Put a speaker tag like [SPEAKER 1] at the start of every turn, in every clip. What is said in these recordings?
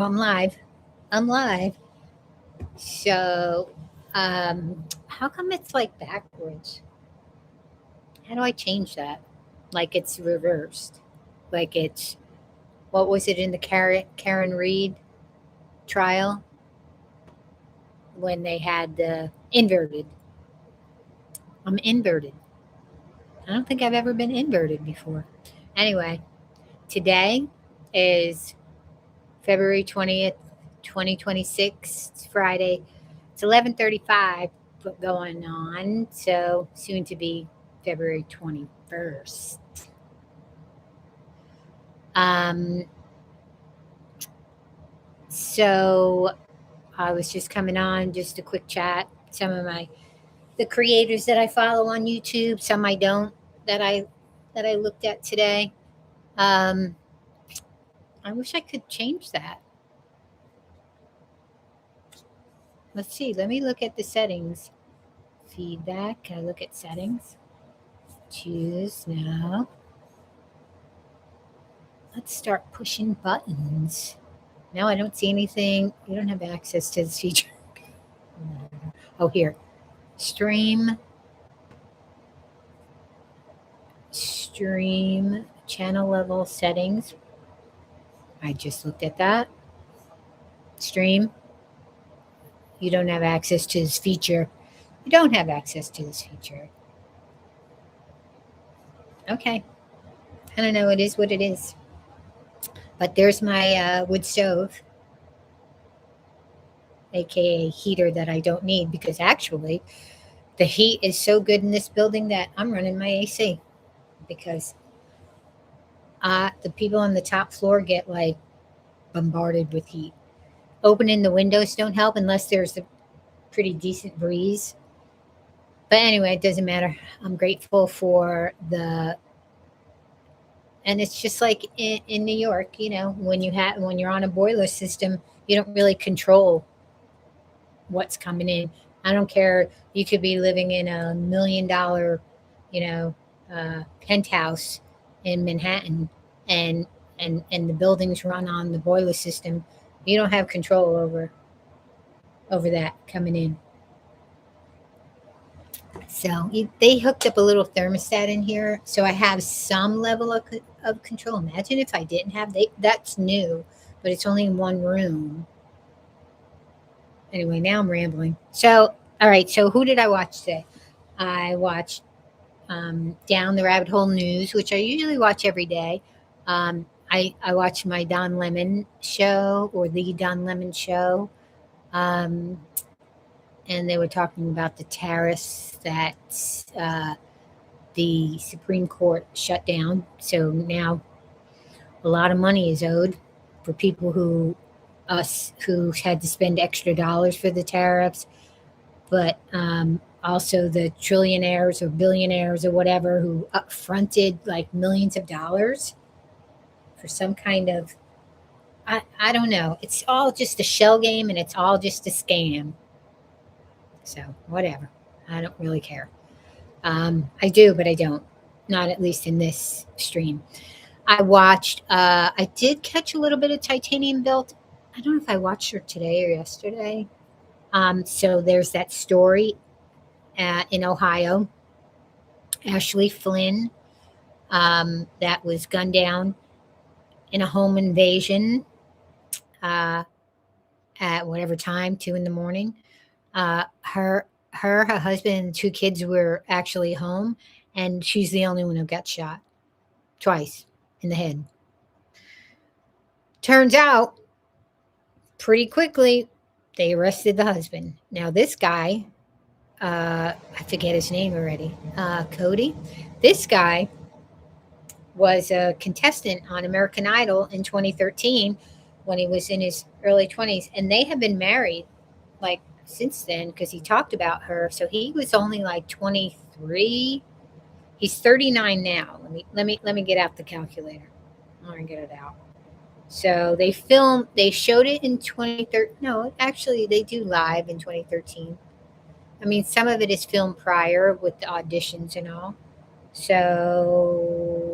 [SPEAKER 1] I'm live. I'm live. So, how come it's like backwards? How do I change that? Like it's reversed. Like it's what was it in the Karen Reed trial when they had the inverted? I'm inverted. I don't think I've ever been inverted before. Anyway, today is February 20th, 2026. It's Friday. It's 11:35 going on, so soon to be February 21st. Um, so I was just coming on, just a quick chat. Some of the creators that I follow on YouTube, some I don't that I looked at today. Um, I wish I could change that. Let's see. Let me look at the settings. Feedback. Can I look at settings? Choose now. Let's start pushing buttons. Now I don't see anything. You don't have access to this feature. Oh, here. Stream. Stream channel level settings. I just looked at that. Stream. You don't have access to this feature. You don't have access to this feature. Okay. I don't know. It is what it is. But there's my wood stove, aka heater that I don't need because actually the heat is so good in this building that I'm running my AC because the people on the top floor get like bombarded with heat. Opening the windows don't help unless there's a pretty decent breeze. But anyway, it doesn't matter. I'm grateful for and it's just like in New York, when you're on a boiler system, you don't really control what's coming in. I don't care. You could be living in $1 million, you know, penthouse in Manhattan, and and the buildings run on the boiler system. You don't have control over that coming in. So they hooked up a little thermostat in here, so I have some level of control. Imagine if I didn't have that's new, but it's only in one room. Anyway, now I'm rambling. So, all right. So, who did I watch today? I watched Down the Rabbit Hole News, which I usually watch every day. I watched my Don Lemon show or the Don Lemon show. Um, and they were talking about the tariffs that uh, the Supreme Court shut down. So now a lot of money is owed for people us who had to spend extra dollars for the tariffs, but also the trillionaires or billionaires or whatever who upfronted like millions of dollars for some kind of I don't know. It's all just a shell game and it's all just a scam. So whatever. I don't really care. I do, but I don't. Not at least in this stream. I watched. I did catch a little bit of Titanium Built. I don't know if I watched her today or yesterday. So there's that story in Ohio. Ashley Flynn, that was gunned down in a home invasion uh, at whatever time, 2 in the morning. Her husband, and 2 kids were actually home, and she's the only one who got shot twice in the head. Turns out, pretty quickly, they arrested the husband. Now, this guy, I forget his name already, Cody. This guy was a contestant on American Idol in 2013 when he was in his early 20s, and they have been married like since then because he talked about her. So he was only like 23. He's 39 now. Let me get out the calculator. I'm gonna get it out. So they showed it in 2013. No, actually they do live in 2013. I mean, some of it is filmed prior with the auditions and all. So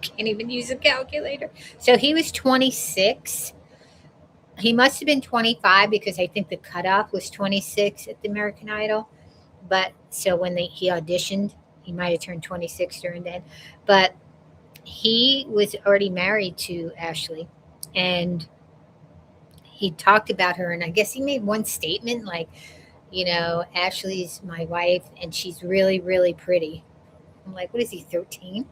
[SPEAKER 1] can't even use a calculator. So he was 26. He must have been 25 because I think the cutoff was 26 at the American Idol. But so when he auditioned, he might have turned 26 during then. But he was already married to Ashley, and he talked about her. And I guess he made one statement like, Ashley's my wife, and she's really, really pretty. I'm like, what is he, 13?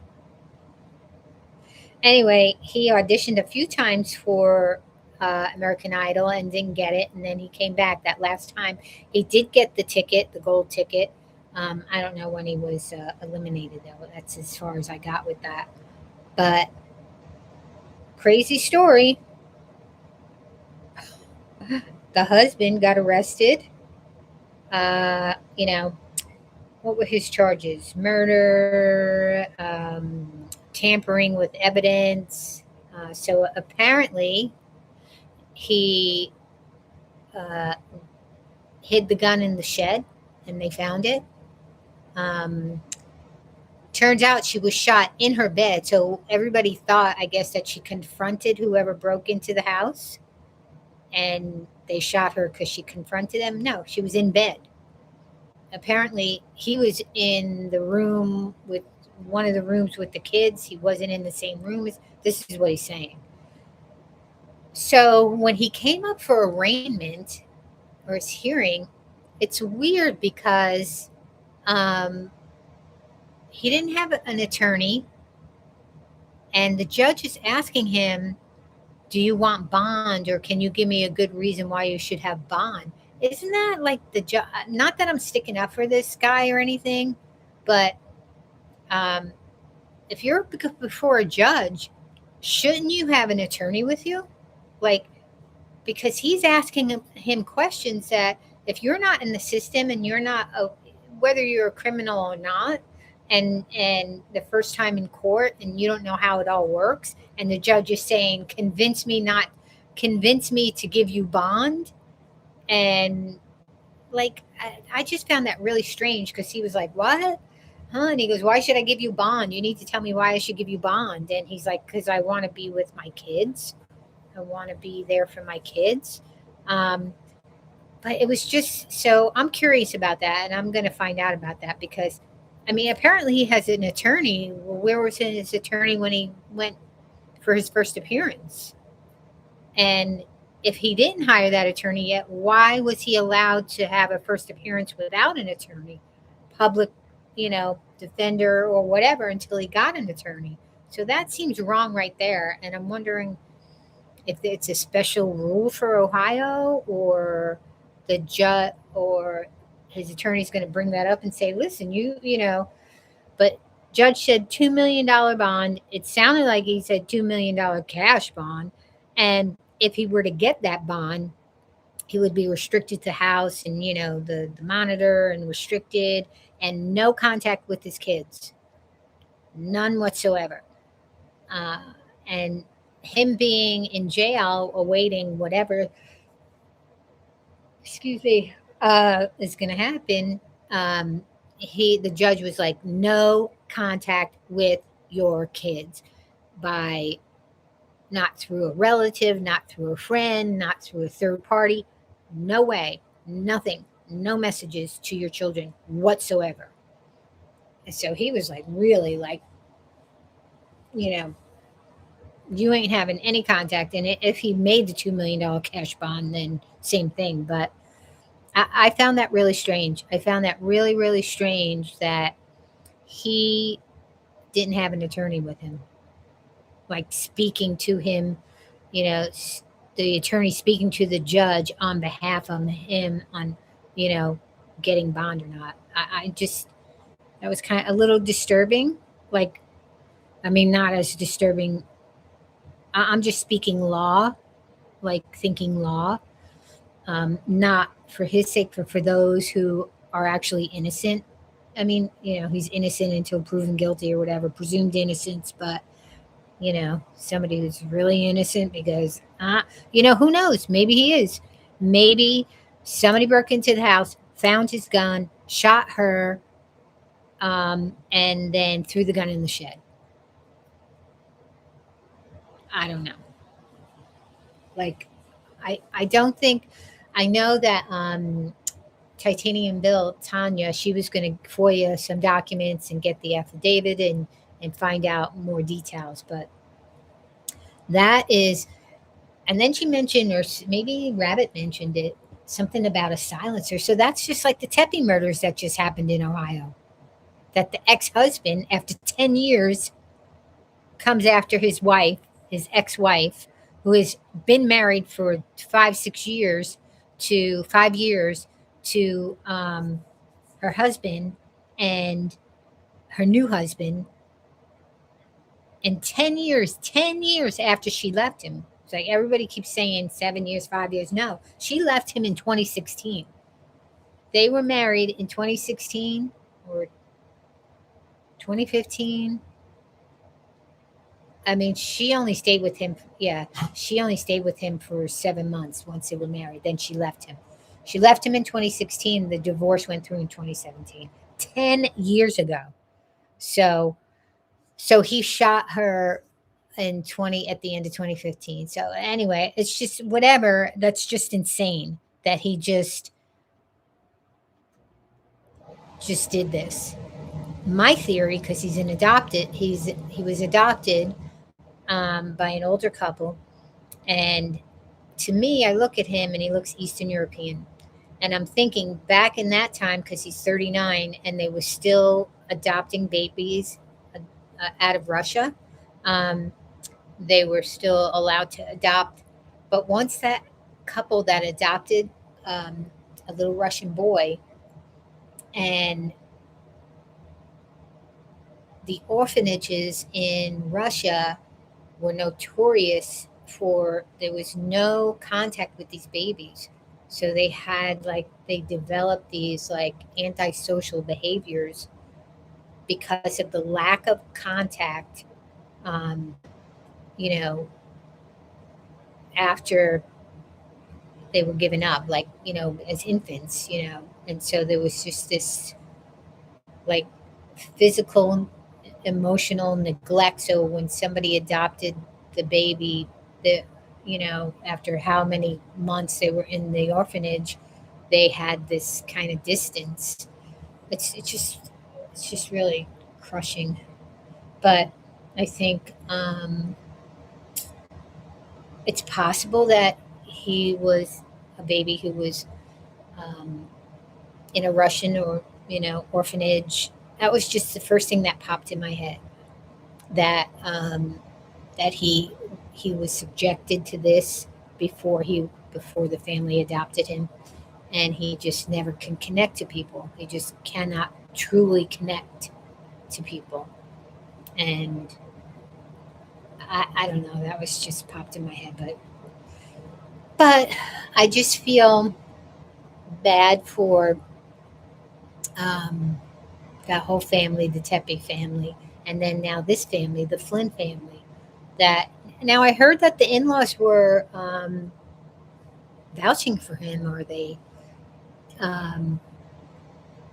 [SPEAKER 1] Anyway, he auditioned a few times for American Idol and didn't get it. And then he came back that last time. He did get the ticket, the gold ticket. I don't know when he was eliminated, though. That's as far as I got with that. But crazy story. The husband got arrested. You know, what were his charges? Murder, tampering with evidence. So apparently, he uh, hid the gun in the shed, and they found it. Um, Turns out she was shot in her bed. So everybody thought, I guess, that she confronted whoever broke into the house, and they shot her because she confronted them. No, she was in bed. Apparently, he was in the room with one of the rooms with the kids. He wasn't in the same room as. This is what he's saying. So when he came up for arraignment or his hearing, it's weird because um, he didn't have an attorney, and the judge is asking him, "Do you want bond, or can you give me a good reason why you should have bond?" Isn't that like the judge? Not that I'm sticking up for this guy or anything, but um, if you're before a judge, shouldn't you have an attorney with you? Like, because he's asking him questions that if you're not in the system and you're not whether you're a criminal or not, and the first time in court and you don't know how it all works, and the judge is saying, convince me to give you bond. And like, I just found that really strange because he was like, what? Huh? And he goes, why should I give you bond? You need to tell me why I should give you bond. And he's like, because I want to be with my kids. I want to be there for my kids. Um, but it was just so I'm curious about that, and I'm going to find out about that because, I mean, apparently he has an attorney. Well, where was his attorney when he went for his first appearance? And if he didn't hire that attorney yet, why was he allowed to have a first appearance without an attorney, public, defender or whatever, until he got an attorney? So that seems wrong right there. And I'm wondering if it's a special rule for Ohio, or the judge or his attorney's going to bring that up and say, listen, but judge said $2 million bond. It sounded like he said $2 million cash bond. And if he were to get that bond, he would be restricted to house and, the monitor, and restricted, and no contact with his kids, none whatsoever. Uh, and him being in jail awaiting whatever, excuse me, is going to happen. The judge was like, no contact with your kids, by not through a relative, not through a friend, not through a third party. No way, nothing, no messages to your children whatsoever. And so he was like, really, like, you know, you ain't having any contact. And if he made the $2 million cash bond, then same thing. But I found that really strange. I found that really, really strange that he didn't have an attorney with him, like speaking to him, you know, the attorney speaking to the judge on behalf of him on, you know, getting bond or not. I just, that was kind of a little disturbing. Like, I mean, not as disturbing. I'm just speaking law, like thinking law, not for his sake, but for those who are actually innocent. I mean, he's innocent until proven guilty or whatever, presumed innocence, but somebody who's really innocent because, who knows? Maybe he is. Maybe somebody broke into the house, found his gun, shot her, and then threw the gun in the shed. I don't know. Like, I don't think, I know that Titanium Bill, Tanya, she was going to FOIA some documents and get the affidavit and find out more details. But that is, and then she mentioned, or maybe Rabbit mentioned it, something about a silencer. So that's just like the Tepe murders that just happened in Ohio. That the ex husband, after 10 years, comes after his wife, his ex wife, who has been married for 5, 6 years to 5 years to her husband and her new husband. And 10 years after she left him, it's like everybody keeps saying 7 years, 5 years. No, she left him in 2016. They were married in 2016 or 2015. I mean, she only stayed with him. Yeah, she only stayed with him for 7 months once they were married. Then she left him. She left him in 2016. The divorce went through in 2017, 10 years ago. So, so he shot her in 20 at the end of 2015. So anyway, it's just whatever. That's just insane that he just did this. My theory, because he was adopted by an older couple, and to me, I look at him and he looks Eastern European. And I'm thinking back in that time, because he's 39 and they were still adopting babies out of Russia. Um, they were still allowed to adopt. But once that couple that adopted um, a little Russian boy, and the orphanages in Russia were notorious for, there was no contact with these babies. So they had like, they developed these like antisocial behaviors because of the lack of contact, um, you know, after they were given up, like, as infants, And so there was just this like physical, emotional neglect. So when somebody adopted the baby, the after how many months they were in the orphanage, they had this kind of distance. It's just really crushing. But I think it's possible that he was a baby who was um, in a Russian or orphanage. That was just the first thing that popped in my head. That he was subjected to this before the family adopted him, and he just never can connect to people. He just cannot truly connect to people, and I don't know. That was just popped in my head, but I just feel bad for um, that whole family, the Tepe family, and then now this family, the Flynn family. That now I heard that the in-laws were vouching for him, or they um,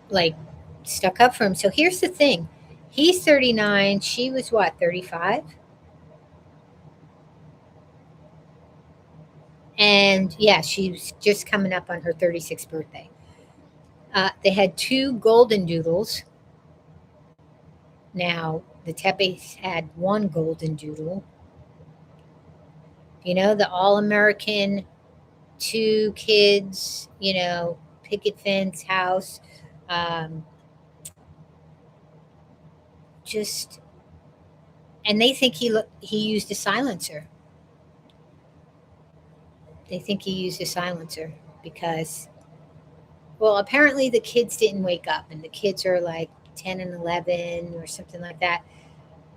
[SPEAKER 1] like stuck up for him. So here's the thing: he's 39. She was what, 35? And yeah, she was just coming up on her 36th birthday. They had two golden doodles. Now the Tepes had one golden doodle. The all-American, two kids. Picket fence house. Um, just and they think he used a silencer. They think he used a silencer because, well, apparently the kids didn't wake up, and the kids are like 10 and 11 or something like that.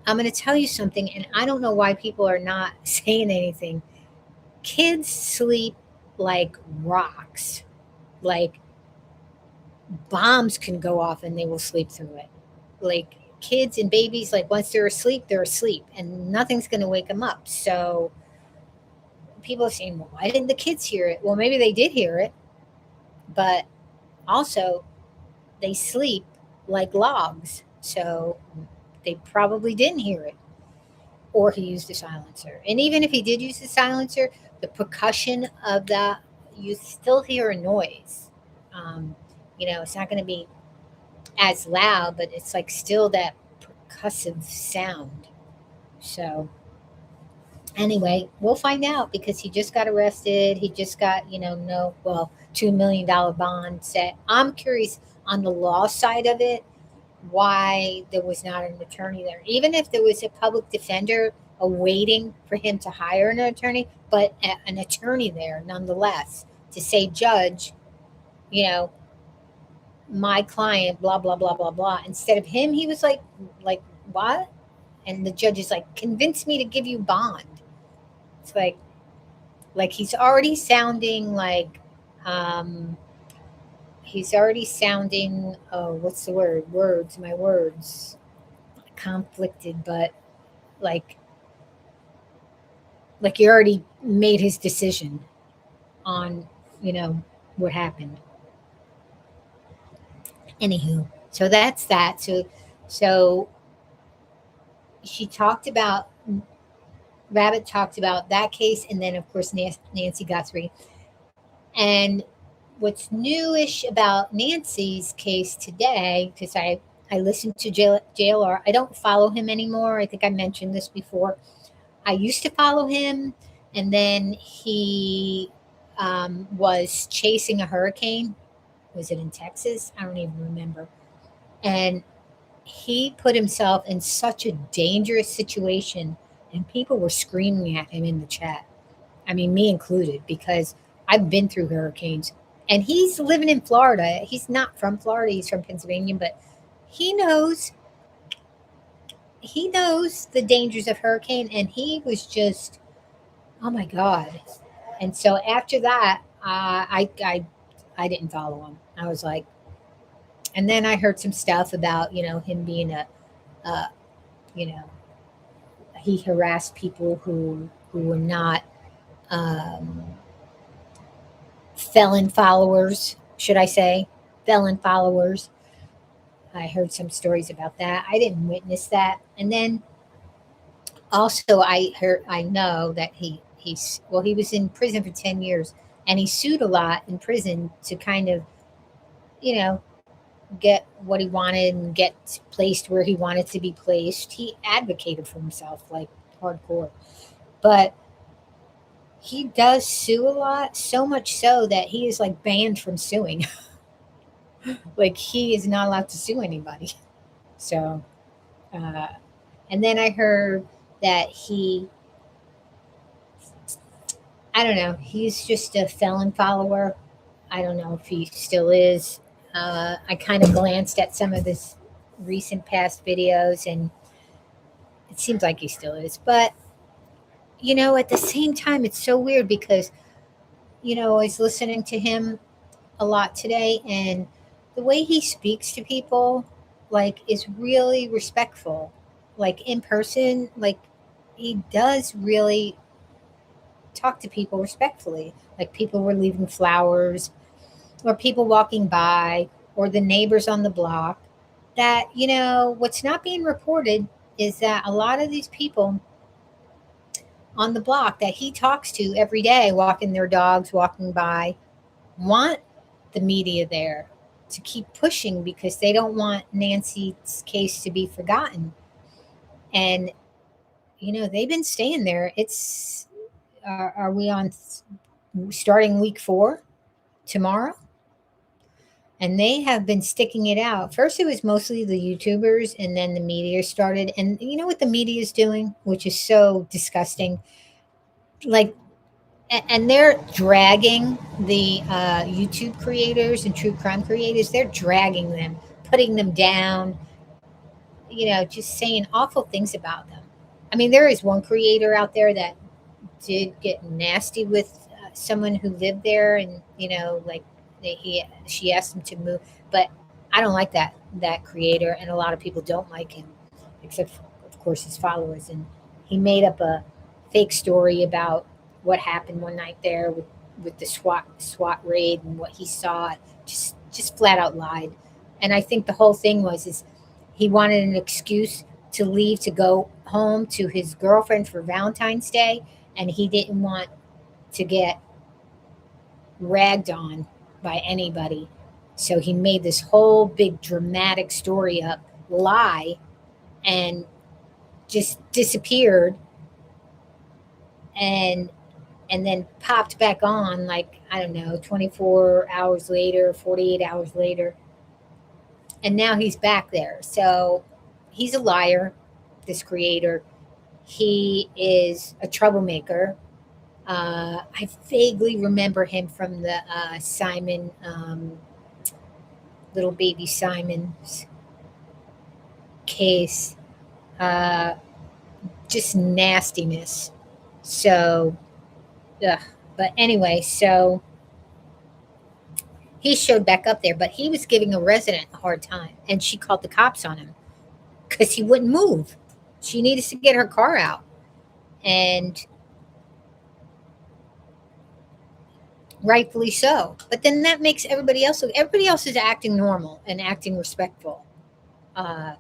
[SPEAKER 1] I'm going to tell you something, and I don't know why people are not saying anything. Kids sleep like rocks. Like bombs can go off and they will sleep through it. Like kids and babies, like once they're asleep, and nothing's going to wake them up. So people are saying, well, why didn't the kids hear it? Well, maybe they did hear it, but also they sleep like logs. So they probably didn't hear it. or he used a silencer. And even if he did use a silencer, the percussion of that, you still hear a noise. Um, it's not going to be as loud, but it's like still that percussive sound. So anyway, we'll find out because he just got arrested. He just got, no, well, $2 million bond set. I'm curious on the law side of it, why there was not an attorney there. Even if there was a public defender awaiting for him to hire an attorney, but an attorney there nonetheless to say, Judge, you know, my client, blah, blah, blah, blah, blah. Instead of him, he was like, what? And the judge is like, convince me to give you bond. It's like he's already sounding like, oh, what's the word? My words. Conflicted, but like he already made his decision on, what happened. Anywho, so that's that. So she talked about, Rabbit talked about that case, and then of course Nancy Guthrie. And what's newish about Nancy's case today, because I listened to JLR. I don't follow him anymore. I think I mentioned this before. I used to follow him, and then he was chasing a hurricane. Was it in Texas? I don't even remember. And he put himself in such a dangerous situation, and people were screaming at him in the chat. I mean, me included, because I've been through hurricanes. And he's living in Florida. He's not from Florida. He's from Pennsylvania, but he knows the dangers of hurricane, and he was just, oh my God. And so after that, I didn't follow him. I was like, and then I heard some stuff about, him being uh, you know, he harassed people who were not um, felon followers, should I say, felon followers. I heard some stories about that. I didn't witness that. And then also I know that he was in prison for 10 years, and he sued a lot in prison to kind of, you know, get what he wanted and get placed where he wanted to be placed. He advocated for himself like hardcore. But he does sue a lot, so much so that he is like banned from suing. Like he is not allowed to sue anybody. So, uh, and then I heard that I don't know, he's just a felon follower. I don't know if he still is. I kind of glanced at some of his recent past videos, and it seems like he still is. But, at the same time, it's so weird because, I was listening to him a lot today, and the way he speaks to people, like, is really respectful. Like, in person, like, he does really talk to people respectfully. Like, people were leaving flowers, or people walking by, or the neighbors on the block. That, what's not being reported is that a lot of these people on the block that he talks to every day, walking their dogs, walking by, want the media there to keep pushing because they don't want Nancy's case to be forgotten. And, they've been staying there. Are we on starting week 4 tomorrow? And they have been sticking it out. First, it was mostly the YouTubers, and then the media started. And you know what the media is doing, which is so disgusting? Like, and they're dragging the YouTube creators and true crime creators. They're dragging them, putting them down, just saying awful things about them. I mean, there is one creator out there that did get nasty with someone who lived there, and like she asked him to move. But I don't like that creator, and a lot of people don't like him, except for, of course, his followers. And he made up a fake story about what happened one night there with the SWAT raid and what he saw. Just flat out lied. And I think the whole thing is he wanted an excuse to leave to go home to his girlfriend for Valentine's Day, and he didn't want to get ragged on by anybody. So he made this whole big dramatic story up, lie, and just disappeared, and then popped back on, like, I don't know, 24 hours later, 48 hours later, and now he's back there. So he's a liar, this creator. He is a troublemaker. I vaguely remember him from the Simon, little baby Simon's case. Uh, just nastiness. So, ugh. But anyway, so he showed back up there, but he was giving a resident a hard time, and she called the cops on him because he wouldn't move. She needed to get her car out, and rightfully so. But then that makes everybody else is acting normal and acting respectful. Uh,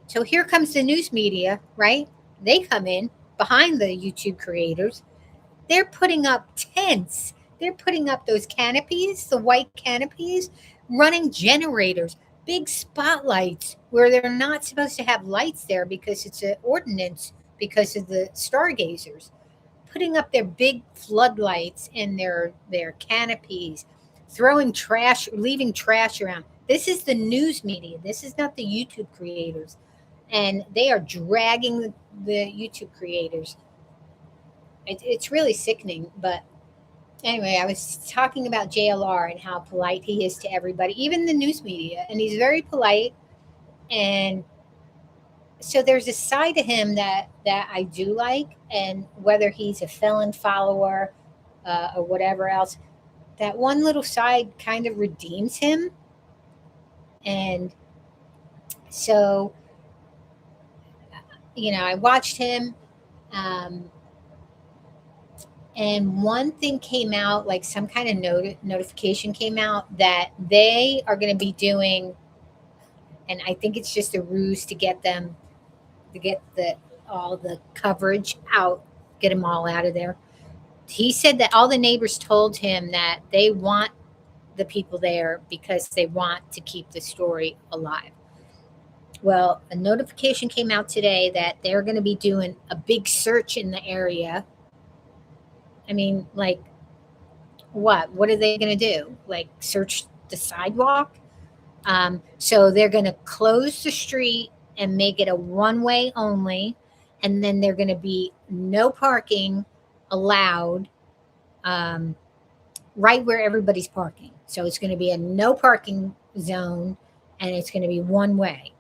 [SPEAKER 1] so here comes the news media, right? They come in behind the YouTube creators. They're putting up tents. They're putting up those canopies, the white canopies, running generators, big spotlights where they're not supposed to have lights there because it's an ordinance because of the stargazers. Putting up their big floodlights and their canopies, throwing trash, leaving trash around. This is the news media. This is not the YouTube creators. And they are dragging the YouTube creators. It's really sickening. But anyway, I was talking about JLR and how polite he is to everybody, even the news media. And he's very polite. And so there's a side to him that I do like, and whether he's a felon follower or whatever else, that one little side kind of redeems him. And so, I watched him, um, and one thing came out, like some kind of notification came out that they are going to be doing, and I think it's just a ruse to get them to get all the coverage out, get them all out of there. He said that all the neighbors told him that they want the people there because they want to keep the story alive. Well, a notification came out today that they're going to be doing a big search in the area. I mean, like, what? What are they going to do? Like, search the sidewalk? So they're going to close the street and make it a one-way only, and then they're going to be no parking allowed right where everybody's parking. So it's going to be a no parking zone, and it's going to be one way.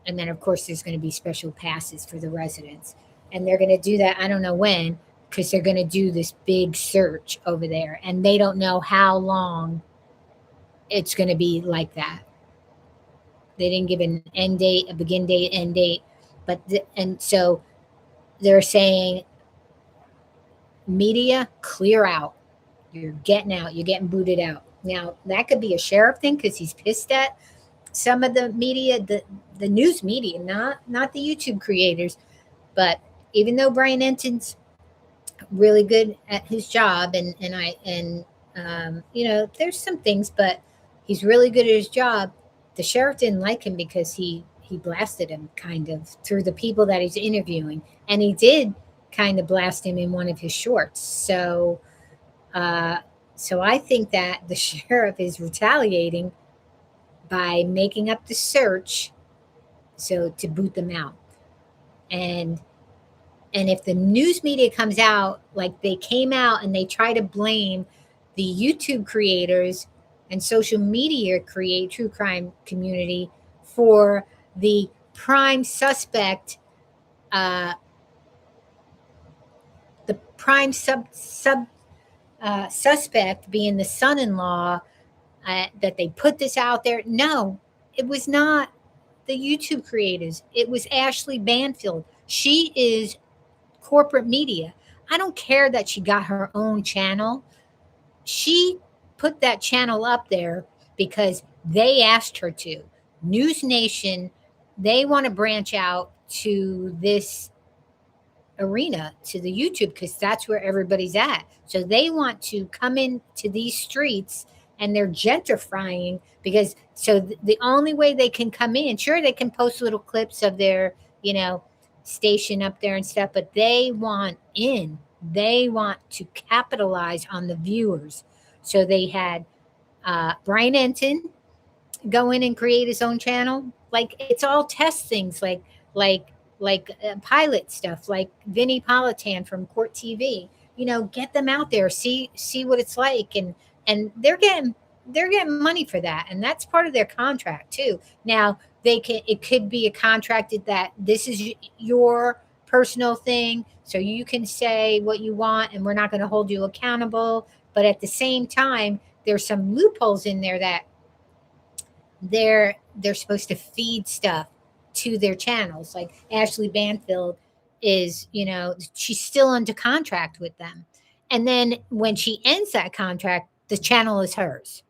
[SPEAKER 1] And then, of course, there's going to be special passes for the residents. And they're going to do that, I don't know when, because they're going to do this big search over there. And they don't know how long it's going to be like that. They didn't give an end date, a begin date, end date. And so they're saying, media, clear out. You're getting out. You're getting booted out. Now, that could be a sheriff thing because he's pissed at some of the media, the news media, not the YouTube creators. But even though Brian Enton's really good at his job, and there's some things, but he's really good at his job. The sheriff didn't like him because he blasted him kind of through the people that he's interviewing, and he did kind of blast him in one of his shorts. So I think that the sheriff is retaliating by making up the search, so to boot them out. And if the news media comes out, like they came out and they try to blame the YouTube creators and social media true crime community for the prime suspect, suspect being the son-in-law, that they put this out there. No, it was not the YouTube creators. It was Ashley Banfield. She is corporate media. I don't care that she got her own channel. She put that channel up there because they asked her to. News Nation they want to branch out to this arena, to the YouTube, because that's where everybody's at. So they want to come into these streets, and they're gentrifying, because the only way they can come in, sure, they can post little clips of their, station up there and stuff, but they want in. They want to capitalize on the viewers. So they had Brian Enton go in and create his own channel. Like, it's all test things, like pilot stuff, like Vinny Politan from Court TV. Get them out there, see what it's like, and they're getting money for that, and that's part of their contract too. Now it could be a contract that this is your personal thing, so you can say what you want, and we're not going to hold you accountable. But at the same time, there's some loopholes in there that they're supposed to feed stuff to their channels. Like Ashley Banfield is, she's still under contract with them. And then when she ends that contract, the channel is hers.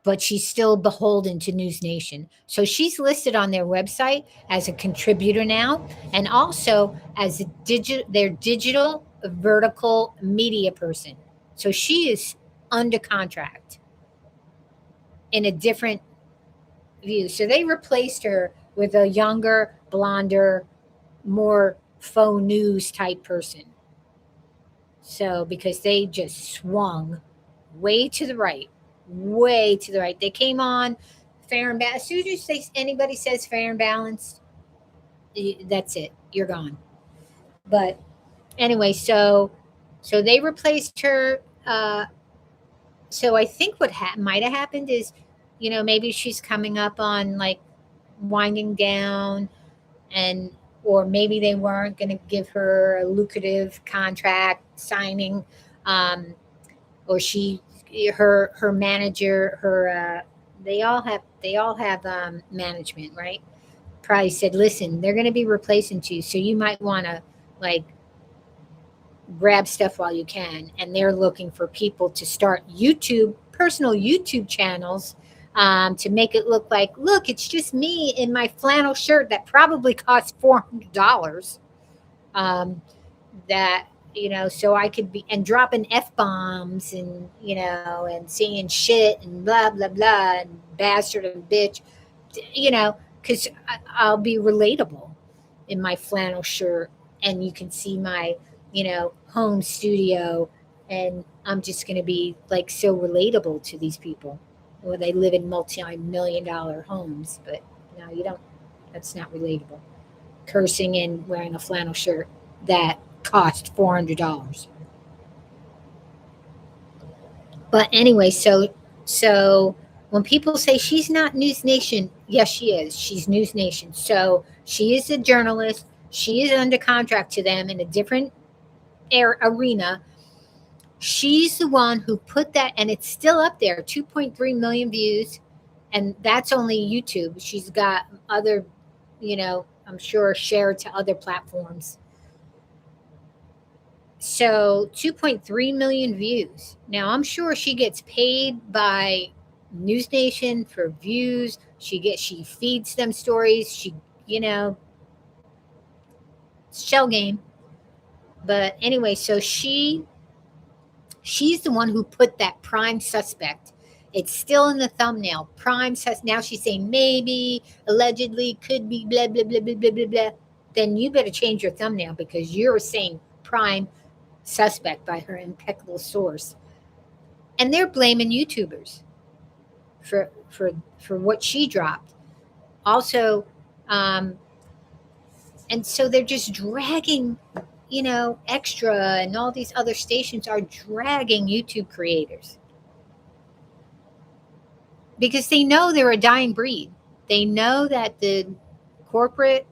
[SPEAKER 1] But she's still beholden to News Nation. So she's listed on their website as a contributor now, and also as their digital vertical media person. So she is under contract in a different view. So they replaced her with a younger, blonder, more faux news type person. So because they just swung way to the right, way to the right. They came on fair and balanced. As soon as anybody says fair and balanced, that's it. You're gone. But anyway, so they replaced her. So I think what might have happened is, maybe she's coming up on like winding down, and or maybe they weren't going to give her a lucrative contract signing, or her manager, they all have management, right? Probably said, listen, they're going to be replacing you, so you might want to like grab stuff while you can. And they're looking for people to start personal YouTube channels, to make it look like, look, it's just me in my flannel shirt that probably costs $400. That, so I could be and dropping F bombs, and, and saying shit and blah, blah, blah, and bastard and bitch, because I'll be relatable in my flannel shirt, and you can see my, home studio, and I'm just going to be like so relatable to these people. Well, they live in multi-million-dollar homes, but no, you don't. That's not relatable. Cursing and wearing a flannel shirt that cost $400. But anyway, so when people say she's not News Nation, yes, she is. She's News Nation. So she is a journalist. She is under contract to them in a different arena. She's the one who put that, and it's still up there, 2.3 million views, and that's only YouTube. She's got other, I'm sure shared to other platforms. So 2.3 million views. Now I'm sure she gets paid by News Nation for views. She feeds them stories. Shell game. But anyway, so she's the one who put that prime suspect. It's still in the thumbnail. Prime suspect. Now she's saying maybe, allegedly, could be, blah, blah, blah, blah, blah, blah, blah. Then you better change your thumbnail, because you're saying prime suspect by her impeccable source. And they're blaming YouTubers for what she dropped. Also, and so they're just dragging, Extra and all these other stations are dragging YouTube creators, because they know they're a dying breed. They know that the corporate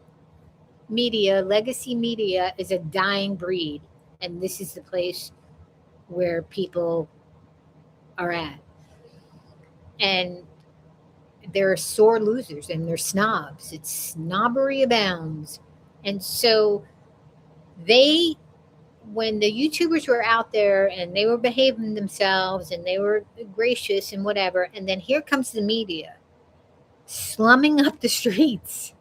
[SPEAKER 1] media, legacy media, is a dying breed, and this is the place where people are at. And they're sore losers, and they're snobs. It's snobbery abounds. And so when the YouTubers were out there and they were behaving themselves and they were gracious and whatever, and then here comes the media. slumming up the streets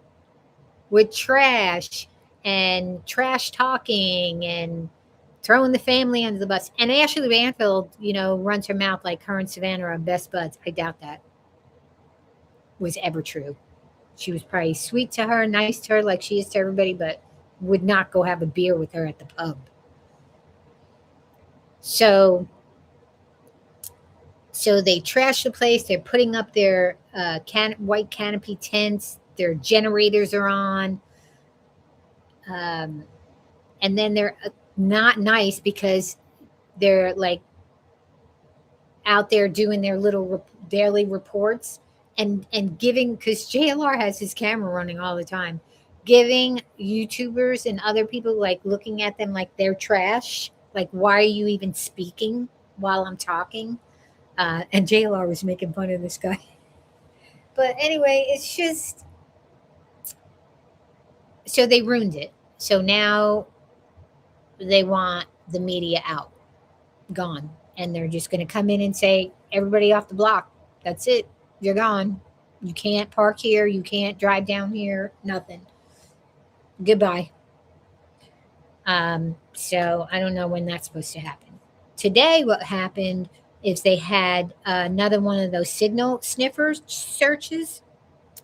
[SPEAKER 1] with trash and trash talking and throwing the family under the bus. And Ashley Banfield, runs her mouth like her and Savannah are best buds. I doubt that was ever true. She was probably sweet to her, nice to her, like she is to everybody, but would not go have a beer with her at the pub. So, so they trash the place. They're putting up their white canopy tents. Their generators are on, um, and then they're not nice because they're like out there doing their little daily reports and giving, because JLR has his camera running all the time, giving YouTubers and other people, like, looking at them like they're trash. Like, why are you even speaking while I'm talking? And JLR was making fun of this guy. But anyway, it's just, so they ruined it. So now they want the media out, gone. And they're just going to come in and say, everybody off the block. That's it. You're gone. You can't park here. You can't drive down here. Nothing. Goodbye. So I don't know when that's supposed to happen. Today, what happened is they had another one of those signal sniffers searches.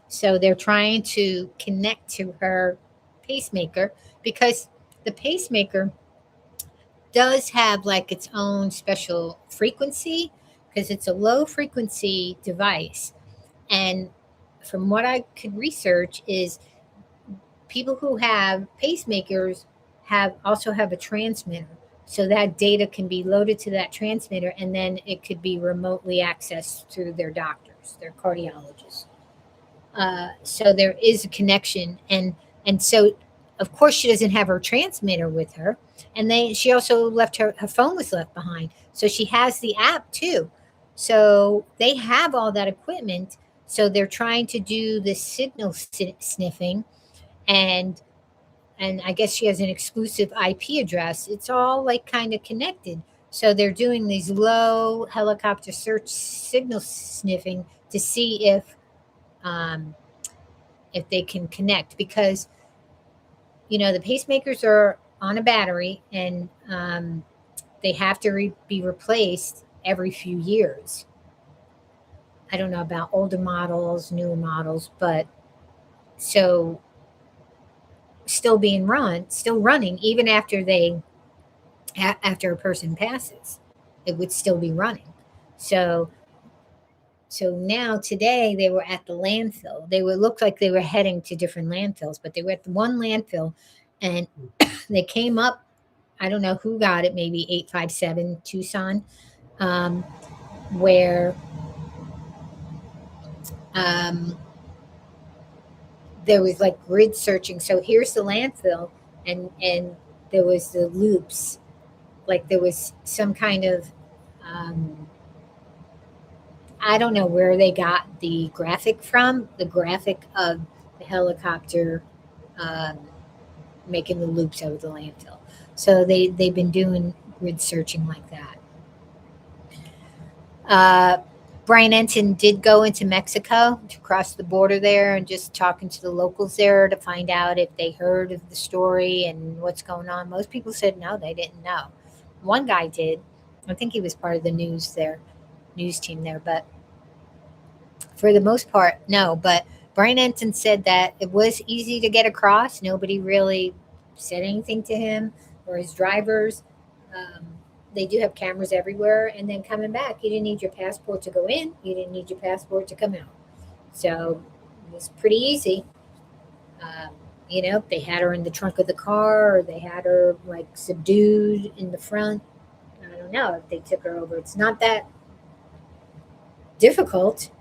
[SPEAKER 1] So they're trying to connect to her pacemaker, because the pacemaker does have like its own special frequency, because it's a low frequency device. And from what I could research is people who have pacemakers have a transmitter. So that data can be loaded to that transmitter, and then it could be remotely accessed through their doctors, their cardiologists. So there is a connection, and so of course she doesn't have her transmitter with her, and she also left her phone was left behind, so she has the app too. So they have all that equipment. So they're trying to do the signal sniffing, and I guess she has an exclusive IP address. It's all like kind of connected. So they're doing these low helicopter search signal sniffing to see um, if they can connect, because the pacemakers are on a battery, and they have to be replaced every few years. I don't know about older models, newer models, but so still running even after after a person passes, it would still be running. So now today they were at the landfill. They would look like they were heading to different landfills, but they were at the one landfill, and they came up. I don't know who got it, maybe 857 Tucson, um, where um, there was like grid searching. So here's the landfill, and there was the loops, like there was some kind of um, I don't know where they got the graphic from, the graphic of the helicopter um, making the loops over the landfill. So they've been doing grid searching like that. Uh, Brian Ensign did go into Mexico to cross the border there, and just talking to the locals there to find out if they heard of the story and what's going on. Most people said no, they didn't know. One guy did. I think he was part of the news team there, but for the most part, no. But Brian Ensign said that it was easy to get across. Nobody really said anything to him or his drivers. Um, they do have cameras everywhere. And then coming back, you didn't need your passport to go in. You didn't need your passport to come out. So it was pretty easy. Um, they had her in the trunk of the car, or they had her like subdued in the front. I don't know if they took her over. It's not that difficult.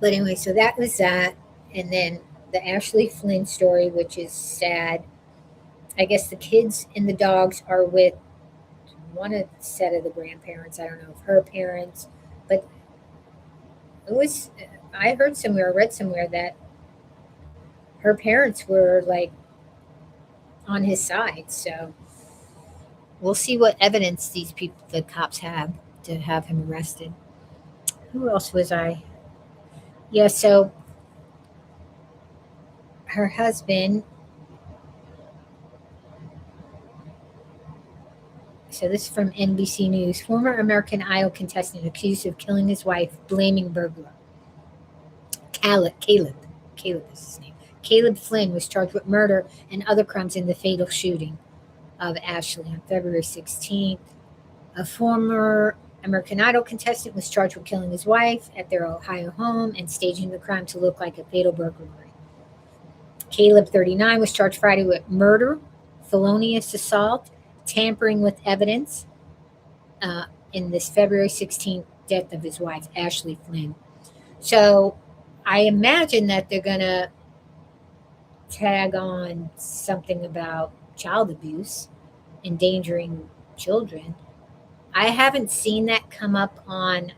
[SPEAKER 1] But anyway, so that was that. And then the Ashley Flynn story, which is sad. I guess the kids and the dogs are with one of the set of the grandparents. I don't know if her parents, but it was, I heard somewhere, I read somewhere that her parents were like on his side. So we'll see what evidence these people, the cops, have to have him arrested. Who else was I? Yeah, so her husband, so this is from NBC News. Former American Idol contestant accused of killing his wife, blaming burglar. Caleb is his name. Caleb Flynn was charged with murder and other crimes in the fatal shooting of Ashley on February 16th. A former American Idol contestant was charged with killing his wife at their Ohio home and staging the crime to look like a fatal burglary. Caleb, 39, was charged Friday with murder, felonious assault, tampering with evidence in this February 16th death of his wife, Ashley Flynn. So I imagine that they're going to tag on something about child abuse, endangering children. I haven't seen that come up on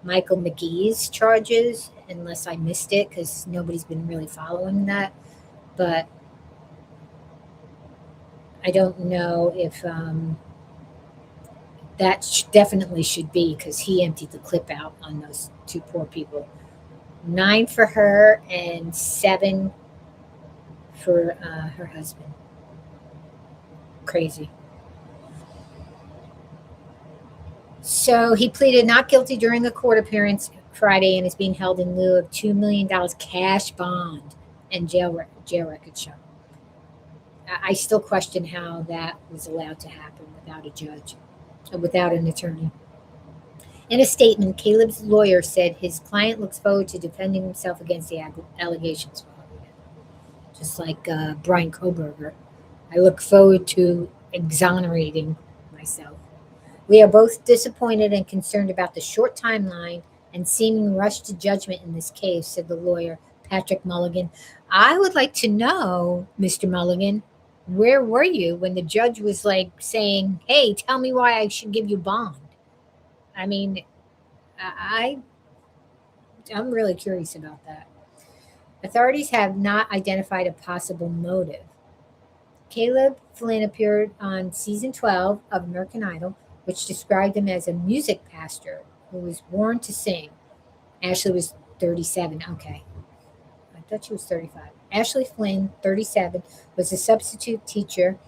[SPEAKER 1] Michael McGee's charges, unless I missed it because nobody's been really following that. But I don't know if that definitely should be because he emptied the clip out on those two poor people. 9 for her and 7 for her husband. Crazy. So he pleaded not guilty during the court appearance Friday and is being held in lieu of $2 million cash bond and jail record show. I still question how that was allowed to happen without a judge, without an attorney. In a statement, Caleb's lawyer said his client looks forward to defending himself against the allegations. Just like Brian Koberger, I look forward to exonerating myself. We are both disappointed and concerned about the short timeline and seeming rush to judgment in this case, said the lawyer, Patrick Mulligan. I would like to know, Mr. Mulligan, where were you when the judge was like saying, hey, tell me why I should give you bond? I mean, I, I'm really curious about that. Authorities have not identified a possible motive. Caleb Flynn appeared on season 12 of American Idol, which described him as a music pastor who was born to sing. Ashley was 37. Okay. I thought she was 35. Ashley Flynn, 37, was a substitute teacher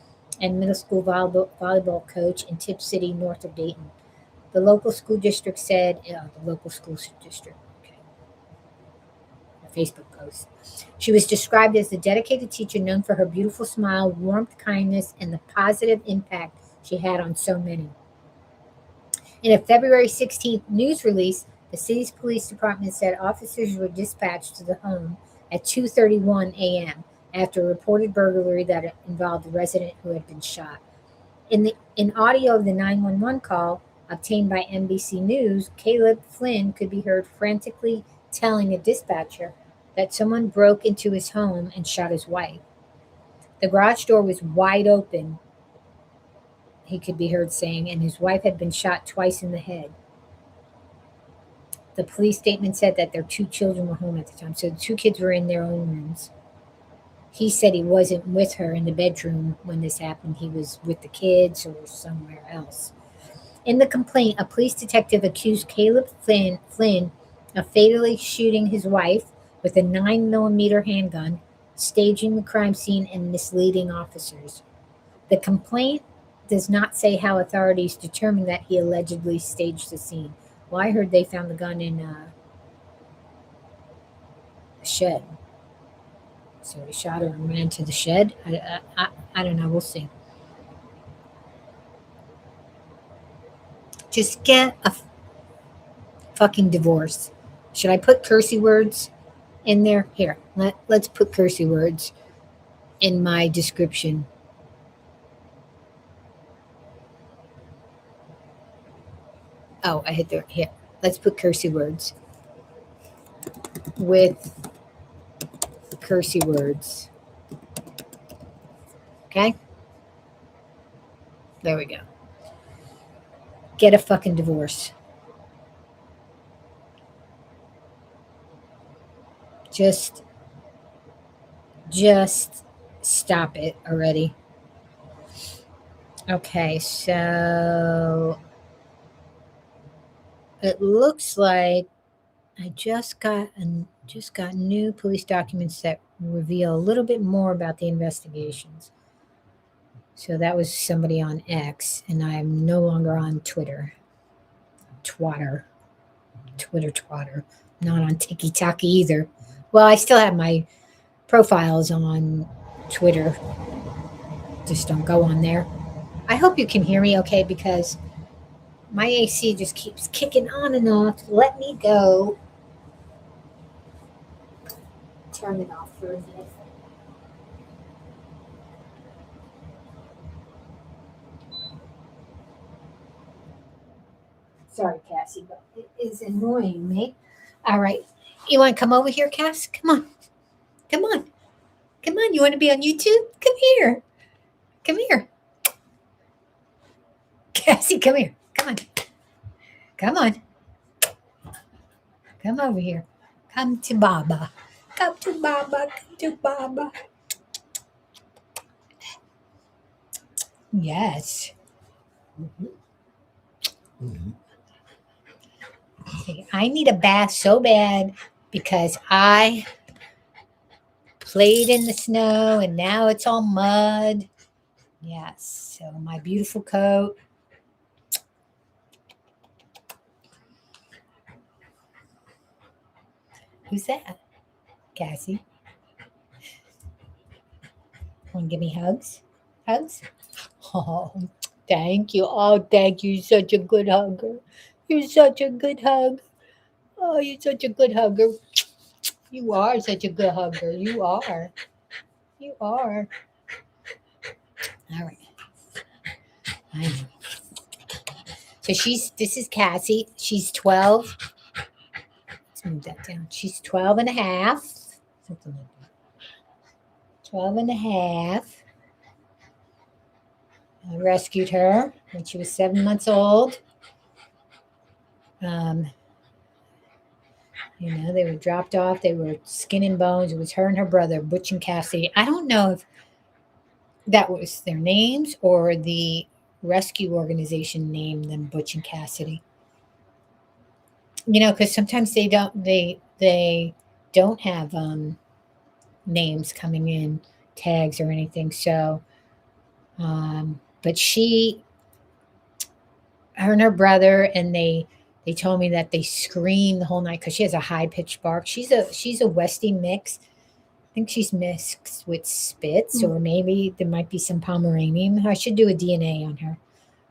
[SPEAKER 1] and middle school volleyball coach in Tip City, north of Dayton. The local school district said, the local school district, okay, a Facebook post. She was described as a dedicated teacher known for her beautiful smile, warmth, kindness, and the positive impact she had on so many. In a February 16th news release, the city's police department said officers were dispatched to the home at 2:31 a.m. after a reported burglary that involved a resident who had been shot. In audio of the 911 call obtained by NBC News, Caleb Flynn could be heard frantically telling a dispatcher that someone broke into his home and shot his wife. The garage door was wide open, he could be heard saying, and his wife had been shot twice in the head. The police statement said that their 2 children were home at the time, so the 2 kids were in their own rooms. He said he wasn't with her in the bedroom when this happened. He was with the kids or somewhere else. In the complaint, a police detective accused Caleb Flynn of fatally shooting his wife with a 9mm handgun, staging the crime scene, and misleading officers. The complaint does not say how authorities determined that he allegedly staged the scene. Well, I heard they found the gun in a shed. So he shot her and ran to the shed. I don't know. We'll see. Just get a fucking divorce. Should I put cursey words in there? Here, let's put cursey words in my description. Oh, I hit there. Here, let's put cursey words. With cursey words. Okay? There we go. Get a fucking divorce. Just stop it already. Okay, so it looks like I just got new police documents that reveal a little bit more about the investigations. So that was somebody on X, and I am no longer on Twitter. Twitter, twatter. Not on TikTok either. Well, I still have my profiles on Twitter. Just don't go on there. I hope you can hear me okay because my AC just keeps kicking on and off. Let me go. Turn it off for a minute. Sorry, Cassie, but it is annoying me. All right. You want to come over here, Cass? Come on. Come on. Come on. You want to be on YouTube? Come here. Come here. Cassie, come here. Come on. Come on. Come over here. Come to Baba. Come to Baba. Come to Baba. Yes. See, I need a bath so bad because I played in the snow and now it's all mud. Yes. So my beautiful coat. Who's that? Cassie. Want to give me hugs? Hugs? Oh, thank you. Oh, thank you. You're such a good hugger. You're such a good hug. Oh, you're such a good hugger. You are such a good hugger. You are. You are. All right. I know. So this is Cassie. She's 12. Let's move that down. She's 12 and a half. Something like that. 12 and a half. I rescued her when she was 7 months old. Um, they were dropped off. They were skin and bones. It was her and her brother, Butch and Cassie. I don't know if that was their names or the rescue organization named them Butch and Cassidy. Because sometimes they don't have names coming in, tags or anything. So, but her and her brother, and they told me that they screamed the whole night because she has a high pitched bark. She's a Westie mix. I think she's mixed with Spitz, or maybe there might be some Pomeranian. I should do a DNA on her.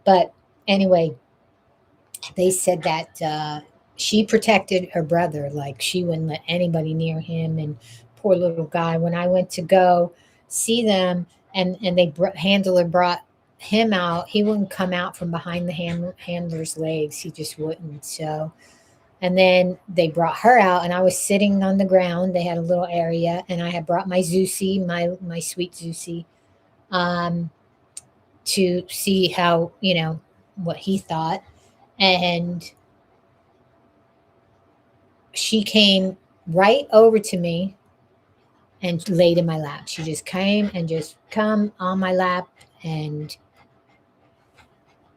[SPEAKER 1] But anyway, they said that she protected her brother, like she wouldn't let anybody near him. And poor little guy, when I went to go see them, and handler brought him out, he wouldn't come out from behind the handler's legs. He just wouldn't. So, and then they brought her out, and I was sitting on the ground. They had a little area, and I had brought my Zusi, my sweet Zusi, to see how what he thought. And she came right over to me and laid in my lap. She just came and just come on my lap, and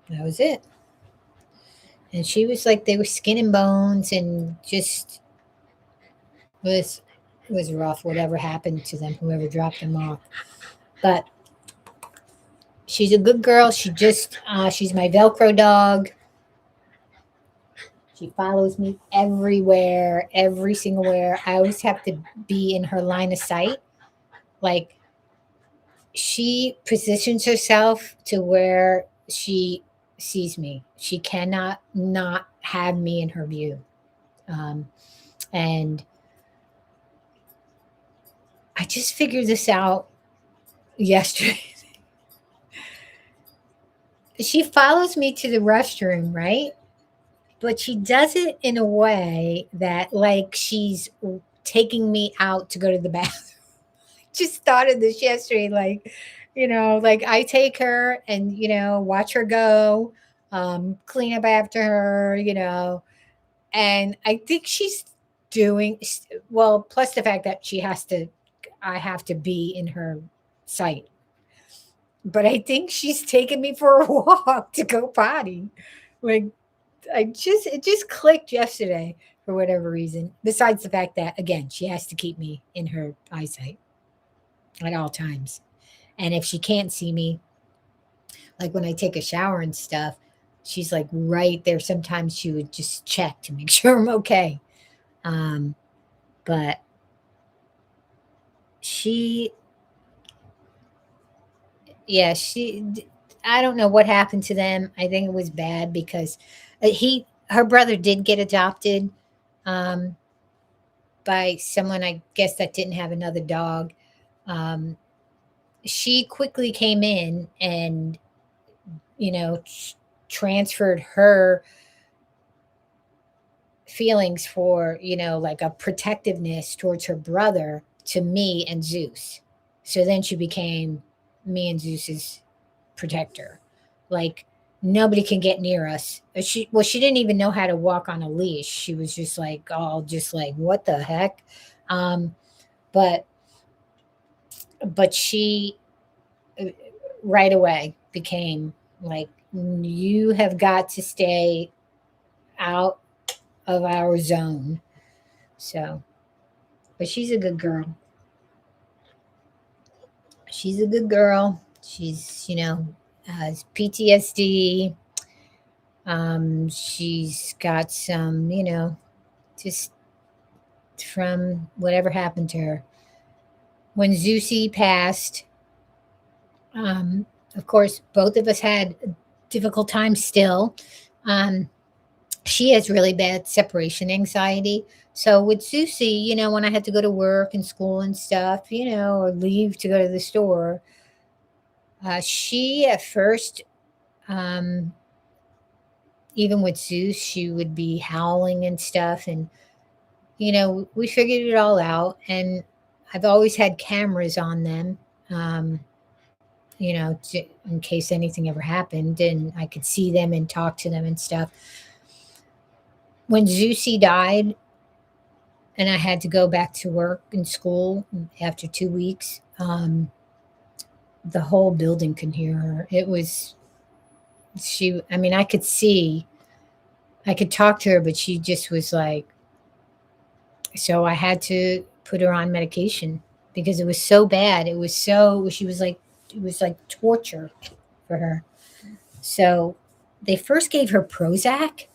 [SPEAKER 1] that was it. And she was like, they were skin and bones, and just was rough. Whatever happened to them, whoever dropped them off. But she's a good girl. She's my Velcro dog. She follows me everywhere, every single where. I always have to be in her line of sight. Like, she positions herself to where she sees me. She cannot not have me in her view. And I just figured this out yesterday. She follows me to the restroom, right? But she does it in a way that, like, she's taking me out to go to the bathroom. Just started this yesterday, like, like I take her and, watch her go, clean up after her, and I think she's doing well, plus the fact that I have to be in her sight. But I think she's taking me for a walk to go potty. Like, it just clicked yesterday for whatever reason. Besides the fact that again, she has to keep me in her eyesight at all times. And if she can't see me, like when I take a shower and stuff, she's like right there. Sometimes she would just check to make sure I'm okay. Um, but she, yeah, I don't know what happened to them. I think it was bad because her brother did get adopted um, by someone, I guess, that didn't have another dog. Um, she quickly came in and, you know, transferred her feelings for, like a protectiveness towards her brother to me and Zeus. So then she became me and Zeus's protector. Like nobody can get near us. She didn't even know how to walk on a leash. She was just like all just like what the heck. Um, but she uh, right away became like you have got to stay out of our zone. So, but she's a good girl. She's a good girl. She's, has PTSD. She's got some, just from whatever happened to her. When Zusi passed, um, of course, both of us had a difficult time still. Um, she has really bad separation anxiety. So with Susie, when I had to go to work and school and stuff, or leave to go to the store, she at first, um, even with Zeus, she would be howling and stuff. And, we figured it all out. And I've always had cameras on them, um, in case anything ever happened and I could see them and talk to them and stuff. When Zusi died, and I had to go back to work and school after 2 weeks. The whole building could hear her. It was she. I mean, I could see, I could talk to her, but she just was like. So I had to put her on medication because it was so bad. It was so. She was like, it was like torture for her. So they first gave her Prozac,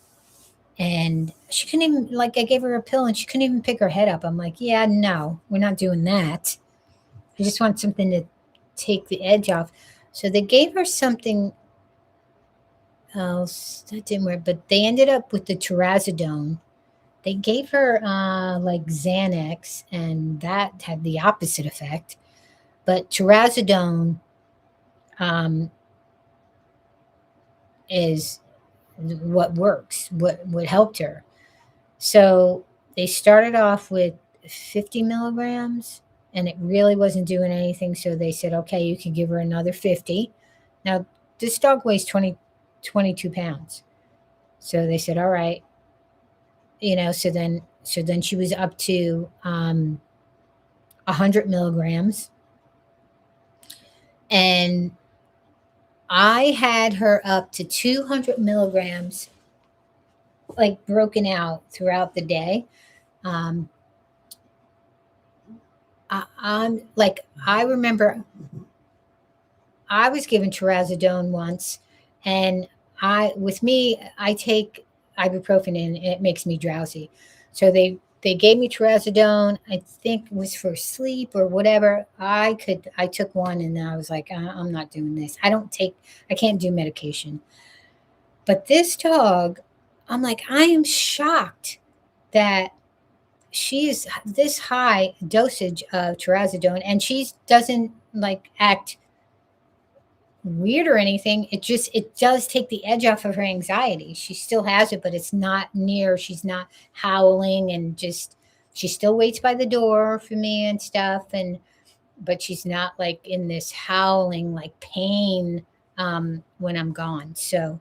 [SPEAKER 1] and she couldn't even like. I gave her a pill, and she couldn't even pick her head up. I'm like, yeah, no, we're not doing that. I just want something to take the edge off. So they gave her something else that didn't work, but they ended up with the trazodone. They gave her like Xanax, and that had the opposite effect. But trazodone um, is what works, what helped her. So they started off with 50 milligrams, and it really wasn't doing anything. So they said, okay, you can give her another 50. Now, this dog weighs 22 pounds. So they said, all right, so then she was up to 100 milligrams. And I had her up to 200 milligrams, like broken out throughout the day. Um, I remember I was given trazodone once, and with me, I take ibuprofen and it makes me drowsy. So they gave me trazodone. I think it was for sleep or whatever. I took one and I was like, I'm not doing this. I can't do medication. But this dog, I'm like, I am shocked that she is this high dosage of trazodone, and she doesn't like act weird or anything. It does take the edge off of her anxiety. She still has it, but it's not near. She's not howling and just she still waits by the door for me and stuff. And but she's not like in this howling like pain when I'm gone. So,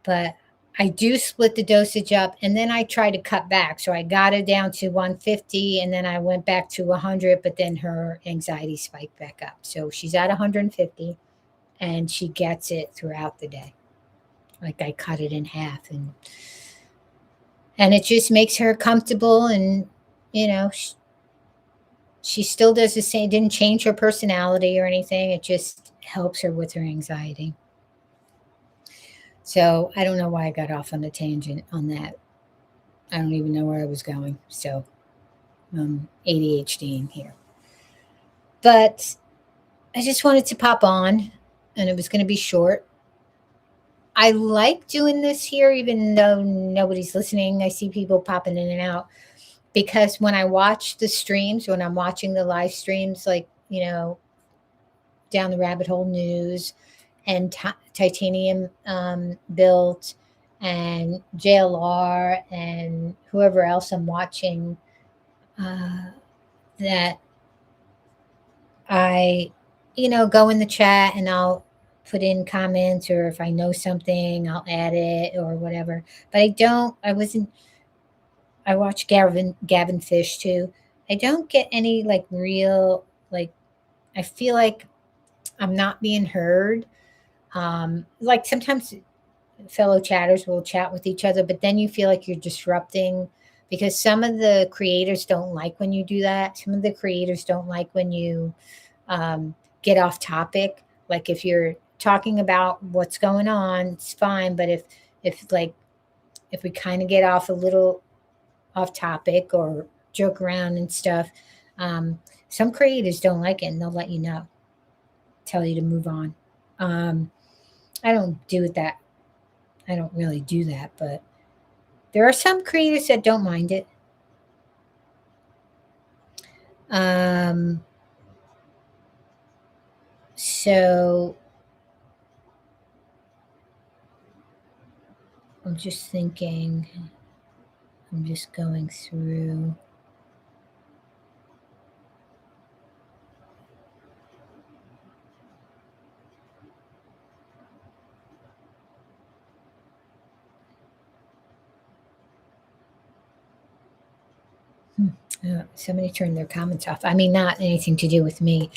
[SPEAKER 1] but I do split the dosage up and then I try to cut back. So I got it down to 150 and then I went back to 100, but then her anxiety spiked back up. So she's at 150 and she gets it throughout the day. Like I cut it in half, and it just makes her comfortable, and you know, she still does the same. Didn't change her personality or anything. It just helps her with her anxiety. So I don't know why I got off on a tangent on that. I don't even know where I was going. So ADHD in here. But I just wanted to pop on, and it was going to be short. I like doing this here, even though nobody's listening. I see people popping in and out because when I watch the streams, when I'm watching the live streams, like, down the rabbit hole news and titanium built and JLR and whoever else I'm watching, uh, that I, go in the chat and I'll put in comments, or if I know something, I'll add it or whatever. But I watch Gavin Fish too. I don't get any like real, like, I feel like I'm not being heard. Like sometimes fellow chatters will chat with each other, but then you feel like you're disrupting because some of the creators don't like when you do that. Some of the creators don't like when you get off topic. Like if you're talking about what's going on, it's fine. But if we kind of get off a little off topic or joke around and stuff, some creators don't like it and they'll let you know, tell you to move on. Um, I don't do that. I don't really do that, but there are some creators that don't mind it. Um, so I'm just thinking, I'm just going through. Somebody turned their comments off. I mean, not anything to do with me.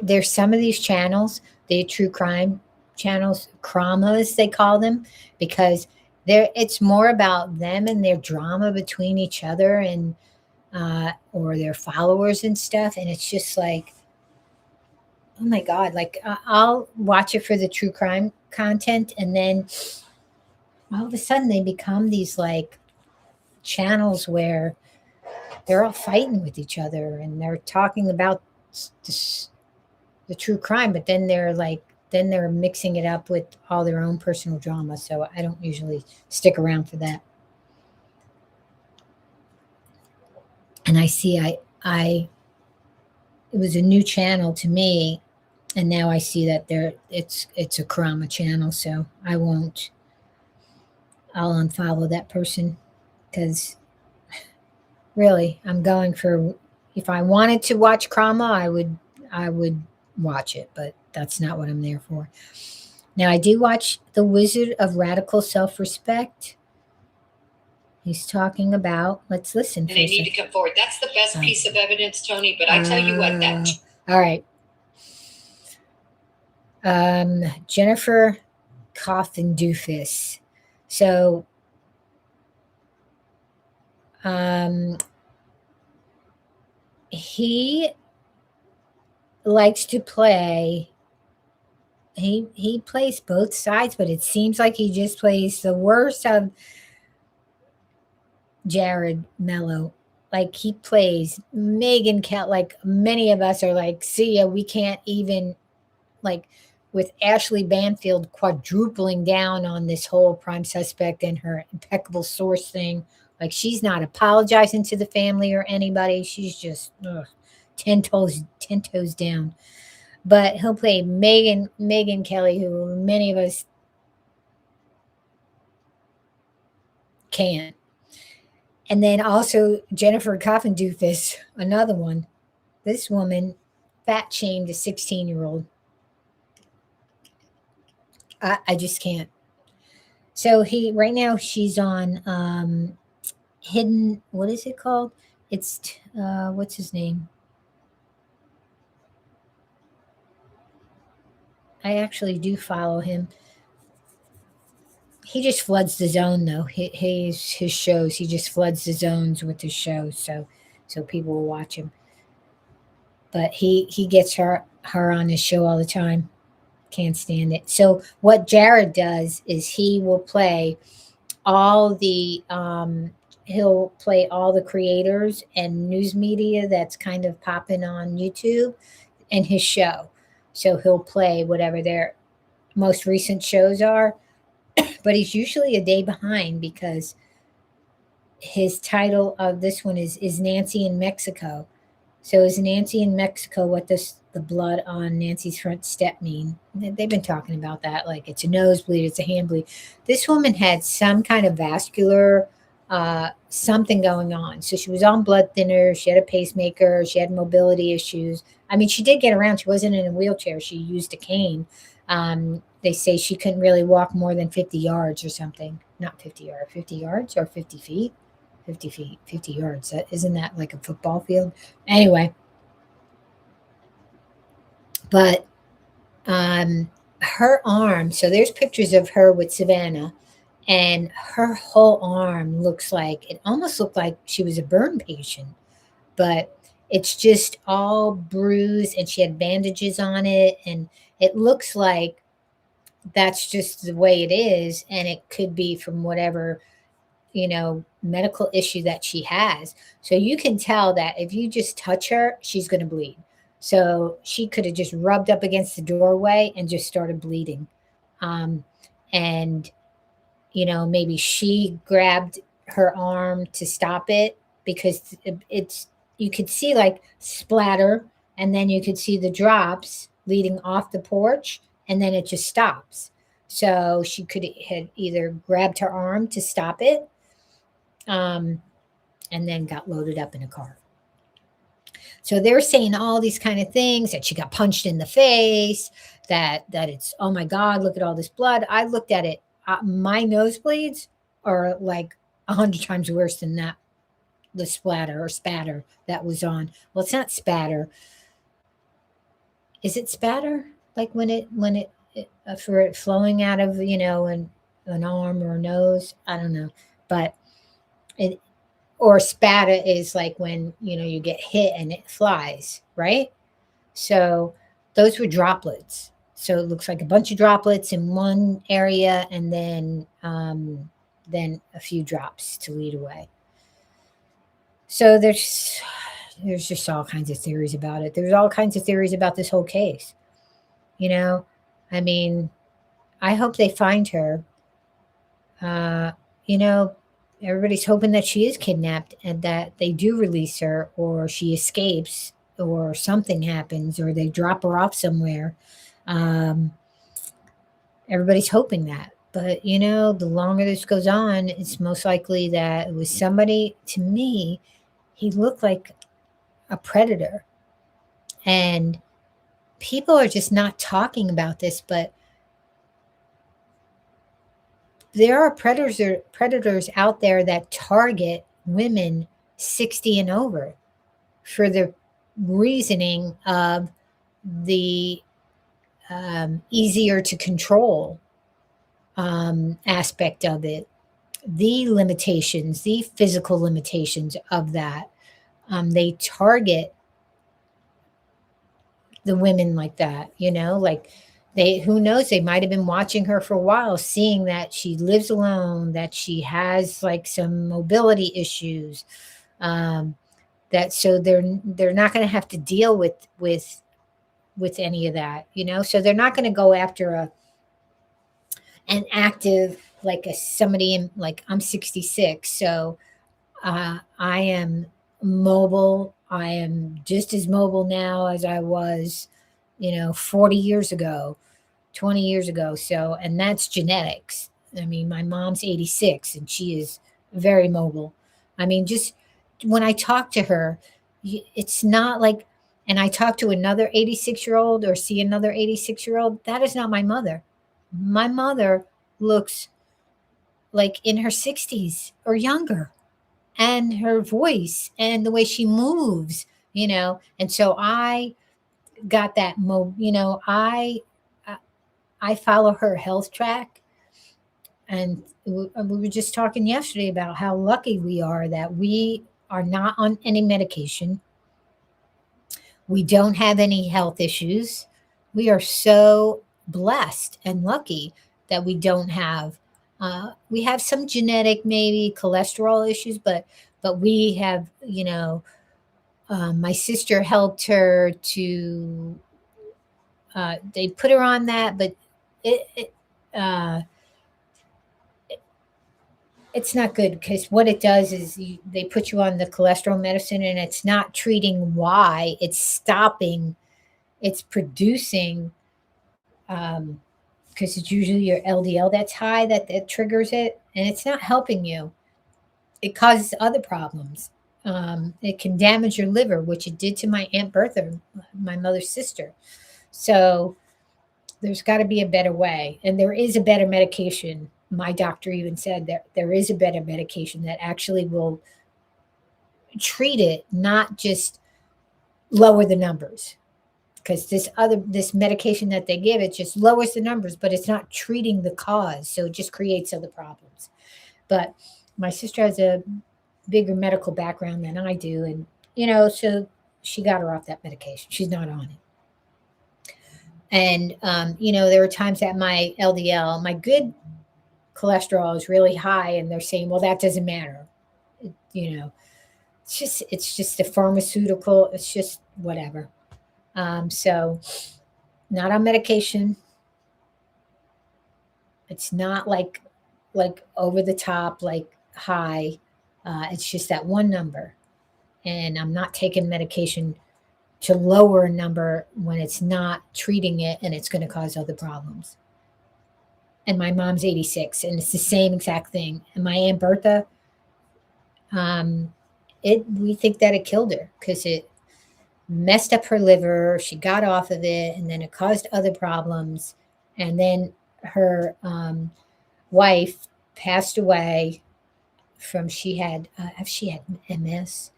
[SPEAKER 1] There's some of these channels, the true crime channels, kramas they call them, because it's more about them and their drama between each other and or their followers and stuff, and it's just like, oh my god, like I'll watch it for the true crime content, and then all of a sudden they become these like channels where they're all fighting with each other and they're talking about this, the true crime, but then they're mixing it up with all their own personal drama. So I don't usually stick around for that. And I see, I it was a new channel to me, and now I see that it's a Karama channel, so I won't. I'll unfollow that person because really, I'm going for. If I wanted to watch Krama, I would watch it, but that's not what I'm there for. Now I do watch The Wizard of Radical Self-Respect. He's talking about. Let's listen.
[SPEAKER 2] And they need to come forward. That's the best piece of evidence, Tony. But I tell you what, that.
[SPEAKER 1] All right. Jennifer Coffin Doofus. So he likes to play. He plays both sides, but it seems like he just plays the worst of Jared Mello. Like he plays Megan Kelly. Like many of us are like, see ya, we can't even, like, with Ashley Banfield quadrupling down on this whole prime suspect and her impeccable source thing. Like she's not apologizing to the family or anybody. She's just 10 toes down. But he'll play Megan Kelly, who many of us can't. And then also Jennifer Coffin Doofus, another one. This woman fat shamed a 16-year-old. I just can't. So right now she's on hidden, what is it called? It's what's his name? I actually do follow him. he just floods the zone though. His shows, he just floods the zones with his shows, so people will watch him. But he gets her on his show all the time. Can't stand it. So what Jared does is he will play all the he'll play all the creators and news media that's kind of popping on YouTube in his show. So he'll play whatever their most recent shows are, but he's usually a day behind because his title of this one is Nancy in Mexico. So is Nancy in Mexico? What does the blood on Nancy's front step mean? They've been talking about that, like it's a nosebleed, it's a hand bleed. This woman had some kind of vascular something going on. So she was on blood thinner. She had a pacemaker. She had mobility issues. I mean, she did get around. She wasn't in a wheelchair. She used a cane. They say she couldn't really walk more than 50 yards or something. Not 50 yards, 50 yards or 50 feet. 50 feet, 50 yards. Isn't that like a football field? Anyway, but her arm, so there's pictures of her with Savannah, and her whole arm looks like, it almost looked like she was a burn patient, but it's just all bruised and she had bandages on it. And it looks like that's just the way it is. And it could be from whatever medical issue that she has. So you can tell that if you just touch her, she's going to bleed. So she could have just rubbed up against the doorway and just started bleeding. And, maybe she grabbed her arm to stop it because you could see like splatter and then you could see the drops leading off the porch and then it just stops. So she could have either grabbed her arm to stop it, and then got loaded up in a car. So they're saying all these kind of things, that she got punched in the face, that it's, oh my God, look at all this blood. I looked at it. My nosebleeds are like 100 times worse than that. The splatter or spatter that was on. Well, it's not spatter. Is it spatter? Like for it flowing out of an arm or a nose? I don't know, but it, or spatter is like when you get hit and it flies, right? So those were droplets. So it looks like a bunch of droplets in one area, and then a few drops to lead away. So there's just all kinds of theories about it. There's all kinds of theories about this whole case. I mean, I hope they find her. Uh, you know, Everybody's hoping that she is kidnapped and that they do release her, or she escapes, or something happens, or they drop her off somewhere. Um, Everybody's hoping that. But, the longer this goes on, it's most likely that it was somebody, to me, he looked like a predator. And people are just not talking about this, but there are predators out there that target women 60 and over for the reasoning of the easier to control aspect of it, the limitations, the physical limitations of that. They target the women like that, like who knows, they might have been watching her for a while, seeing that she lives alone, that she has like some mobility issues, um, that so they're not going to have to deal with any of that, so they're not going to go after an active, like somebody in, like, I'm 66, so I am mobile. I am just as mobile now as I was, 40 years ago, 20 years ago. So, and that's genetics. I mean, my mom's 86 and she is very mobile. I mean, just when I talk to her, it's not like, and I talk to another 86-year-old or see another 86-year-old, that is not my mother. My mother looks like in her 60s or younger, and her voice and the way she moves, and so I got that I follow her health track, And we were just talking yesterday about how lucky we are that we are not on any medication. We don't have any health issues. We are so blessed and lucky that we don't have. We have some genetic, maybe cholesterol issues, but we have, my sister helped her to. They put her on that, but it uh, it's not good because what it does is they put you on the cholesterol medicine, and it's not treating why it's stopping. It's producing because it's usually your LDL that's high that triggers it, and it's not helping you. It causes other problems. It can damage your liver, which it did to my Aunt Bertha, my mother's sister. So there's got to be a better way, and there is a better medication. My doctor even said that there is a better medication that actually will treat it, not just lower the numbers. Because this medication that they give, it just lowers the numbers, but it's not treating the cause, so it just creates other problems. But my sister has a bigger medical background than I do, and so she got her off that medication. She's not on it. And there were times that my LDL, my good cholesterol, is really high, and they're saying, well, that doesn't matter. You know, it's just a pharmaceutical. It's just whatever. So not on medication. It's not like over the top, like high. It's just that one number, and I'm not taking medication to lower a number when it's not treating it, and it's going to cause other problems. And my mom's 86, and it's the same exact thing. And my Aunt Bertha, um, it we think that it killed her because it messed up her liver. She got off of it, and then it caused other problems. And then her wife passed away from she had MS,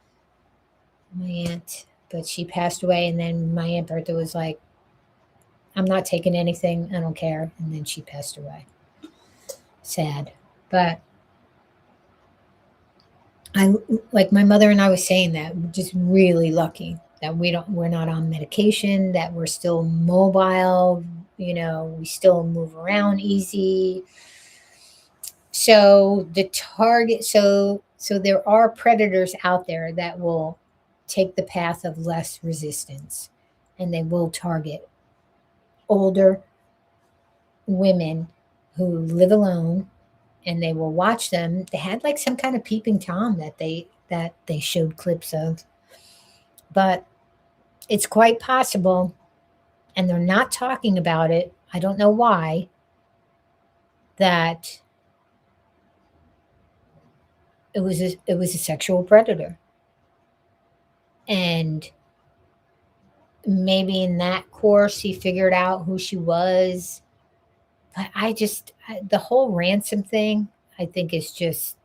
[SPEAKER 1] my aunt, but she passed away. And then my Aunt Bertha was like, "I'm not taking anything. I don't care." And then she passed away. Sad, but I like my mother and I was saying that we're just really lucky that we're not on medication, that we're still mobile, we still move around easy. So there are predators out there that will take the path of less resistance, and they will target older women who live alone, and they will watch them. They had like some kind of peeping tom that they showed clips of, but it's quite possible, and they're not talking about it. I don't know why, that it was a sexual predator, and maybe in that course he figured out who she was. But the whole ransom thing, I think, is just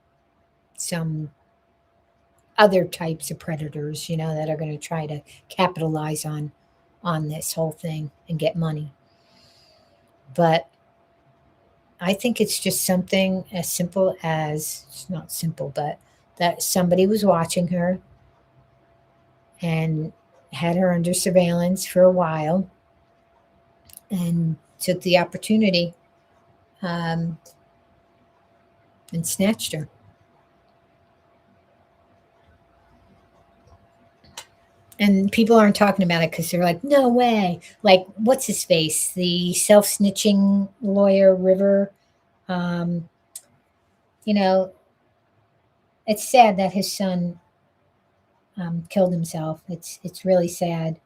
[SPEAKER 1] some other types of predators, that are going to try to capitalize on this whole thing and get money. But I think it's just something as simple as, it's not simple, but that somebody was watching her and had her under surveillance for a while and took the opportunity, um, and snatched her. And people aren't talking about it because they're like, no way. Like, what's his face? The self snitching lawyer, River. Um, you know, it's sad that his son killed himself. It's really sad.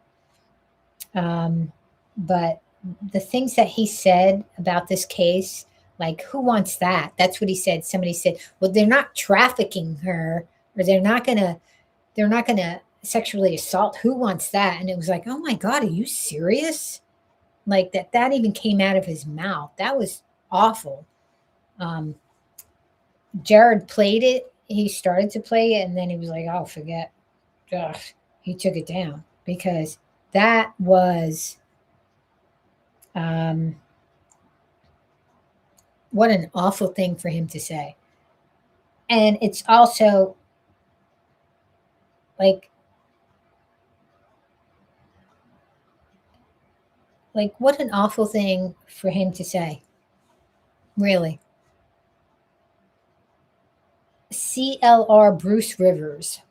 [SPEAKER 1] Um, but the things that he said about this case, like, who wants that? That's what he said. Somebody said, well, they're not trafficking her, or they're not gonna sexually assault. Who wants that? And it was like, oh my God, are you serious? Like that even came out of his mouth. That was awful. Um, Jared played it. He started to play it, and then he was like, oh, forget. Ugh. He took it down because that was, um, What an awful thing for him to say. And it's also like what an awful thing for him to say. Really. CLR Bruce Rivers.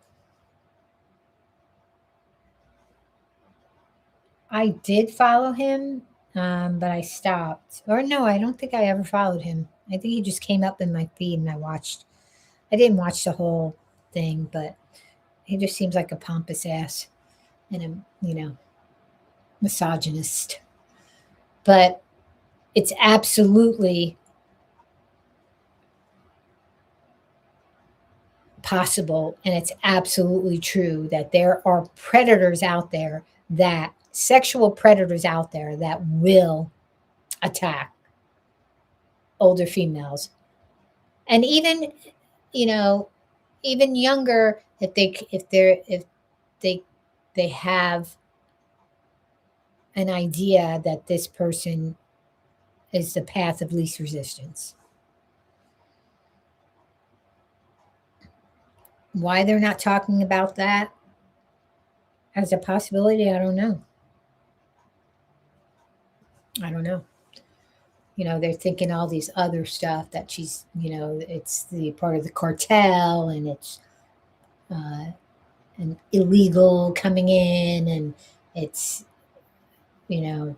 [SPEAKER 1] I did follow him, but I stopped. Or no, I don't think I ever followed him. I think he just came up in my feed and I watched. I didn't watch the whole thing, but he just seems like a pompous ass and a misogynist. But it's absolutely possible and it's absolutely true that there are predators out there, that sexual predators out there that will attack older females. And even, you know, even younger, if they they have an idea that this person is the path of least resistance. Why they're not talking about that as a possibility, I don't know. I don't know. They're thinking all these other stuff that she's, it's the part of the cartel and it's uh, an illegal coming in and it's, you know,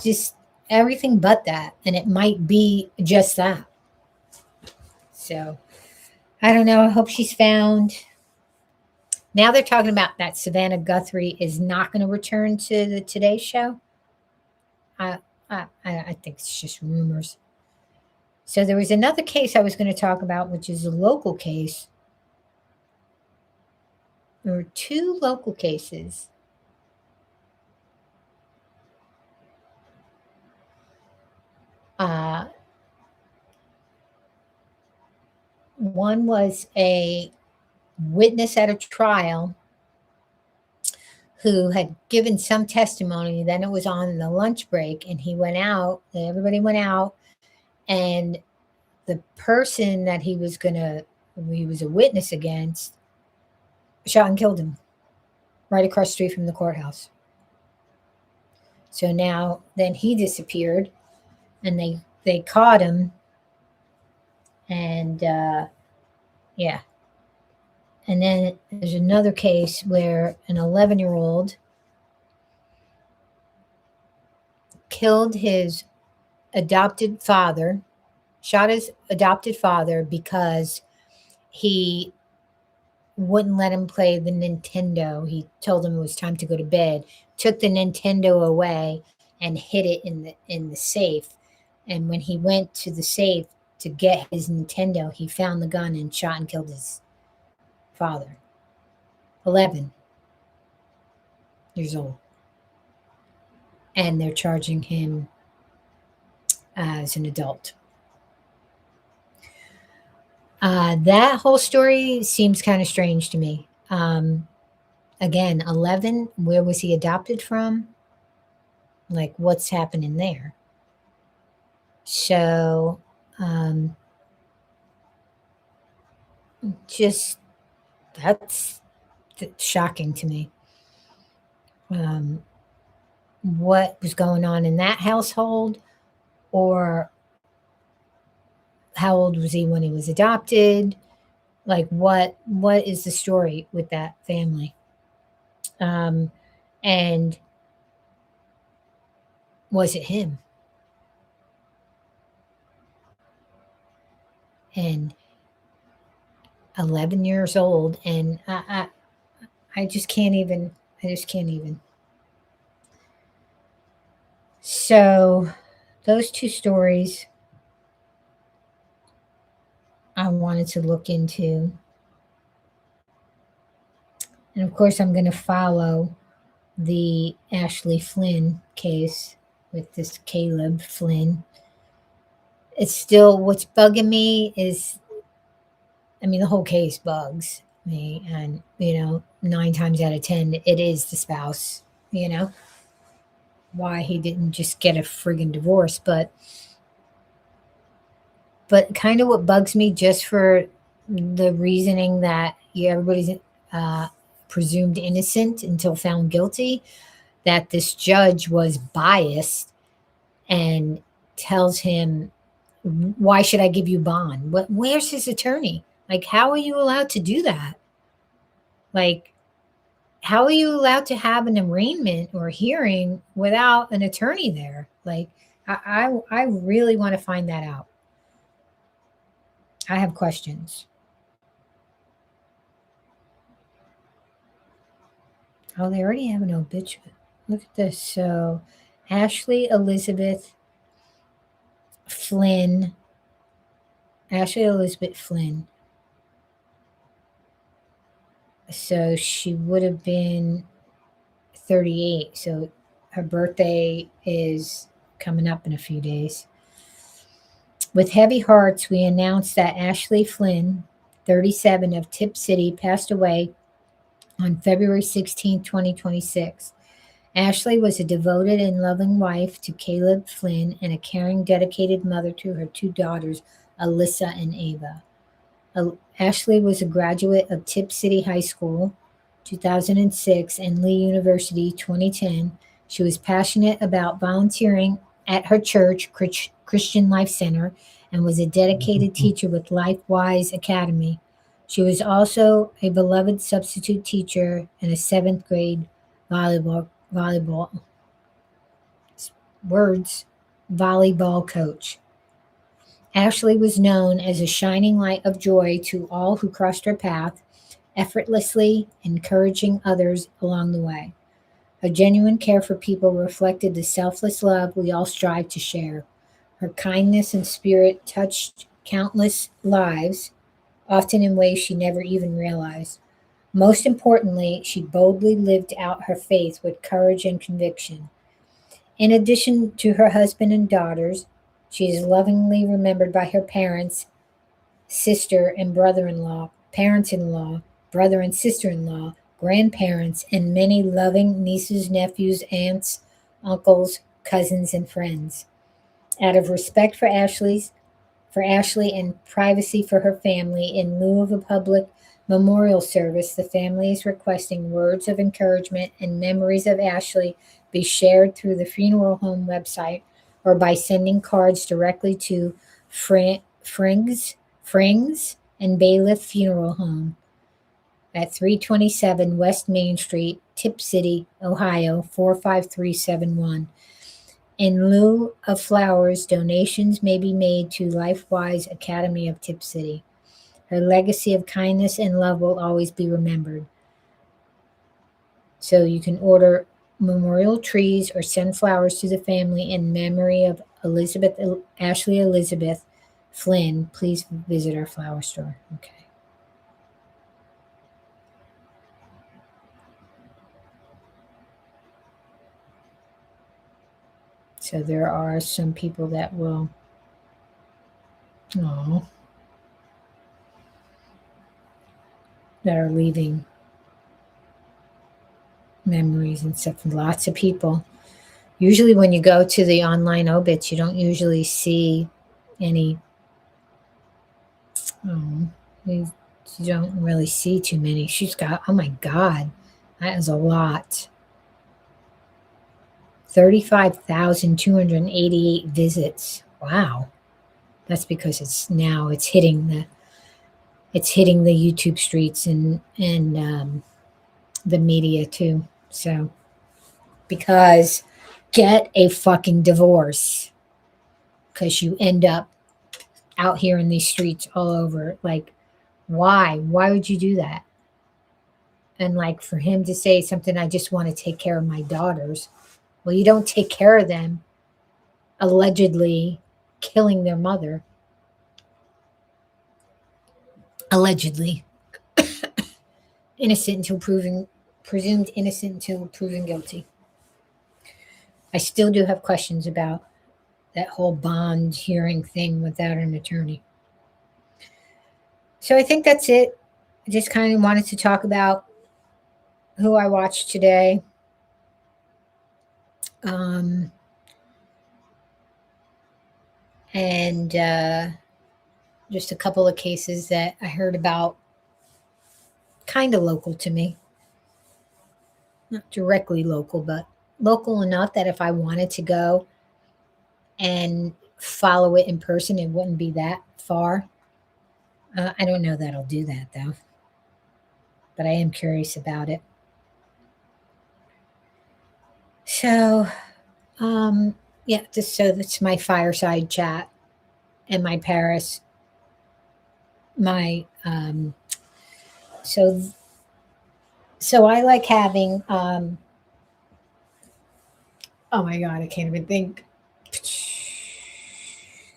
[SPEAKER 1] just everything but that. And it might be just that. So I don't know. I hope she's found. Now they're talking about that Savannah Guthrie is not going to return to the Today Show. I think it's just rumors. So there was another case I was going to talk about, which is a local case. There were two local cases. One was a witness at a trial who had given some testimony. Then it was on the lunch break, and he went out. Everybody went out, and the person that he was a witness against, shot and killed him right across the street from the courthouse. So now, then he disappeared, and they caught him, and yeah. And then there's another case where an 11-year-old killed his adopted father, shot his adopted father because he wouldn't let him play the Nintendo. He told him it was time to go to bed, took the Nintendo away and hid it in the safe. And when he went to the safe to get his Nintendo, he found the gun and shot and killed his father. 11 years old. And they're charging him as an adult. That whole story seems kind of strange to me. Again, 11, where was he adopted from? Like, what's happening there? So, just that's shocking to me. What was going on in that household, or how old was he when he was adopted? Like, what is the story with that family? And was it him? And 11 years old, and I just can't even. I just can't even. So, those two stories I wanted to look into. And of course, I'm going to follow the Ashley Flynn case with this Caleb Flynn. It's still, what's bugging me is, I mean, the whole case bugs me. And, 9 times out of 10, it is the spouse, why he didn't just get a friggin' divorce. But But kind of what bugs me, just for the reasoning that everybody's uh, presumed innocent until found guilty, that this judge was biased and tells him, why should I give you bond? Where's his attorney? Like, how are you allowed to do that? Like, how are you allowed to have an arraignment or hearing without an attorney there? Like, I really want to find that out. I have questions. Oh, they already have an obituary. Look at this. So, Ashley Elizabeth Flynn. Ashley Elizabeth Flynn. So she would have been 38. So her birthday is coming up in a few days. With heavy hearts, we announce that Ashley Flynn, 37, of Tip City, passed away on February 16, 2026. Ashley was a devoted and loving wife to Caleb Flynn and a caring, dedicated mother to her two daughters, Alyssa and Ava. Ashley was a graduate of Tip City High School, 2006, and Lee University, 2010. She was passionate about volunteering at her church, Christian Life Center, and was a dedicated teacher with LifeWise Academy. She was also a beloved substitute teacher and a seventh grade volleyball words volleyball coach. Ashley was known as a shining light of joy to all who crossed her path, effortlessly encouraging others along the way. Her genuine care for people reflected the selfless love we all strive to share. Her kindness and spirit touched countless lives, often in ways she never even realized. Most importantly, she boldly lived out her faith with courage and conviction. In addition to her husband and daughters, she is lovingly remembered by her parents, sister and brother in law, parents in law, brother and sister in law, grandparents, and many loving nieces, nephews, aunts, uncles, cousins, and friends. Out of respect for Ashley and privacy for her family, in lieu of a public memorial service, the family is requesting words of encouragement and memories of Ashley be shared through the funeral home website or by sending cards directly to Frings and Bailiff Funeral Home at 327 West Main Street, Tip City, Ohio 45371. In lieu of flowers, donations may be made to LifeWise Academy of Tip City. Her legacy of kindness and love will always be remembered. So you can order memorial trees or send flowers to the family in memory of Ashley Elizabeth Flynn. Please visit our flower store. Okay. So there are some people that will, oh, that are leaving memories and stuff. Lots of people. Usually, when you go to the online obits, you don't usually see any. Oh, you don't really see too many. She's got, oh my God, that is a lot. 35,288 visits. Wow. That's because it's hitting the YouTube streets and the media too. So, because get a fucking divorce, because you end up out here in these streets all over. Like, why would you do that? And like, for him to say something, I just want to take care of my daughters. Well, you don't take care of them, allegedly killing their mother. Allegedly. Innocent until proven Presumed innocent until proven guilty. I still do have questions about that whole bond hearing thing without an attorney. So I think that's it. I just kind of wanted to talk about who I watched today. Um, and just a couple of cases that I heard about, kind of local to me. Not directly local, but local enough that if I wanted to go and follow it in person, it wouldn't be that far. I don't know that I'll do that though, but I am curious about it. So, yeah, just so that's my fireside chat and my Paris. My so so I like having. Oh my god, I can't even think.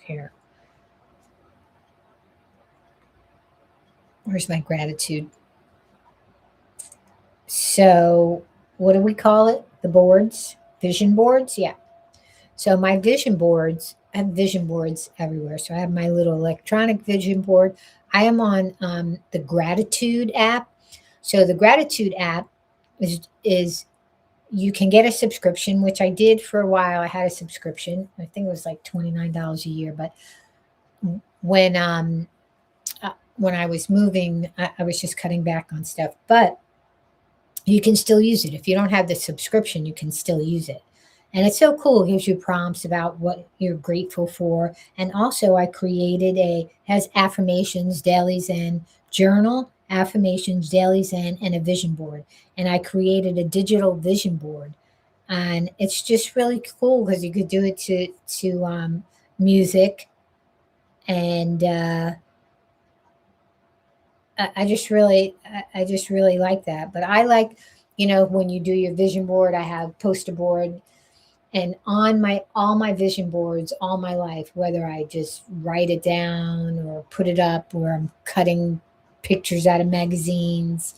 [SPEAKER 1] Here, where's my gratitude? So, what do we call it? The boards, vision boards. Yeah. So my vision boards, I have vision boards everywhere. So I have my little electronic vision board. I am on the gratitude app. So the gratitude app is you can get a subscription, which I did for a while. I had a subscription. I think it was like $29 a year. But when when I was moving, I was just cutting back on stuff. But you can still use it. If you don't have the subscription, you can still use it. And it's so cool. It gives you prompts about what you're grateful for. And also I created has affirmations, dailies, and journal, affirmations, dailies, and a vision board. And I created a digital vision board. And it's just really cool because you could do it to music. And I just really like that. But I like, when you do your vision board, I have poster board, and on my all my vision boards all my life, whether I just write it down or put it up, or I'm cutting pictures out of magazines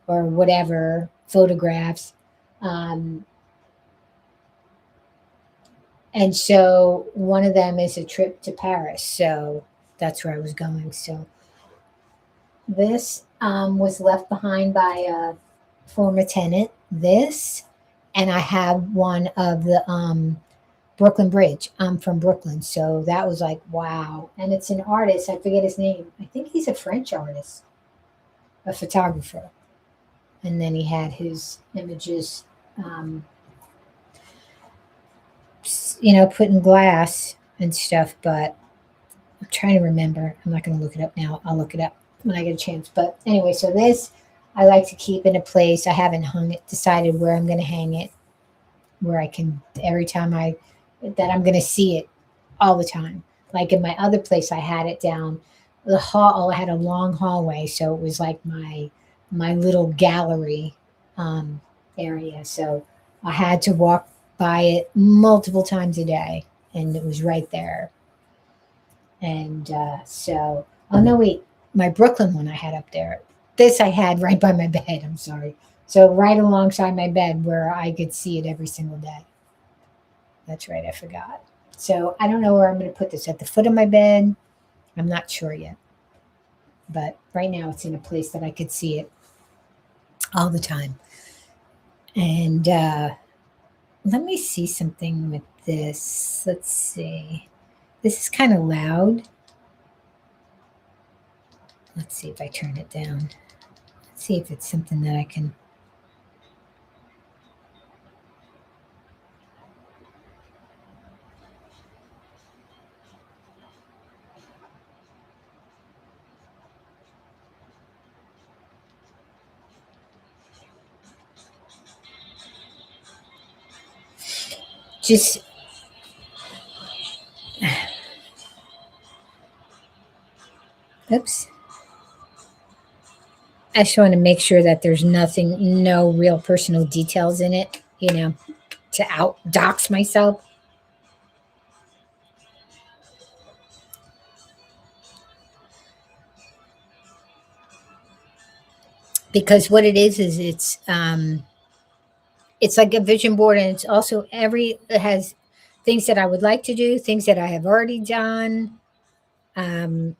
[SPEAKER 1] or whatever, photographs. Um, and so one of them is a trip to Paris. So that's where I was going. So this was left behind by a former tenant. This, and I have one of the Brooklyn Bridge. I'm from Brooklyn, so that was like wow. And it's an artist. I forget his name. I think he's a French artist, a photographer. And then he had his images, um, put in glass and stuff. But I'm trying to remember. I'm not going to look it up now. I'll look it up when I get a chance. But anyway, so this I like to keep in a place. I haven't hung it, decided where I'm going to hang it, where I can every time that I'm going to see it all the time. Like in my other place, I had it down the hall. I had a long hallway, so it was like my little gallery um, area. So I had to walk by it multiple times a day, and it was right there. And oh no, wait, my Brooklyn one I had up there. This I had right by my bed. I'm sorry. So right alongside my bed where I could see it every single day. That's right, I forgot. So I don't know where I'm going to put this, at the foot of my bed. I'm not sure yet. But right now it's in a place that I could see it all the time. And let me see something with this. Let's see. This is kind of loud. Let's see if I turn it down. Let's see if it's something that I can. Just, oops. I just want to make sure that there's nothing, no real personal details in it, to out dox myself. Because what it is it's like a vision board, and it's also it has things that I would like to do, things that I have already done, um,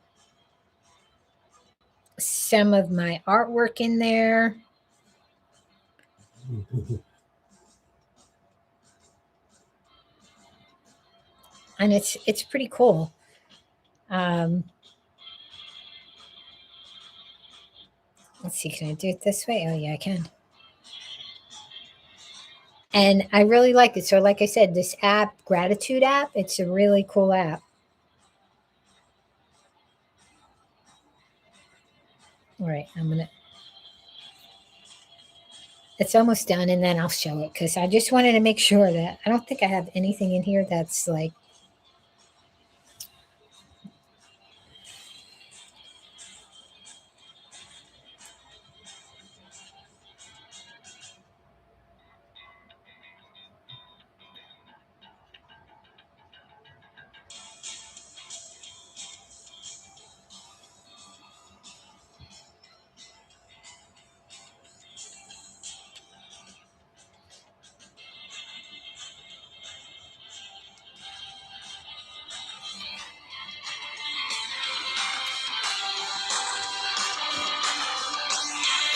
[SPEAKER 1] some of my artwork in there. And it's pretty cool. Um, Let's see, can I do it this way? Oh, yeah, I can. And I really like it. So, like I said, this app, Gratitude app, it's a really cool app. All right, it's almost done, and then I'll show it because I just wanted to make sure that I don't think I have anything in here that's like.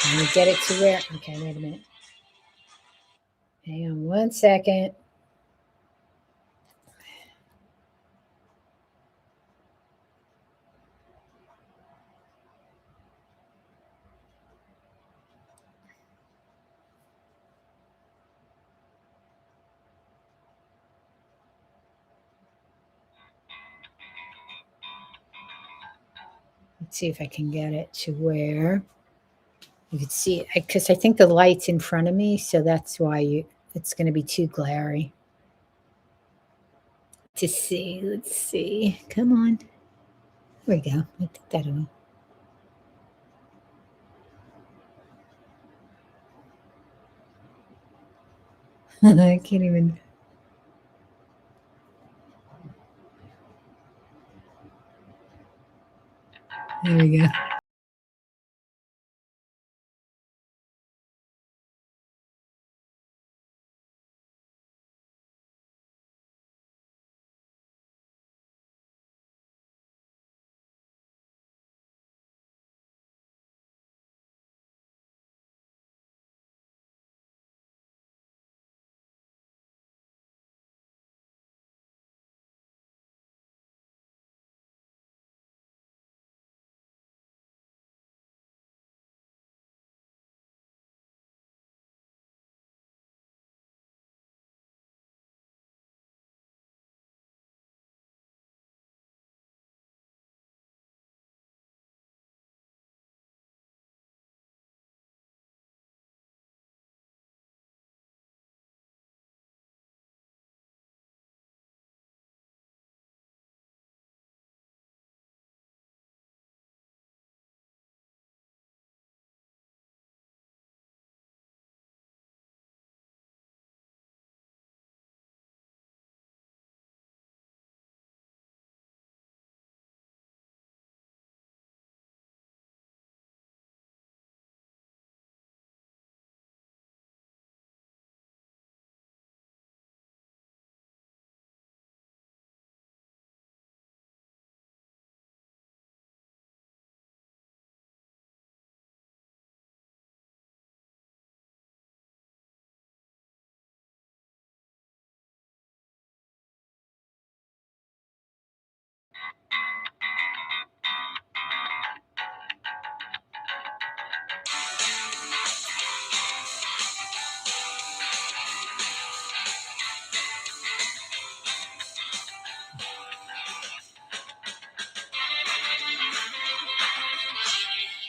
[SPEAKER 1] Can we get it to where? Okay, wait a minute. Hang on 1 second. Let's see if I can get it to where you can see it, because I think the light's in front of me, so that's why it's going to be too glary to see. Let's see. Come on. There we go. I think that'll. I can't even. There we go.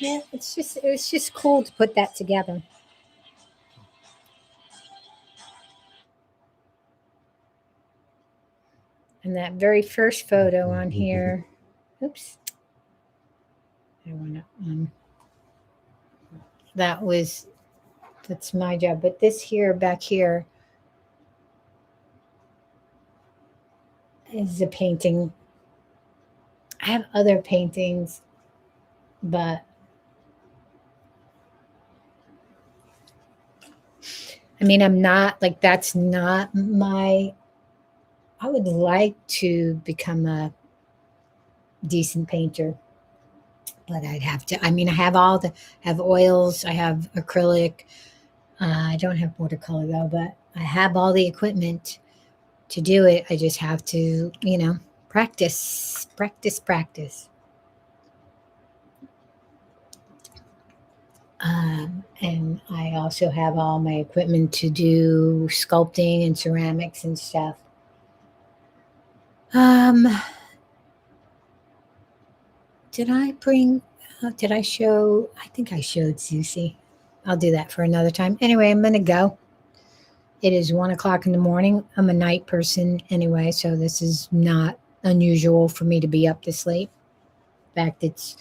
[SPEAKER 1] Yeah, it was just cool to put that together. And that very first photo on here. Oops. I want to. That's my job. But this here, back here, is a painting. I have other paintings, but I mean, I'm not like, that's not my. I would like to become a decent painter, but I'd have to. I mean, I have have oils, I have acrylic. I don't have watercolor though, but I have all the equipment to do it. I just have to, practice, practice, practice. And I also have all my equipment to do sculpting and ceramics and stuff. Um, did I bring, did I show? I think I showed Susie. I'll do that for another time. Anyway, I'm going to go. It is 1 o'clock in the morning. I'm a night person anyway, so this is not unusual for me to be up this late. In fact, it's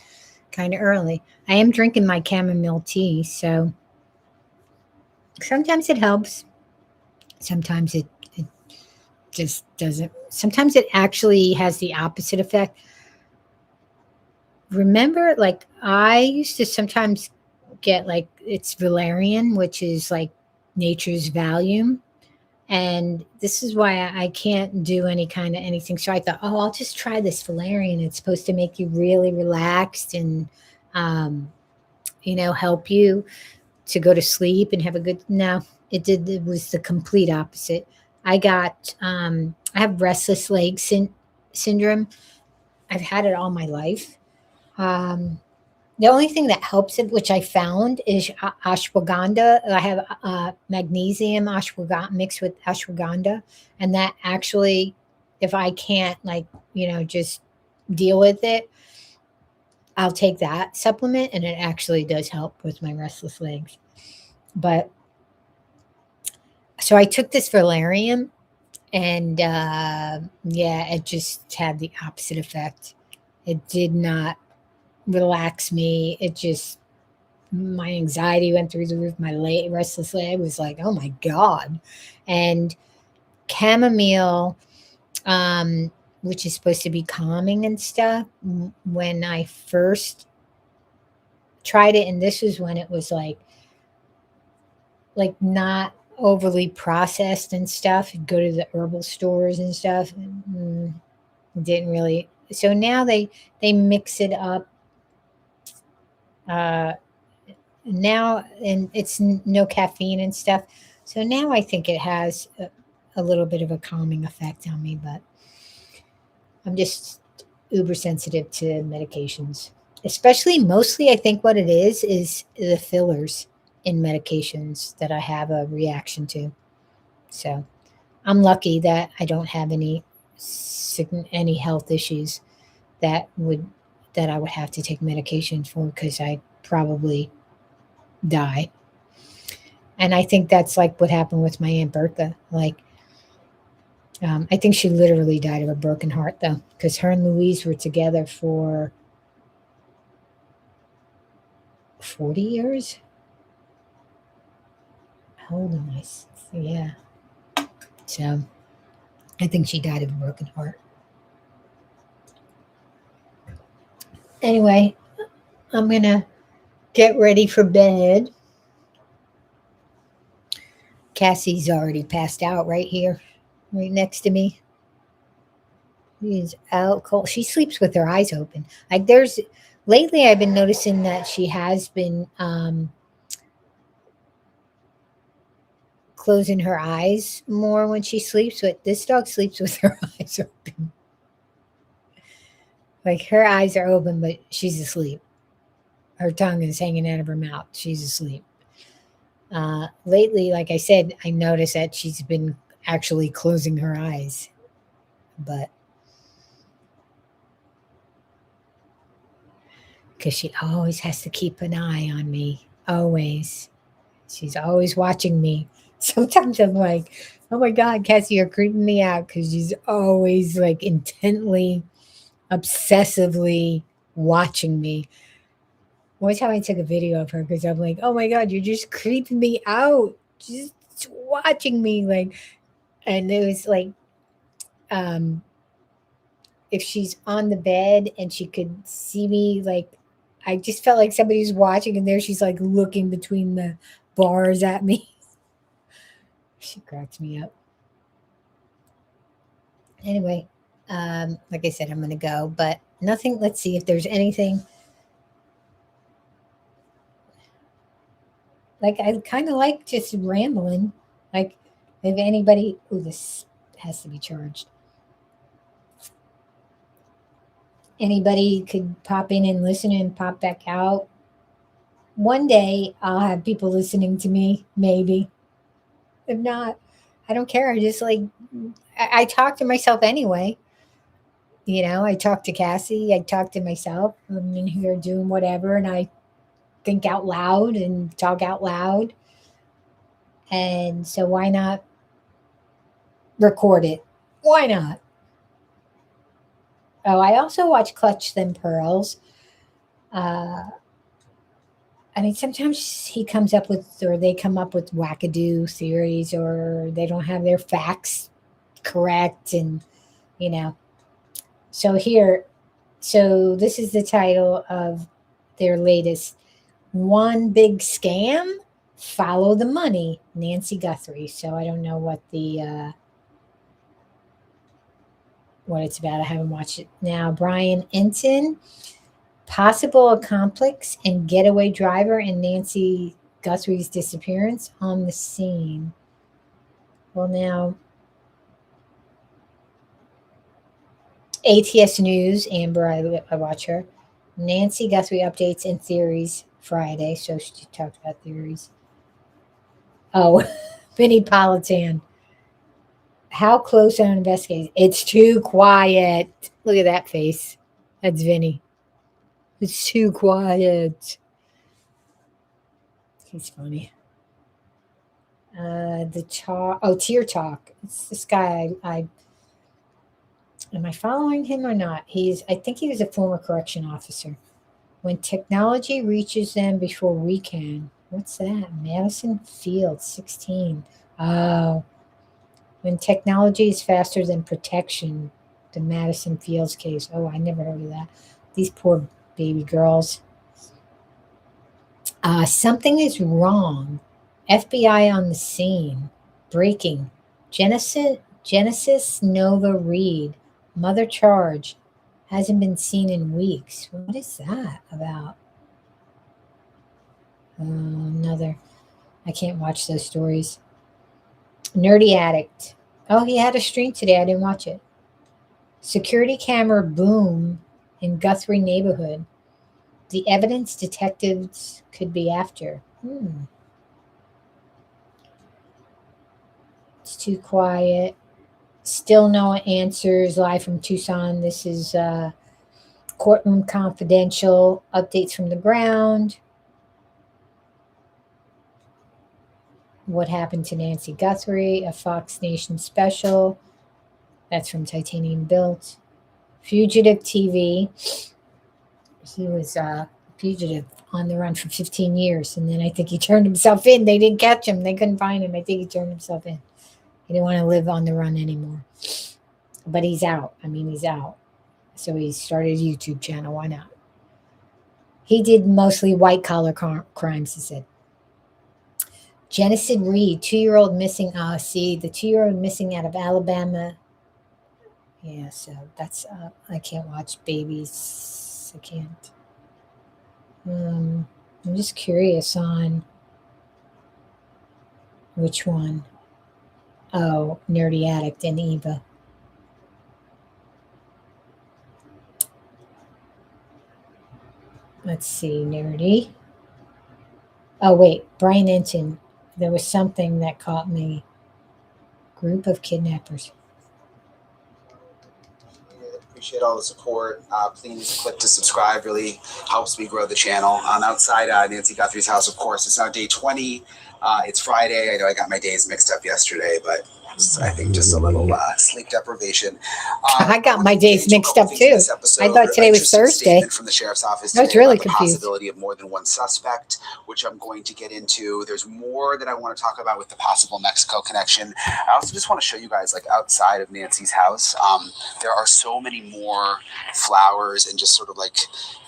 [SPEAKER 1] kind of early. I am drinking my chamomile tea, so sometimes it helps. Sometimes it just doesn't. Sometimes it actually has the opposite effect. Remember, like I used to sometimes get like it's valerian, which is like nature's Valium. And this is why I can't do any kind of anything. So I thought, oh, I'll just try this valerian. It's supposed to make you really relaxed and, um, help you to go to sleep and have a good. No, it did. It was the complete opposite. I have restless leg syndrome. I've had it all my life. Um, the only thing that helps it, which I found, is ashwagandha. I have magnesium ashwagandha mixed with ashwagandha, and that actually, if I can't just deal with it, I'll take that supplement, and it actually does help with my restless legs. But so I took this valerian, and yeah, it just had the opposite effect. It did not relax me. It just my anxiety went through the roof. My restless leg was like, oh my god. And chamomile, um, which is supposed to be calming and stuff. When I first tried it, and this was when it was not overly processed and stuff. You'd go to the herbal stores and stuff. Didn't really. So now they mix it up. Uh, Now, and it's no caffeine and stuff. So now I think it has a little bit of a calming effect on me, but I'm just uber sensitive to medications. Especially, mostly, I think what it is the fillers in medications that I have a reaction to. So I'm lucky that I don't have any health issues that would that I would have to take medication for because I probably die. And I think that's like what happened with my Aunt Bertha. I think she literally died of a broken heart, though, because her and Louise were together for 40 years. How old am I? Yeah. So I think she died of a broken heart. Anyway, I'm going to get ready for bed. Cassie's already passed out right here, right next to me. She's out cold. She sleeps with her eyes open. Lately I've been noticing that she has been closing her eyes more when she sleeps, but this dog sleeps with her eyes open. Like her eyes are open, but she's asleep. Her tongue is hanging out of her mouth. She's asleep. Lately, like I said, I noticed that she's been actually closing her eyes, but because she always has to keep an eye on me, always. She's always watching me. Sometimes I'm like, oh my God, Cassie, you're creeping me out because she's always like intently, obsessively watching me. One time I took a video of her because I'm like, oh my God, you're just creeping me out. Just watching me. And it was like, um, if she's on the bed and she could see me, like, I just felt like somebody's watching and there she's like looking between the bars at me. She cracks me up. Anyway, like I said, I'm going to go, but nothing. Let's see if there's anything. Like, I kind of like just rambling. Like, if anybody, oh, this has to be charged. Anybody could pop in and listen and pop back out one day I'll have people listening to me, maybe. If not, I don't care. I just like, I talk to myself anyway. I talk to Cassie, I talk to myself. I'm in here doing whatever, and I think out loud and talk out loud. And so, why not record it? Why not? Oh, I also watch Clutch Them Pearls. Uh, I mean, sometimes he comes up with, or they come up with wackadoo theories, or they don't have their facts correct. And, you know, so here, so this is the title of their latest One Big Scam. Follow the Money, Nancy Guthrie. So I don't know what it's about. I haven't watched it now. Brian Enton, possible accomplice and getaway driver in Nancy Guthrie's disappearance on the scene. Well, now, ATS News, Amber, I watch her. Nancy Guthrie updates and theories Friday. So she talked about theories. Oh, Vinnie Politan. How close on investigating? It's too quiet. Look at that face. That's Vinny. It's too quiet. He's funny. The talk. Oh, Tear Talk. It's this guy. I am I following him or not? I think he was a former correction officer. When technology reaches them before we can. What's that? Madison Field, 16. Oh, when technology is faster than protection. The Madison Fields case. Oh, I never heard of that. These poor baby girls. Something is wrong. FBI on the scene. Breaking. Genesis Nova Reed. Mother charge. Hasn't been seen in weeks. What is that about? Another. I can't watch those stories. Nerdy Addict. Oh, he had a stream today. I didn't watch it. Security camera boom in Guthrie neighborhood. The evidence detectives could be after. It's too quiet. Still no answers. Live from Tucson. This is Courtroom Confidential. Updates from the ground. What happened to Nancy Guthrie? A Fox Nation special. That's from Titanium Built. Fugitive TV. He was a fugitive on the run for 15 years. And then I think he turned himself in. They didn't catch him. They couldn't find him. I think he turned himself in. He didn't want to live on the run anymore. But he's out. I mean, he's out. So he started a YouTube channel. Why not? He did mostly white collar crimes, he said. Genesis Reed, 2-year-old missing. See, the 2-year-old missing out of Alabama. Yeah, so that's, I can't watch babies. I can't. I'm just curious on which one. Oh, Nerdy Addict and Eva. Let's see, Nerdy. Oh, wait, Brian Enton. There was something that caught me. Group of kidnappers.
[SPEAKER 3] Appreciate all the support. Please click to subscribe. Really helps me grow the channel. I'm outside Nancy Guthrie's house, of course. It's now day 20. It's Friday. I know I got my days mixed up yesterday, but I think just a little sleep deprivation.
[SPEAKER 1] I got my days mixed up too. I thought today was Thursday.
[SPEAKER 3] From the sheriff's office
[SPEAKER 1] I was really confused.
[SPEAKER 3] The possibility of more than one suspect, which I'm going to get into. There's more that I want to talk about with the possible Mexico connection. I also just want to show you guys, like, outside of Nancy's house, there are so many more flowers and just sort of like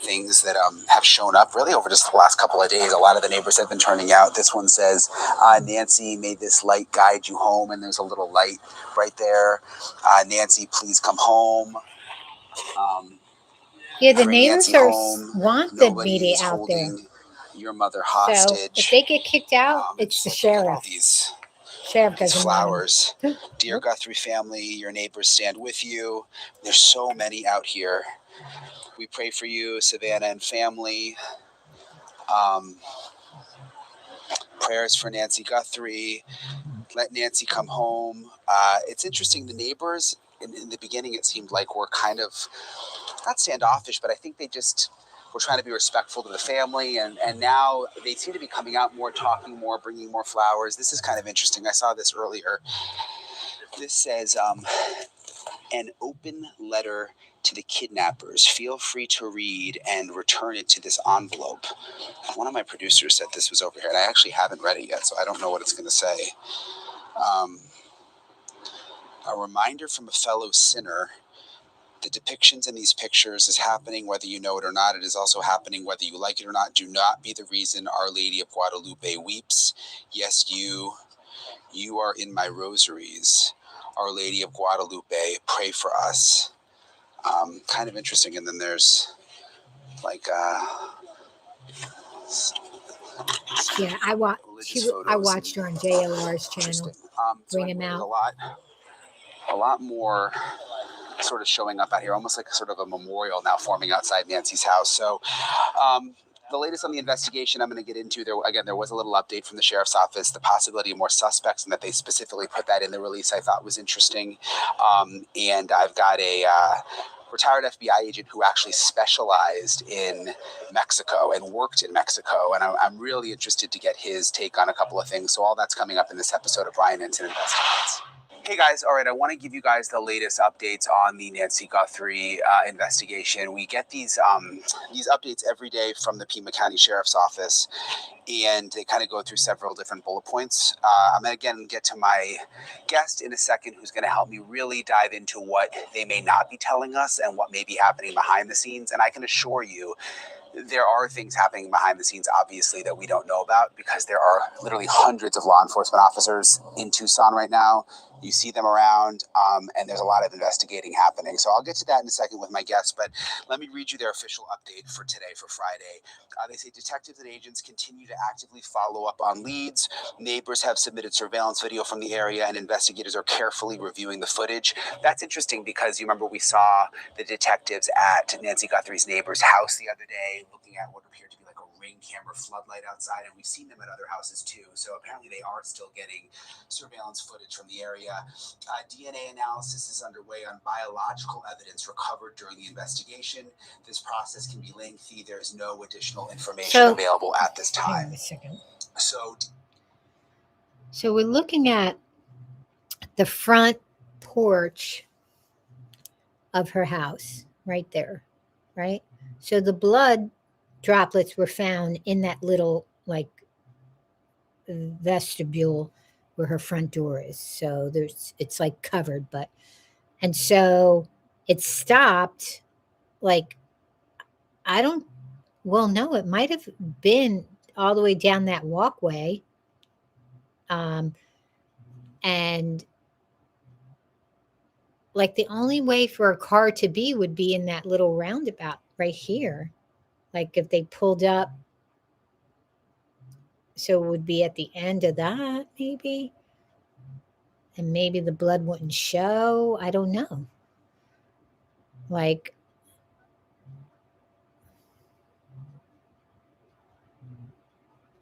[SPEAKER 3] things that have shown up really over just the last couple of days. A lot of the neighbors have been turning out. This one says, Nancy, may this light guide you home, and there's a little light right there. Nancy, please come home.
[SPEAKER 1] Yeah, the neighbors want the media out there.
[SPEAKER 3] Your mother hostage.
[SPEAKER 1] So if they get kicked out, it's the sheriff. Sheriff
[SPEAKER 3] These
[SPEAKER 1] doesn't
[SPEAKER 3] flowers.
[SPEAKER 1] want them.
[SPEAKER 3] Dear Guthrie family, your neighbors stand with you. There's so many out here. We pray for you, Savannah and family. Prayers for Nancy Guthrie. Let Nancy come home. It's interesting. The neighbors in the beginning, it seemed like were kind of not standoffish, but I think they just were trying to be respectful to the family. And now they seem to be coming out more, talking more, bringing more flowers. This is kind of interesting. I saw this earlier. This says, an open letter to the kidnappers. Feel free to read and return it to this envelope. One of my producers said this was over here, and I actually haven't read it yet, so I don't know what it's going to say. A reminder from a fellow sinner. The depictions in these pictures is happening whether you know it or not. It is also happening whether you like it or not. Do not be the reason Our Lady of Guadalupe weeps. Yes, you are in my rosaries. Our Lady of Guadalupe, pray for us. Kind of interesting. And then there's like
[SPEAKER 1] yeah, I watched her on JLR's channel. Bring him out.
[SPEAKER 3] A lot more sort of showing up out here, almost like sort of a memorial now forming outside Nancy's house. So the latest on the investigation I'm going to get into, there was a little update from the sheriff's office, the possibility of more suspects, and that they specifically put that in the release I thought was interesting. And I've got a retired FBI agent who actually specialized in Mexico and worked in Mexico. And I'm really interested to get his take on a couple of things. So all that's coming up in this episode of Brian Ensign Investigates. Hey guys, all right, I want to give you guys the latest updates on the Nancy Guthrie investigation. We get these updates every day from the Pima County Sheriff's Office, and they kind of go through several different bullet points. I'm going to again get to my guest in a second, who's going to help me really dive into what they may not be telling us and what may be happening behind the scenes. And I can assure you, there are things happening behind the scenes, obviously, that we don't know about, because there are literally hundreds of law enforcement officers in Tucson right now. You see them around, and there's a lot of investigating happening. So I'll get to that in a second with my guests, but let me read you their official update for today, for Friday. They say detectives and agents continue to actively follow up on leads. Neighbors have submitted surveillance video from the area, and investigators are carefully reviewing the footage. That's interesting because you remember we saw the detectives at Nancy Guthrie's neighbor's house the other day, looking at what appeared to be like a ring camera floodlight outside, and we've seen them at other houses too. So apparently they are still getting surveillance footage from the area. DNA analysis is underway on biological evidence recovered during the investigation. This process can be lengthy. There's no additional information available at this time.
[SPEAKER 1] Hang on a second.
[SPEAKER 3] So
[SPEAKER 1] we're looking at the front porch of her house right there, right? So the blood droplets were found in that little like vestibule where her front door is. So it's like covered, and so it stopped like, no, it might have been all the way down that walkway. And like the only way for a car to be would be in that little roundabout right here. Like if they pulled up, so it would be at the end of that maybe. And maybe the blood wouldn't show. I don't know. Like,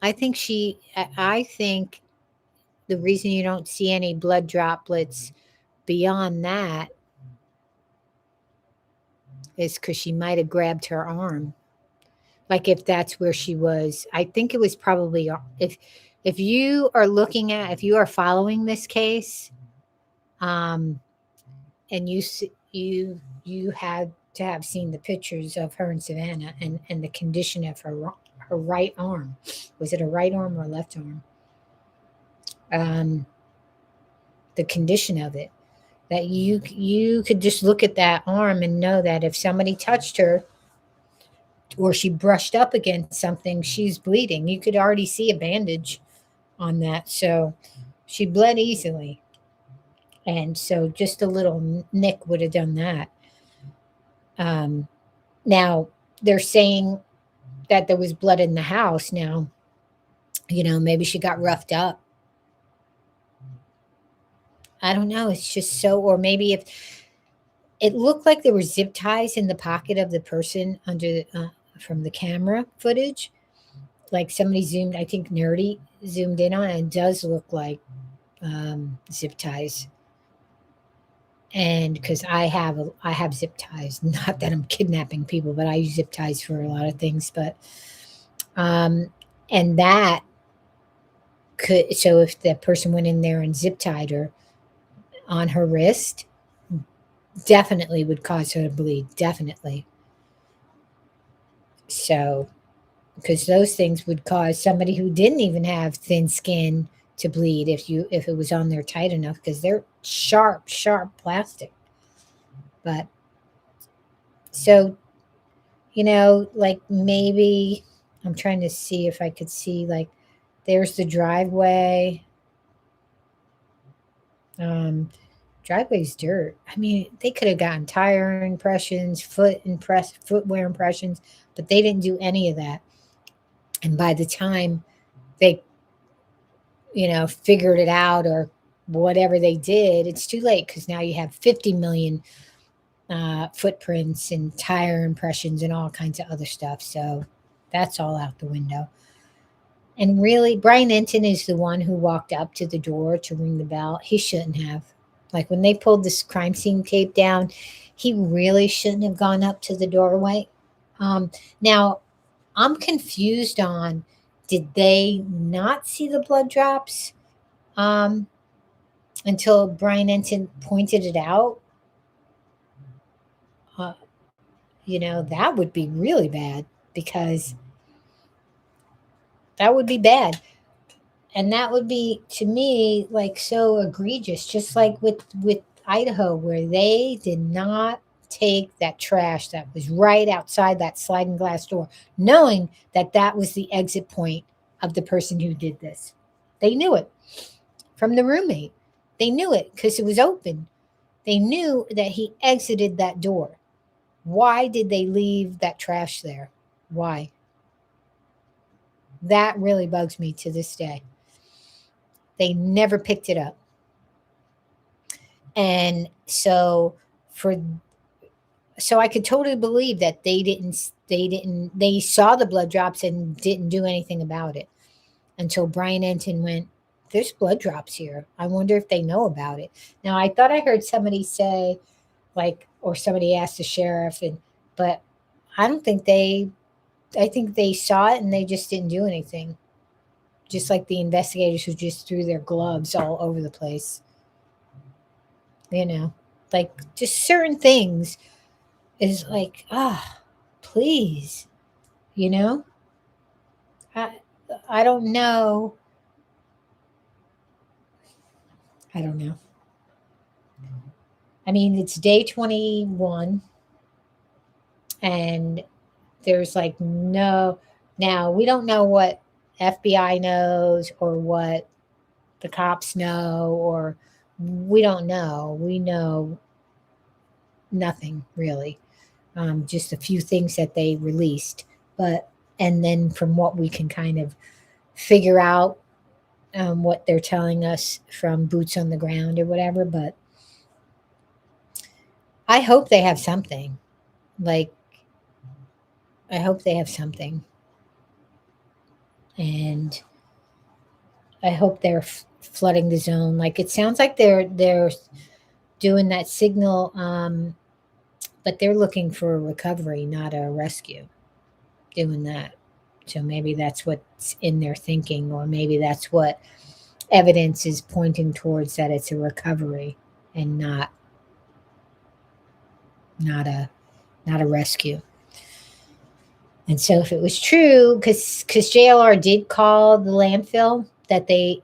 [SPEAKER 1] I think the reason you don't see any blood droplets beyond that is because she might have grabbed her arm. Like if that's where she was. I think it was probably, if you are following this case, and you had to have seen the pictures of her and Savannah and the condition of her right arm. Was it a right arm or a left arm? The condition of it, that you could just look at that arm and know that if somebody touched her or she brushed up against something, she's bleeding. You could already see a bandage on that. So she bled easily. And so just a little nick would have done that. Now they're saying that there was blood in the house. Now, maybe she got roughed up. I don't know. It's just or maybe if it looked like there were zip ties in the pocket of the person under from the camera footage. like somebody zoomed, I think Nerdy zoomed in on it, and it does look like zip ties. And because I have zip ties, not that I'm kidnapping people, but I use zip ties for a lot of things. But um, and that could, so if the person went in there and zip tied her on her wrist, definitely would cause her to bleed. Definitely. So because those things would cause somebody who didn't even have thin skin to bleed if it was on there tight enough, because they're sharp plastic. But so, like maybe I'm trying to see if I could see, like, there's the driveway. Um, driveway's dirt. I mean, they could have gotten tire impressions, footwear impressions, but they didn't do any of that. And by the time they, figured it out or whatever they did, it's too late because now you have 50 million footprints and tire impressions and all kinds of other stuff. So that's all out the window. And really, Brian Enton is the one who walked up to the door to ring the bell. He shouldn't have. Like when they pulled this crime scene tape down, he really shouldn't have gone up to the doorway. Now, I'm confused on, did they not see the blood drops um, until Brian Enton pointed it out? Uh, that would be really bad, because that would be bad. And that would be, to me, like so egregious, just like with Idaho, where they did not take that trash that was right outside that sliding glass door, knowing that that was the exit point of the person who did this. They knew it from the roommate. They knew it because it was open. They knew that he exited that door. Why did they leave that trash there? Why? That really bugs me to this day. They never picked it up. And for so I could totally believe that they saw the blood drops and didn't do anything about it until Brian Enton went, there's blood drops here. I wonder if they know about it. Now, I thought I heard somebody say, like, or somebody asked the sheriff, but I don't think I think they saw it and they just didn't do anything. Just like the investigators who just threw their gloves all over the place. Like just certain things is like, please, you know? I I don't know. I don't know. I mean, it's day 21 and there's like no, now we don't know what FBI knows or what the cops know, or we don't know. We know nothing really. Just a few things that they released, but and then from what we can kind of figure out, what they're telling us from boots on the ground or whatever. But I hope they have something. Like, I hope they have something, and I hope they're flooding the zone. Like it sounds like they're doing that signal, but they're looking for a recovery, not a rescue. Doing that, so maybe that's what's in their thinking, or maybe that's what evidence is pointing towards, that it's a recovery and not not a rescue. And so if it was true, because JLR did call the landfill that they,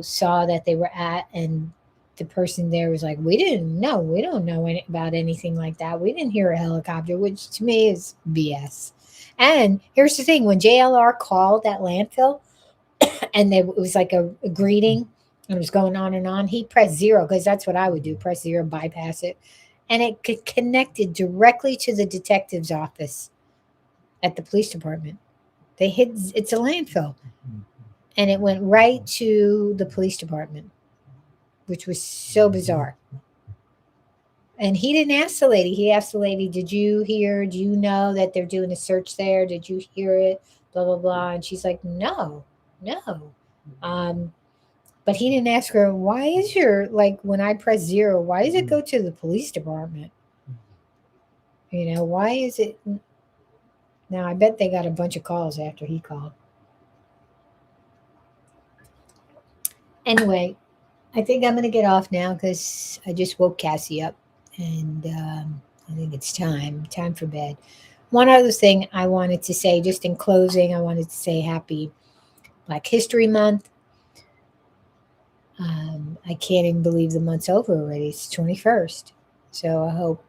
[SPEAKER 1] saw that they were at, and the person there was like, we don't know about anything like that. We didn't hear a helicopter, which to me is BS. And here's the thing: when JLR called that landfill, and it was like a greeting, and it was going on and on, he pressed zero, because that's what I would do: press zero, bypass it, and it connected directly to the detective's office at the police department. It's a landfill, and it went right to the police department, which was so bizarre. And he didn't ask the lady. He asked the lady, "Did you hear? Do you know that they're doing a search there? Did you hear it?" blah, blah, blah. And she's like, no, no. But he didn't ask her, why is your, like, when I press 0, why does it go to the police department? Why is it? Now, I bet they got a bunch of calls after he called. Anyway, I think I'm going to get off now because I just woke Cassie up. And I think it's time for bed. One other thing I wanted to say, just in closing, I wanted to say happy Black History Month. I can't even believe the month's over already. It's 21st. So I hope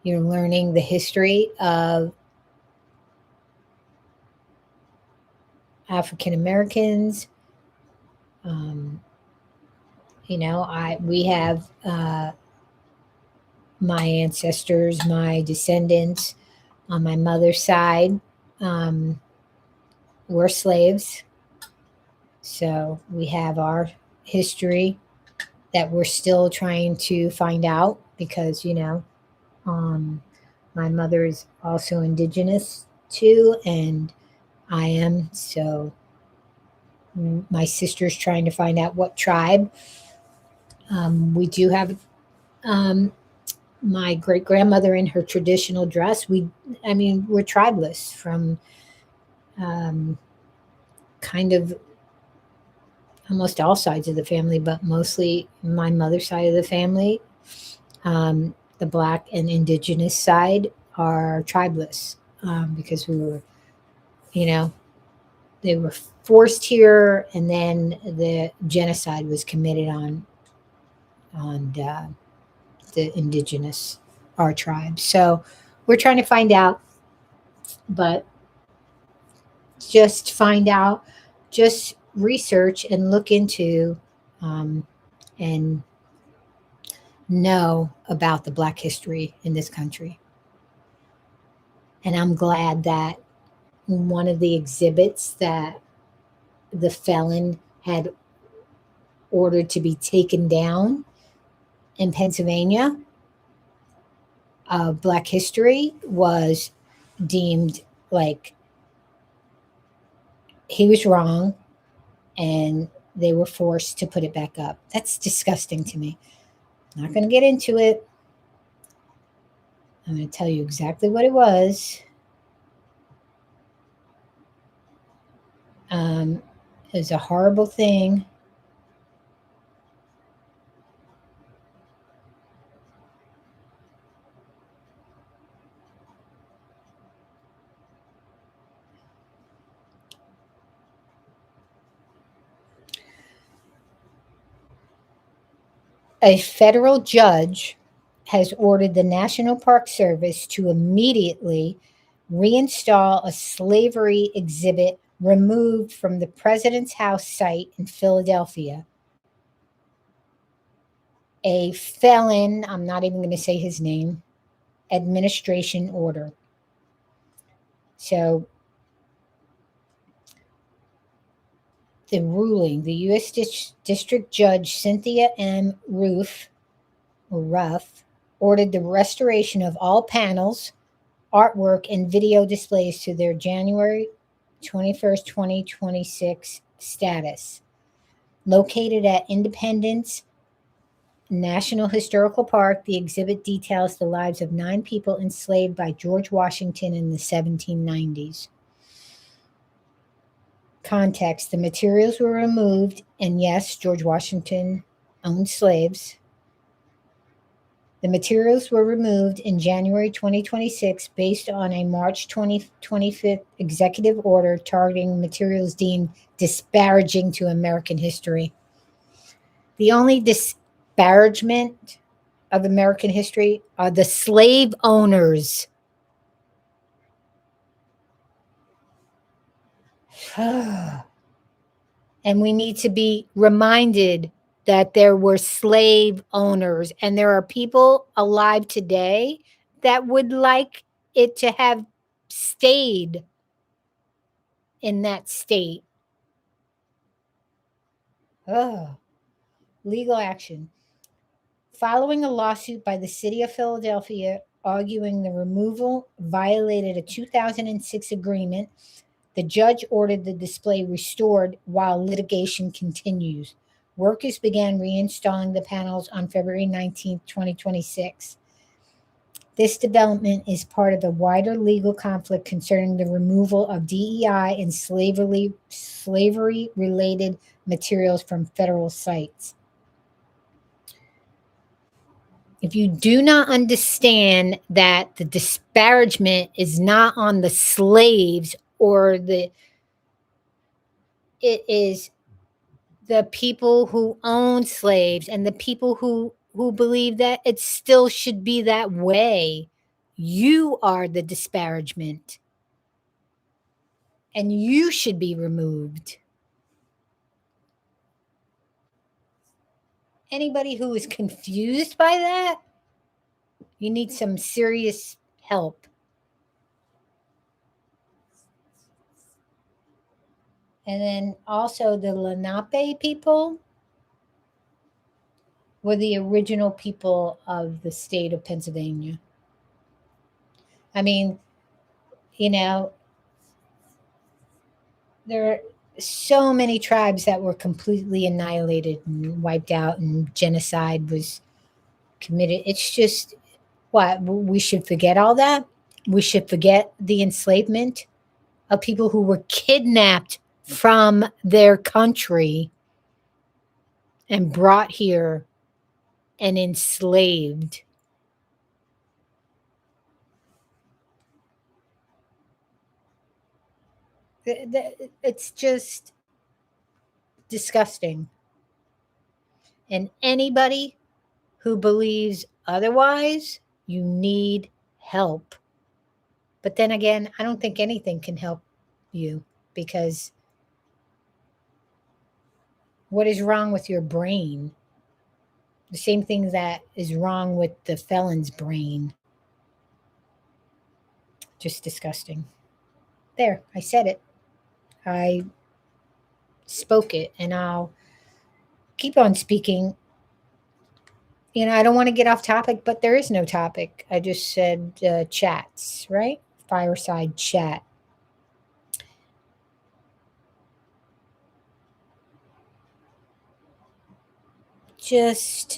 [SPEAKER 1] you're learning the history of African Americans. We have my ancestors, my descendants on my mother's side were slaves. So we have our history that we're still trying to find out because, my mother is also indigenous too, and I am. So my sister's trying to find out what tribe. We do have my great grandmother in her traditional dress. We're tribeless from kind of almost all sides of the family, but mostly my mother's side of the family. The Black and indigenous side are tribeless because we were, they were forced here, and then the genocide was committed on the indigenous, our tribe. So we're trying to find out, but just find out, just research and look into and know about the Black history in this country. And I'm glad that one of the exhibits that the felon had ordered to be taken down in Pennsylvania, Black history, was deemed like he was wrong and they were forced to put it back up. That's disgusting to me. Not going to get into it. I'm going to tell you exactly what it was. It was a horrible thing. A federal judge has ordered the National Park Service to immediately reinstall a slavery exhibit removed from the President's House site in Philadelphia. A felon, I'm not even going to say his name, administration order. So the ruling, the U.S. District Judge Cynthia M. Ruff ordered the restoration of all panels, artwork, and video displays to their January 21st, 2026 status. Located at Independence National Historical Park, the exhibit details the lives of 9 people enslaved by George Washington in the 1790s. Context: the materials were removed, and yes, George Washington owned slaves. The materials were removed in January 2026 based on a March 2025 executive order targeting materials deemed disparaging to American history. The only disparagement of American history are the slave owners. And we need to be reminded that there were slave owners, and there are people alive today that would like it to have stayed in that state. Legal action. Following a lawsuit by the city of Philadelphia arguing the removal violated a 2006 agreement. The judge ordered the display restored while litigation continues. Workers began reinstalling the panels on February 19, 2026. This development is part of the wider legal conflict concerning the removal of DEI and slavery-related materials from federal sites. If you do not understand that the disparagement is not on the slaves it is the people who own slaves and the people who believe that it still should be that way. You are the disparagement. And you should be removed. Anybody who is confused by that, you need some serious help. And then also the Lenape people were the original people of the state of Pennsylvania. I mean, there are so many tribes that were completely annihilated and wiped out, and genocide was committed. It's just, what, we should forget all that? We should forget the enslavement of people who were kidnapped from their country and brought here and enslaved. It's just disgusting. And anybody who believes otherwise, you need help. But then again, I don't think anything can help you, because what is wrong with your brain? The same thing that is wrong with the felon's brain. Just disgusting. There, I said it. I spoke it, and I'll keep on speaking. I don't want to get off topic, but there is no topic. I just said chats, right? Fireside chat. Just,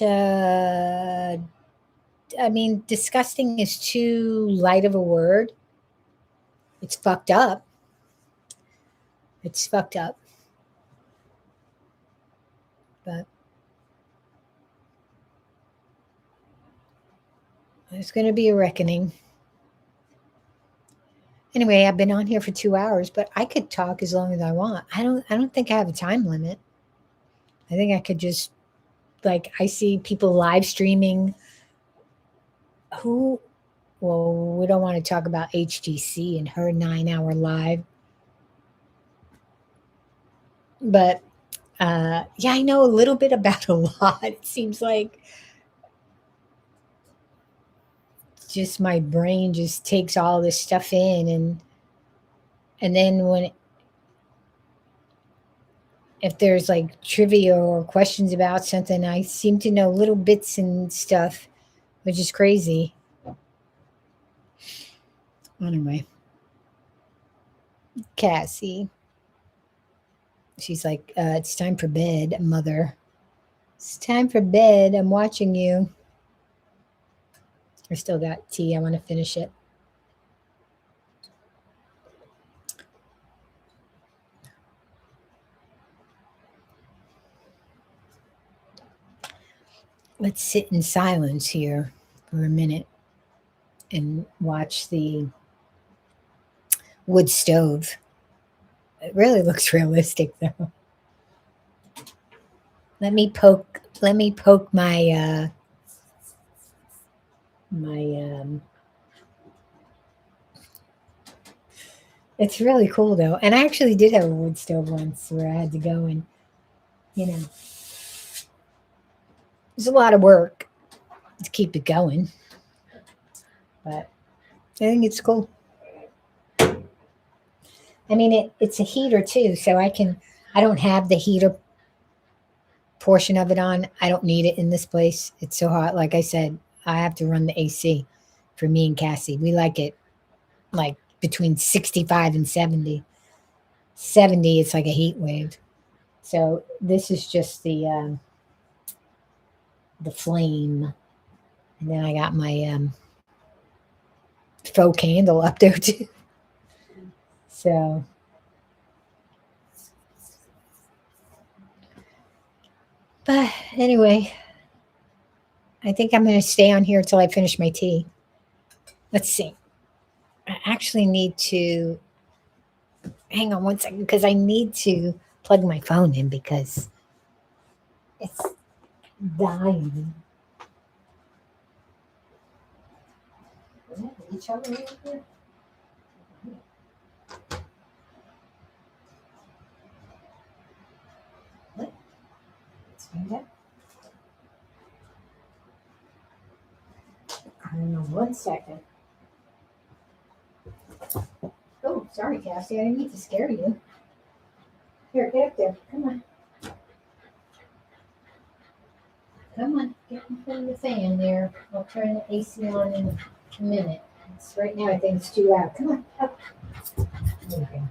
[SPEAKER 1] disgusting is too light of a word. It's fucked up. It's fucked up. But there's going to be a reckoning. Anyway, I've been on here for 2 hours, but I could talk as long as I want. I don't think I have a time limit. I think I could just, I see people live streaming we don't want to talk about HTC and her 9-hour live. But yeah, I know a little bit about a lot. It seems like just my brain just takes all this stuff in, and then if there's trivia or questions about something, I seem to know little bits and stuff, which is crazy. Anyway, Cassie, she's like, it's time for bed, mother. It's time for bed. I'm watching you. I still got tea. I want to finish it. Let's sit in silence here for a minute and watch the wood stove. It really looks realistic, though. Let me poke my it's really cool, though. And I actually did have a wood stove once where I had to go and, it's a lot of work to keep it going. But I think it's cool. It's a heater too, so I don't have the heater portion of it on. I don't need it in this place. It's so hot. Like I said, I have to run the AC. for me and Cassie. We like it like between 65 and 70. 70, it's like a heat wave. So this is just the flame, and then I got my faux candle up there too. So but anyway, I think I'm going to stay on here until I finish my tea. Let's see. I actually need to hang on one second because I need to plug my phone in because it's dying. Is that each other right here? What? Let's find out. Hang on one second. Oh, sorry, Cassie. I didn't mean to scare you. Here, get up there. Come on. Come on. Get in front of the fan there. I'll turn the AC on in a minute. Right now, I think it's too loud. Come on. Up. There we go.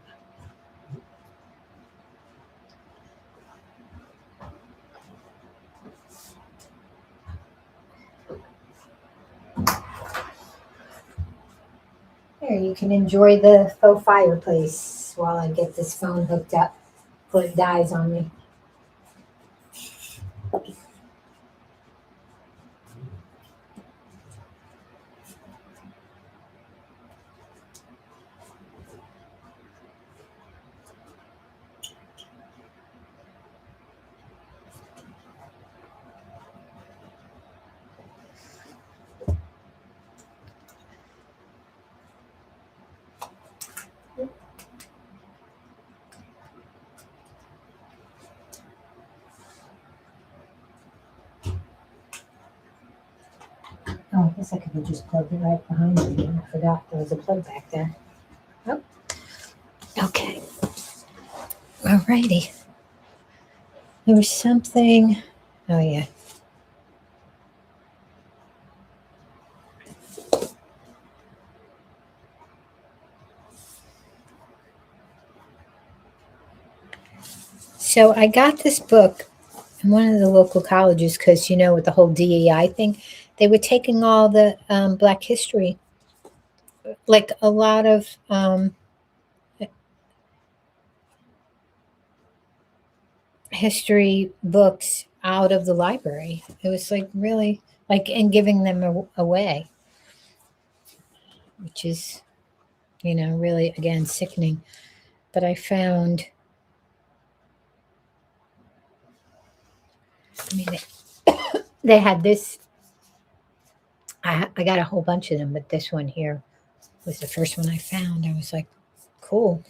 [SPEAKER 1] There, you can enjoy the faux fireplace while I get this phone hooked up before it dies on me. Oh, I guess I could have just plugged it right behind me. I forgot there was a plug back there. Oh, okay. Alrighty. There was something. Oh, yeah. So I got this book in one of the local colleges because, you know, with the whole DEI thing, they were taking all the Black history, like a lot of history books out of the library. It was like really like, and giving them away, which is, you know, really, again, sickening. But I found, I mean, they had this. I got a whole bunch of them, but this one here was the first one I found. I was like, cool.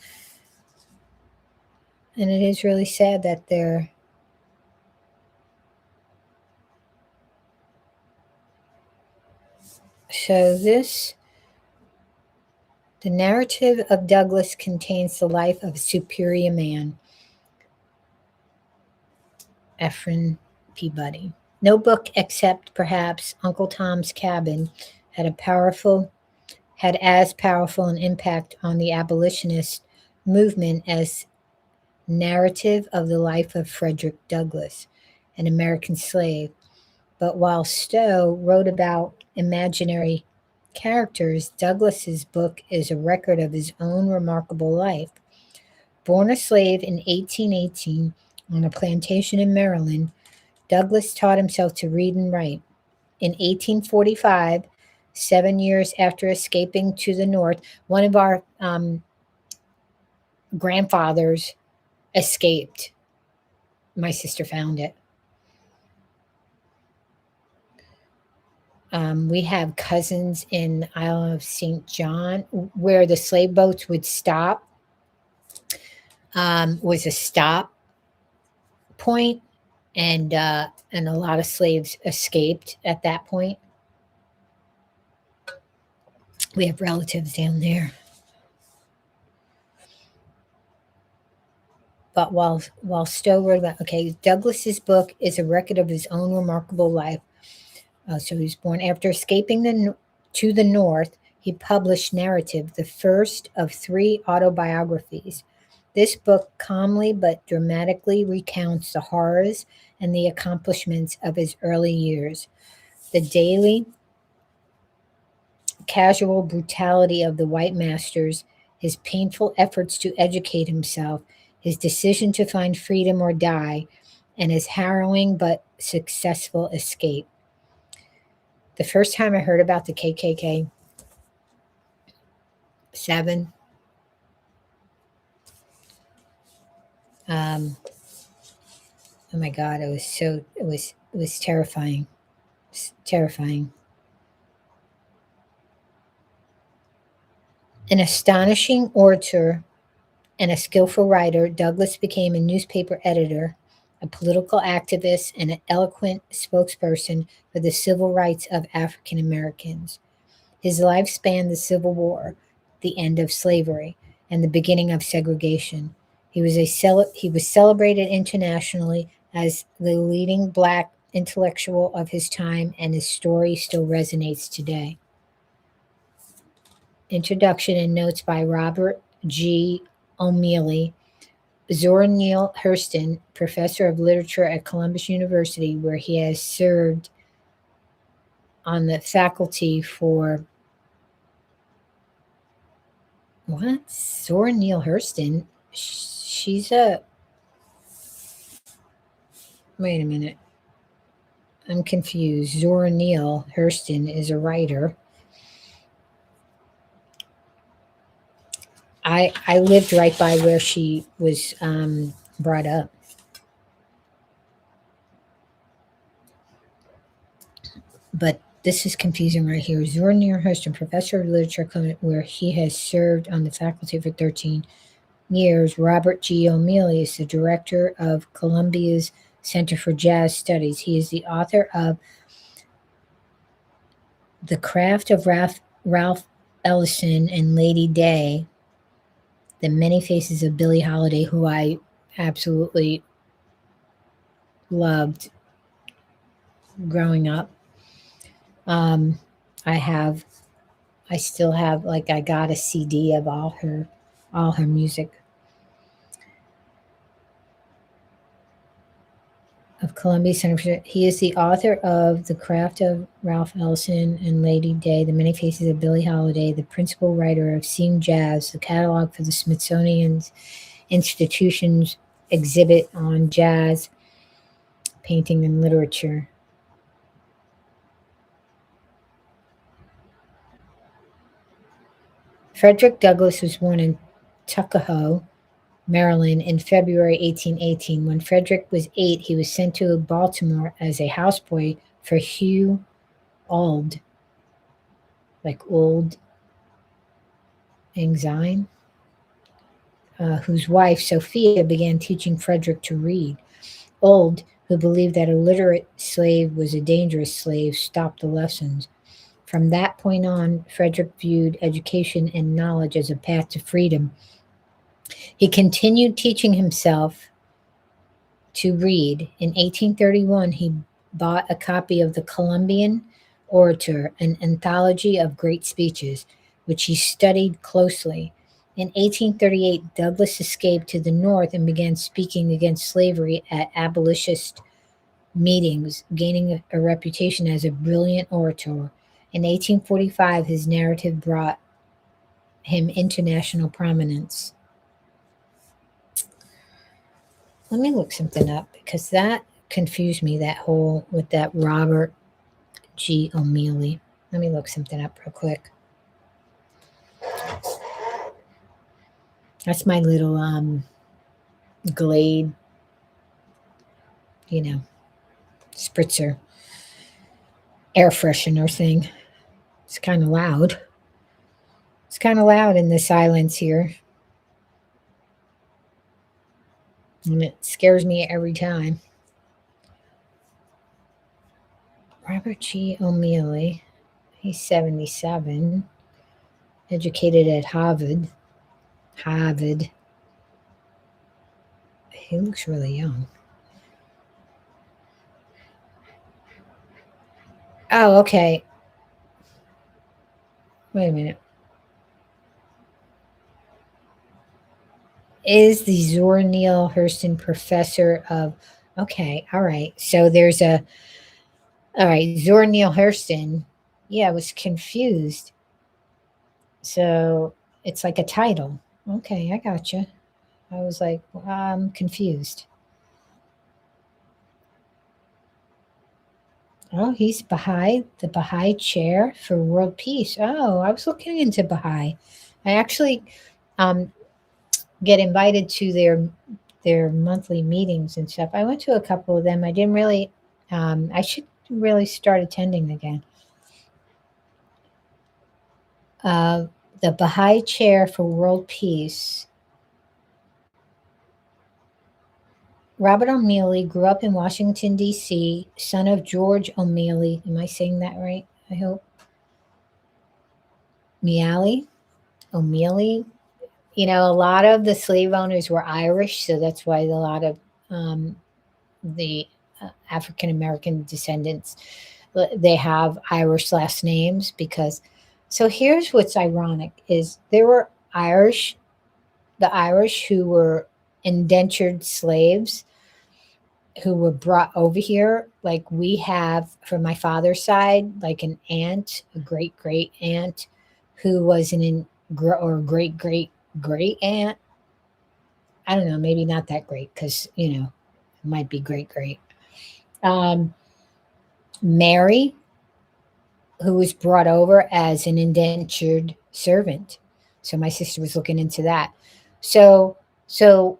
[SPEAKER 1] And it is really sad that they're so this the narrative of Douglass contains the life of a superior man, Ephraim Peabody. No book except perhaps Uncle Tom's Cabin had as powerful an impact on the abolitionist movement as Narrative of the Life of Frederick Douglass, an American slave. But while Stowe wrote about imaginary characters, Douglass's book is a record of his own remarkable life. Born a slave in 1818 on a plantation in Maryland, Douglass taught himself to read and write. In 1845, 7 years after escaping to the North, one of our grandfathers escaped. My sister found it. We have cousins in Isle of St. John where the slave boats would stop. Was a stop point, and a lot of slaves escaped at that point. We have relatives down there. But while Stowe wrote about, okay, Douglass's book is a record of his own remarkable life. So he was born after escaping To the North, he published Narrative, the first of three autobiographies. This book calmly but dramatically recounts the horrors and the accomplishments of his early years, the daily, casual brutality of the white masters, his painful efforts to educate himself, his decision to find freedom or die, and his harrowing but successful escape. The first time I heard about the KKK, 7, um, oh my God, it was terrifying. It's terrifying. An astonishing orator and a skillful writer, Douglass became a newspaper editor, a political activist, and an eloquent spokesperson for the civil rights of African Americans. His life spanned the Civil War, the end of slavery, and the beginning of segregation. He was celebrated internationally as the leading black intellectual of his time, and his story still resonates today. Introduction and notes by Robert G. O'Meally. Zora Neale Hurston, professor of literature at Columbia University, where he has served on the faculty for what? Zora Neale Hurston? She's a. Wait a minute. I'm confused. Zora Neale Hurston is a writer. I lived right by where she was brought up. But this is confusing right here. Zora Neale Hurston, professor of literature, where he has served on the faculty for 13 years. Robert G. O'Meally is the director of Columbia's Center for Jazz Studies. He is the author of The Craft of Ralph Ellison and Lady Day, The Many Faces of Billie Holiday, who I absolutely loved growing up. Um, I have, I still have, like, I got a CD of all her music. Of Columbia Center for. He is the author of The Craft of Ralph Ellison and Lady Day, The Many Faces of Billie Holiday, the principal writer of Seeing Jazz, the catalog for the Smithsonian's institution's exhibit on jazz, painting, and literature. Frederick Douglass was born in Tuckahoe, Maryland in February 1818. When Frederick was 8, he was sent to Baltimore as a houseboy for Hugh Auld, like old Anxine, whose wife, Sophia, began teaching Frederick to read. Auld, who believed that a literate slave was a dangerous slave, stopped the lessons. From that point on, Frederick viewed education and knowledge as a path to freedom. He continued teaching himself to read. In 1831, he bought a copy of the Columbian Orator, an anthology of great speeches, which he studied closely. In 1838, Douglass escaped to the North and began speaking against slavery at abolitionist meetings, gaining a reputation as a brilliant orator. In 1845, his narrative brought him international prominence. Let me look something up because that confused me, that whole with that Robert G. O'Meally. Let me look something up real quick. That's my little Glade, spritzer air freshener thing. It's kind of loud. It's kind of loud in the silence here. And it scares me every time. Robert G. O'Meally, he's 77, educated at Harvard. He looks really young. Oh, okay. Wait a minute. Is the Zora Neale Hurston professor of. Okay, all right. So there's a. All right, Zora Neale Hurston. Yeah, I was confused. So it's like a title. Okay, I gotcha. I was like, I'm confused. Oh, he's Baha'i, the Baha'i chair for world peace. Oh, I was looking into Baha'i. I actually um, get invited to their monthly meetings and stuff. I went to a couple of them. I didn't really. I should really start attending again. Uh, the Baha'i chair for world peace. Robert O'Meally grew up in Washington, D.C., son of George O'Meally. Am I saying that right? I hope. Mealy? O'Meally? A lot of the slave owners were Irish, so that's why a lot of um, the African American descendants they have Irish last names because. So here's what's ironic: is there were the Irish who were indentured slaves who were brought over here. Like we have from my father's side, like an aunt, a great great aunt, who was or great great great aunt. I don't know, maybe not that great because it might be great great. Um, Mary, who was brought over as an indentured servant. So my sister was looking into that. So so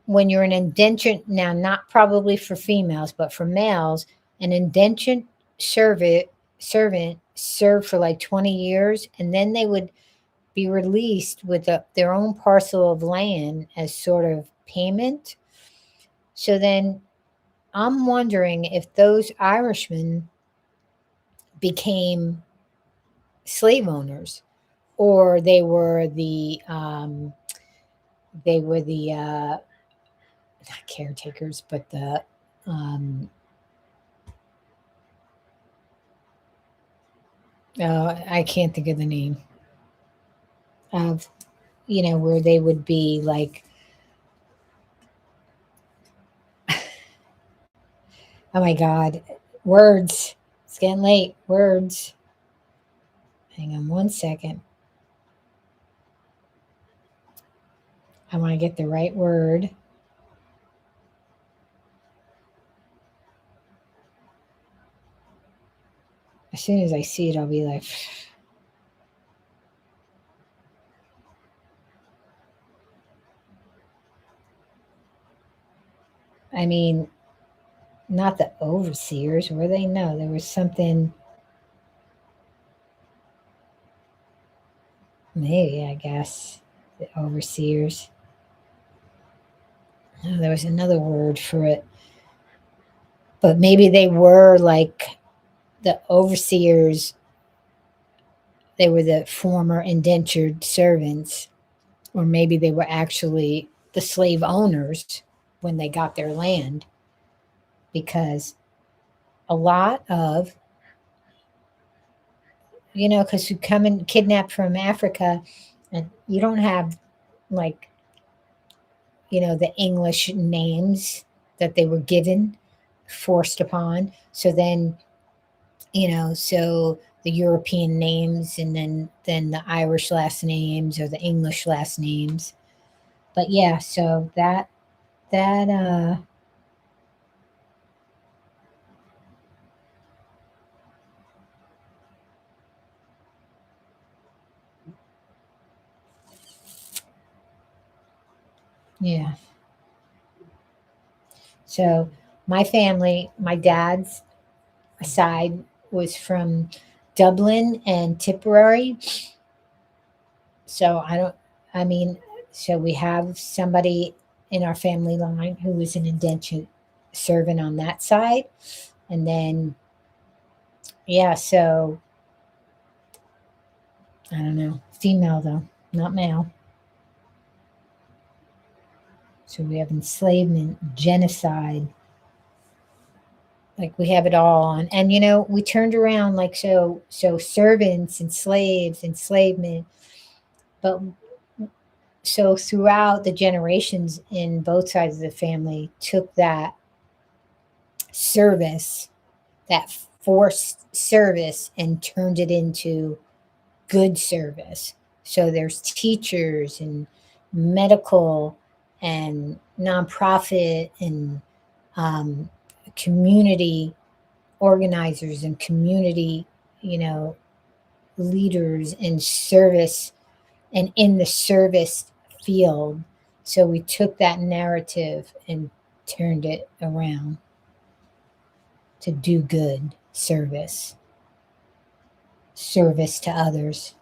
[SPEAKER 1] when you're an indentured now, not probably for females, but for males, an indentured servant served for like 20 years, and then they would be released with their own parcel of land as sort of payment. So then I'm wondering if those Irishmen became slave owners or they were the not caretakers, but the um, I can't think of the name of where they would be like, oh my god, words. It's getting late. Words. Hang on one second. I want to get the right word. As soon as I see it, I'll be like, I mean, not the overseers, were they? No, there was something. Maybe, I guess, the overseers. No, there was another word for it, but maybe they were like the overseers. They were the former indentured servants, or maybe they were actually the slave owners when they got their land, because a lot of because you come and kidnapped from Africa, and you don't have like the English names that they were given, forced upon. So then, so the European names, and then the Irish last names or the English last names. But yeah, so that yeah. So my family, my dad's side was from Dublin and Tipperary. So I don't. I mean, so we have somebody in our family line who was an indentured servant on that side, and then yeah. So I don't know. Female though, not male. So we have enslavement, genocide. like we have it all on. And we turned around like so servants and slaves, enslavement, but so throughout the generations in both sides of the family took that service, that forced service, and turned it into good service. So there's teachers and medical and nonprofit and um, community organizers and community, you know, leaders in service and in the service field. So we took that narrative and turned it around to do good service to others.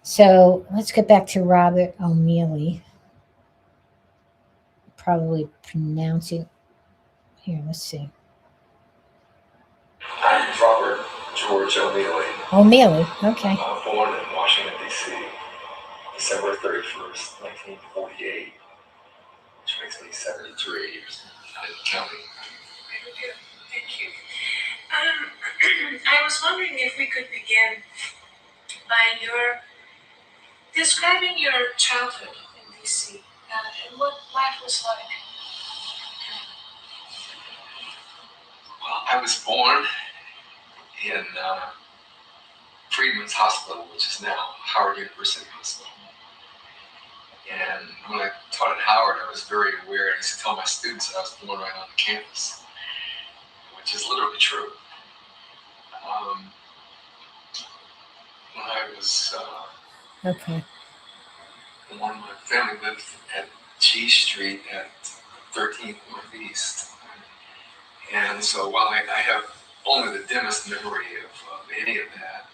[SPEAKER 1] So let's get back to Robert O'Meally. Probably pronouncing here. Let's see.
[SPEAKER 4] I'm Robert George O'Meally.
[SPEAKER 1] O'Meally. Okay.
[SPEAKER 4] Born in Washington, D.C., December 31st, 1948, which makes me 73 years counting.
[SPEAKER 5] Very good. Thank you. I was wondering if we could begin by your describing your childhood in D.C. And what life was like.
[SPEAKER 4] Well, I was born in Freedman's Hospital, which is now Howard University Hospital. And when I taught at Howard, I was very aware. I used to tell my students that I was born right on the campus, which is literally true. When I was
[SPEAKER 1] Okay.
[SPEAKER 4] born, my family lived at G Street at 13th Northeast. And so while I have only the dimmest memory of any of that,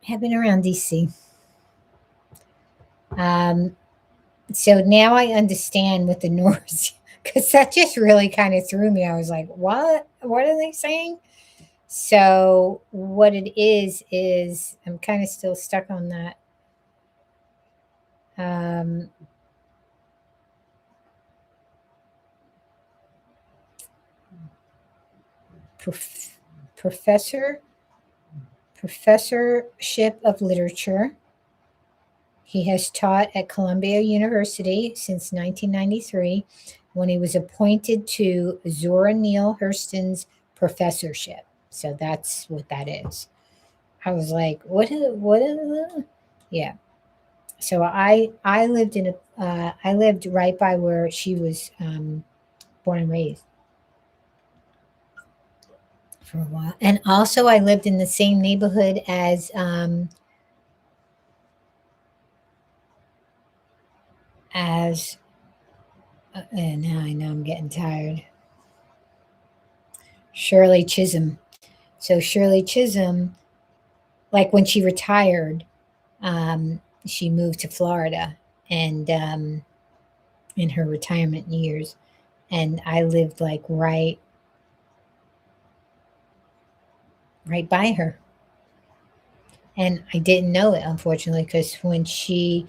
[SPEAKER 1] Have been around DC. So now I understand what the Norse, because that just really kind of threw me. I was like, what? What are they saying? So what it is I'm kind of still stuck on that. Professorship of Literature. He has taught at Columbia University since 1993 when he was appointed to Zora Neale Hurston's professorship. So that's what that is. I was like, yeah. So I lived I lived right by where she was born and raised for a while. And also I lived in the same neighborhood as and now I know I'm getting tired. Shirley Chisholm. So Shirley Chisholm, like when she retired, she moved to Florida and in her retirement years, and I lived like right by her, and I didn't know it unfortunately because when she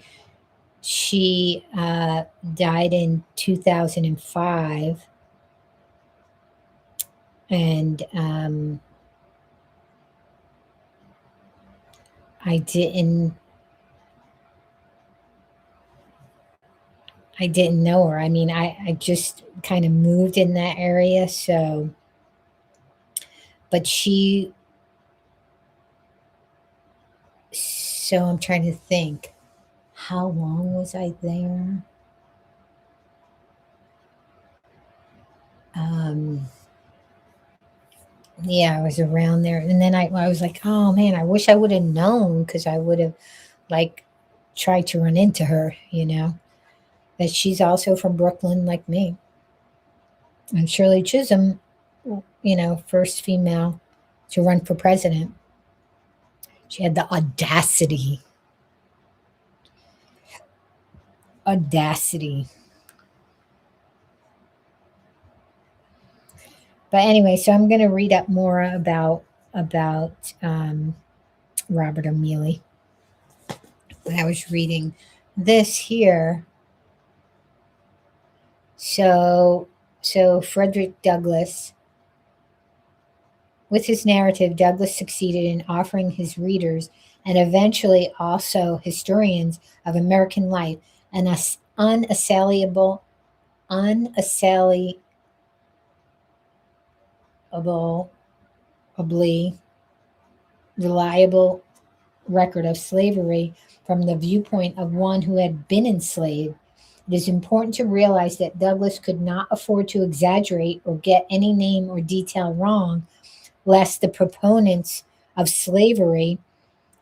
[SPEAKER 1] died in 2005, and I didn't know her. I mean, I just kind of moved in that area, so but so I'm trying to think. How long was I there? Yeah, I was around there. And then I was like, oh man, I wish I would have known because I would have like tried to run into her, That she's also from Brooklyn like me. And Shirley Chisholm, first female to run for president. She had the audacity. But anyway, so I'm going to read up more about Robert O'Meally. I was reading this here. So Frederick Douglass, with his narrative, Douglass succeeded in offering his readers and eventually also historians of American life an unassailably reliable record of slavery from the viewpoint of one who had been enslaved. It is important to realize that Douglass could not afford to exaggerate or get any name or detail wrong, lest the proponents of slavery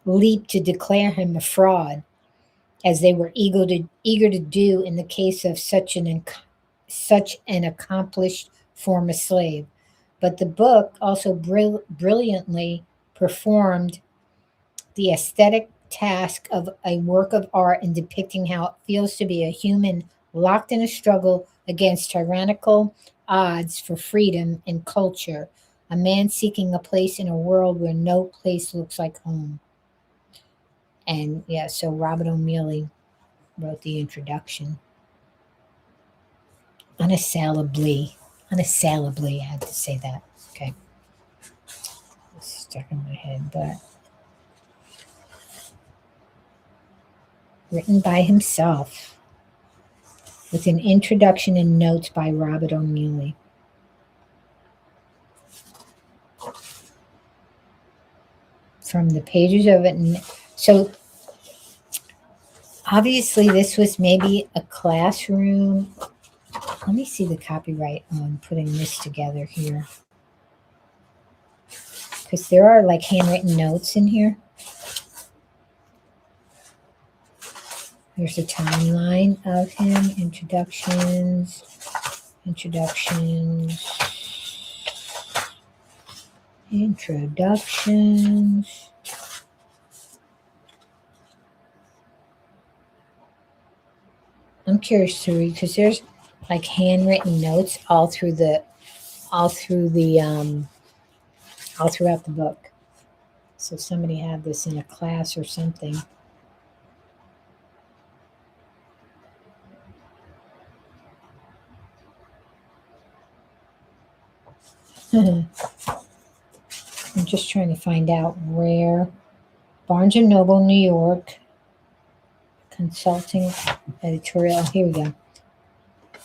[SPEAKER 1] leap to declare him a fraud, as they were eager to do in the case of such an accomplished former slave. But the book also brilliantly performed the aesthetic task of a work of art in depicting how it feels to be a human locked in a struggle against tyrannical odds for freedom and culture, a man seeking a place in a world where no place looks like home. And yeah, so Robert O'Meally wrote the introduction. Unassailably, unassailably, I had to say that. Okay, it's stuck in my head, but written by himself, with an introduction and notes by Robert O'Meally. From the pages of it. So obviously this was maybe a classroom. Let me see the copyright on putting this together here. Because there are like handwritten notes in here. There's a timeline of him, introductions. I'm curious to read because there's like handwritten notes all throughout the book. So somebody had this in a class or something. I'm just trying to find out where. Barnes & Noble, New York, consulting editorial. Here we go.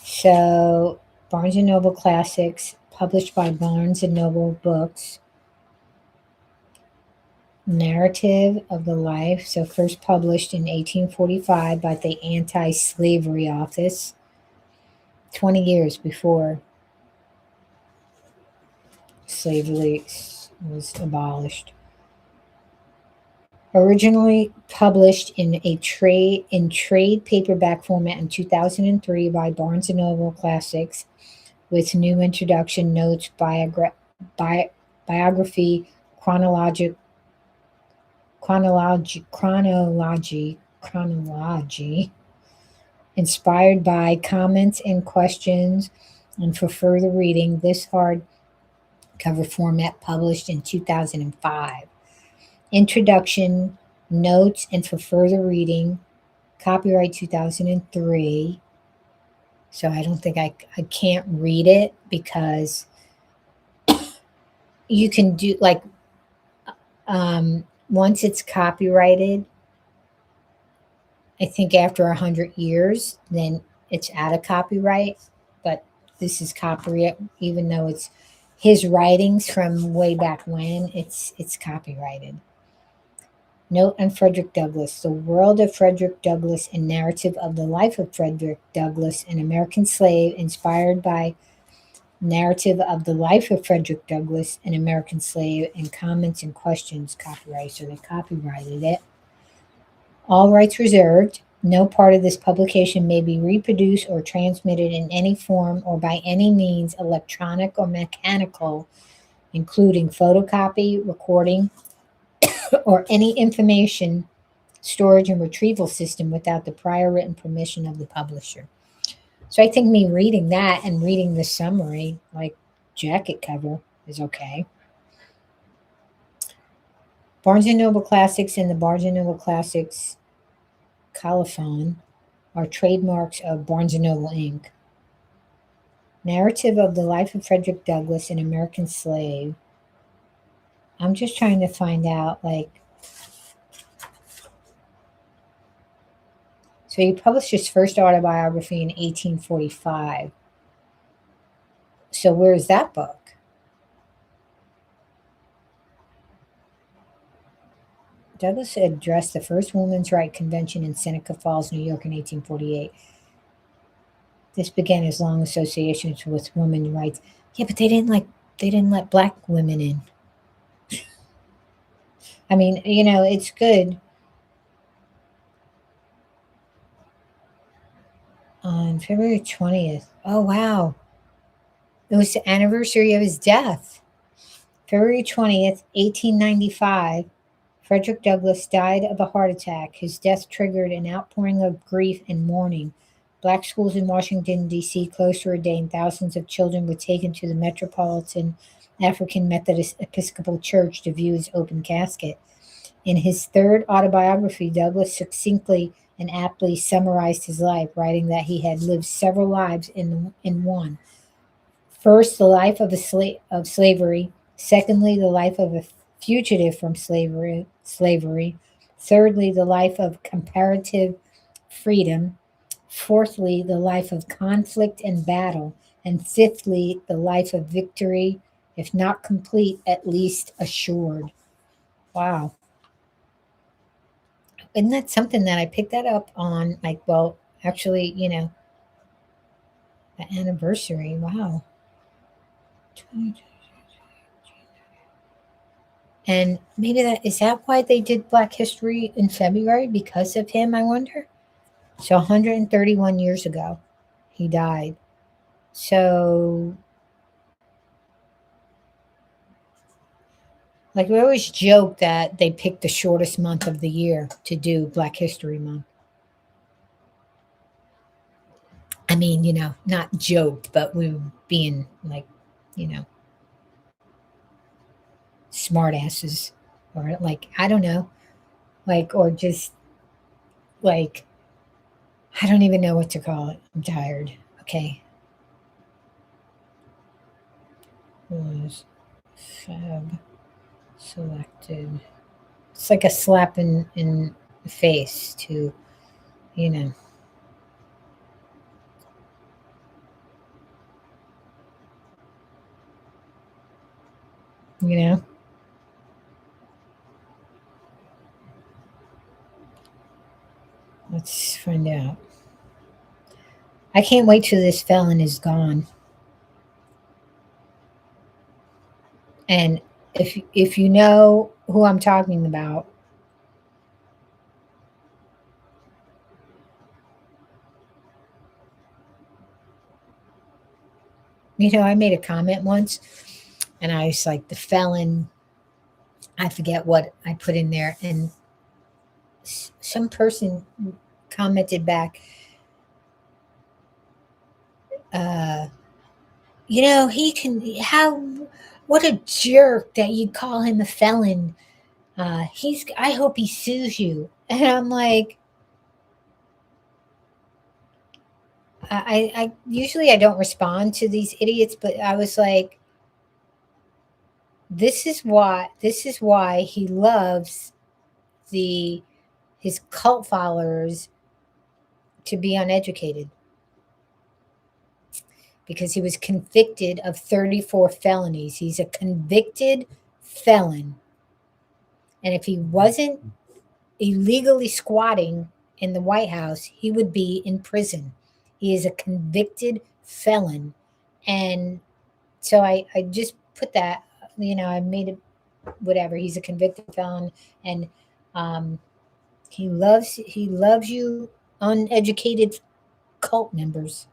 [SPEAKER 1] So Barnes & Noble Classics, published by Barnes & Noble Books. Narrative of the life. So first published in 1845 by the Anti-Slavery Office, 20 years before slavery was abolished. Originally published in trade paperback format in 2003 by Barnes & Noble Classics, with new introduction, notes, biography, chronology, inspired by comments and questions, and for further reading, this hardcover format published in 2005. Introduction, notes, and for further reading, copyright 2003. So I don't think I can't read it because you can do like once it's copyrighted, I think after 100 years, then it's out of copyright. But this is copyright, even though it's his writings from way back when. It's copyrighted. Note on Frederick Douglass: The World of Frederick Douglass and Narrative of the Life of Frederick Douglass, an American Slave, inspired by Narrative of the Life of Frederick Douglass, an American Slave, and comments and questions. Copyright. So they copyrighted it. All rights reserved. No part of this publication may be reproduced or transmitted in any form or by any means, electronic or mechanical, including photocopy, recording, or any information storage and retrieval system without the prior written permission of the publisher. So I think me reading that and reading the summary, like jacket cover, is okay. Barnes & Noble Classics and the Barnes & Noble Classics colophon are trademarks of Barnes & Noble Inc. Narrative of the life of Frederick Douglass, an American slave. I'm just trying to find out, like, so he published his first autobiography in 1845. So where's that book? Douglass addressed the first women's right convention in Seneca Falls, New York in 1848. This began his long associations with women's rights. Yeah, but they didn't let black women in. I mean, it's good. On February 20th. Oh wow. It was the anniversary of his death. February 20th, 1895. Frederick Douglass died of a heart attack. His death triggered an outpouring of grief and mourning. Black schools in Washington, D.C. closed for a day, and thousands of children were taken to the Metropolitan African Methodist Episcopal Church to view his open casket. In his third autobiography, Douglass succinctly and aptly summarized his life, writing that he had lived several lives in one. First, the life of slavery. Secondly, the life of a fugitive from slavery. Thirdly, the life of comparative freedom. Fourthly, the life of conflict and battle. And fifthly, the life of victory, if not complete, at least assured. Wow. Isn't that something that I picked that up on? Like, well, actually, the anniversary. Wow. And maybe is that why they did Black History in February? Because of him, I wonder? So 131 years ago, he died. So, like, we always joke that they picked the shortest month of the year to do Black History Month. I mean, not joked, but we were being like, smart asses, or like, I don't know, like, or just like, I don't even know what to call it. I'm tired. Okay. Was Feb selected? It's like a slap in the face to, you know. You know? Let's find out. I can't wait till this felon is gone. And if you know who I'm talking about, I made a comment once, and I was like, the felon, I forget what I put in there, and some person commented back, uh, he can, what a jerk that you call him a felon. I hope he sues you. And I'm like, I usually I don't respond to these idiots, but I was like, this is why he loves his cult followers to be uneducated, because he was convicted of 34 felonies. He's a convicted felon. And if he wasn't illegally squatting in the White House, he would be in prison. He is a convicted felon. And so I just put that, I made it whatever. He's a convicted felon, and he loves you uneducated cult members.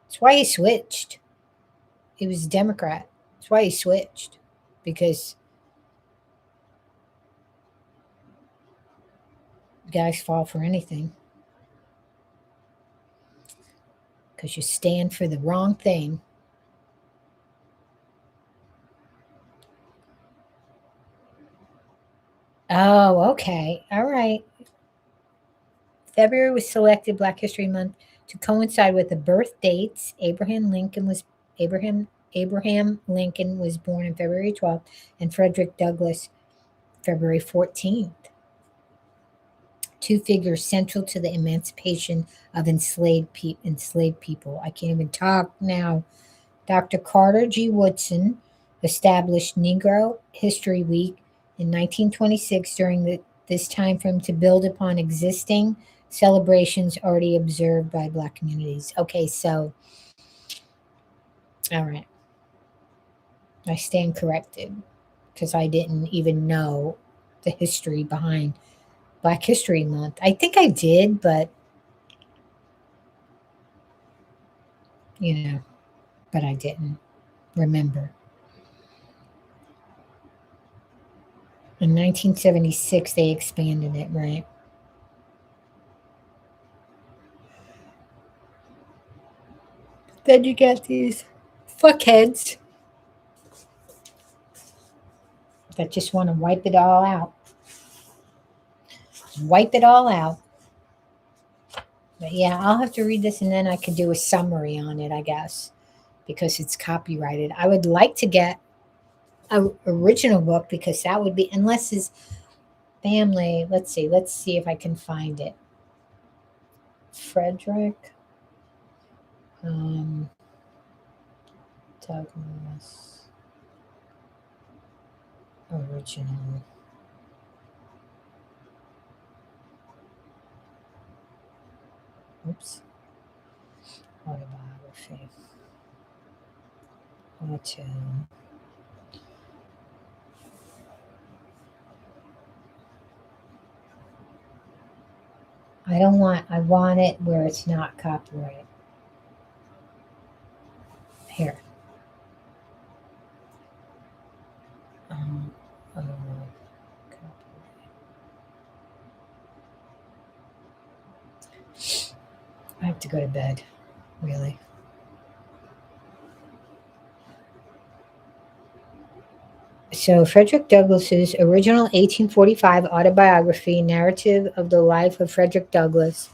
[SPEAKER 1] That's why he switched. He was a Democrat. That's why he switched, because guys fall for anything, because you stand for the wrong thing. Oh, okay. All right. February was selected Black History Month to coincide with the birth dates. Abraham Lincoln was born on February 12th, and Frederick Douglass February 14th. Two figures central to the emancipation of enslaved people. I can't even talk now. Dr. Carter G. Woodson established Negro History Week in 1926 during this time frame to build upon existing celebrations already observed by Black communities. Okay, so, all right. I stand corrected because I didn't even know the history behind Black History Month. I think I did, but, but I didn't remember. In 1976, they expanded it, right? Then you get these fuckheads that just want to wipe it all out. Wipe it all out. But yeah, I'll have to read this and then I could do a summary on it, I guess, because it's copyrighted. I would like to get an original book because that would be, unless his family, let's see if I can find it. Frederick Douglass original. Oops. Autobiography. I want it where it's not copyright. Here. I have to go to bed, really. So Frederick Douglass's original 1845 autobiography, narrative of the life of Frederick Douglass,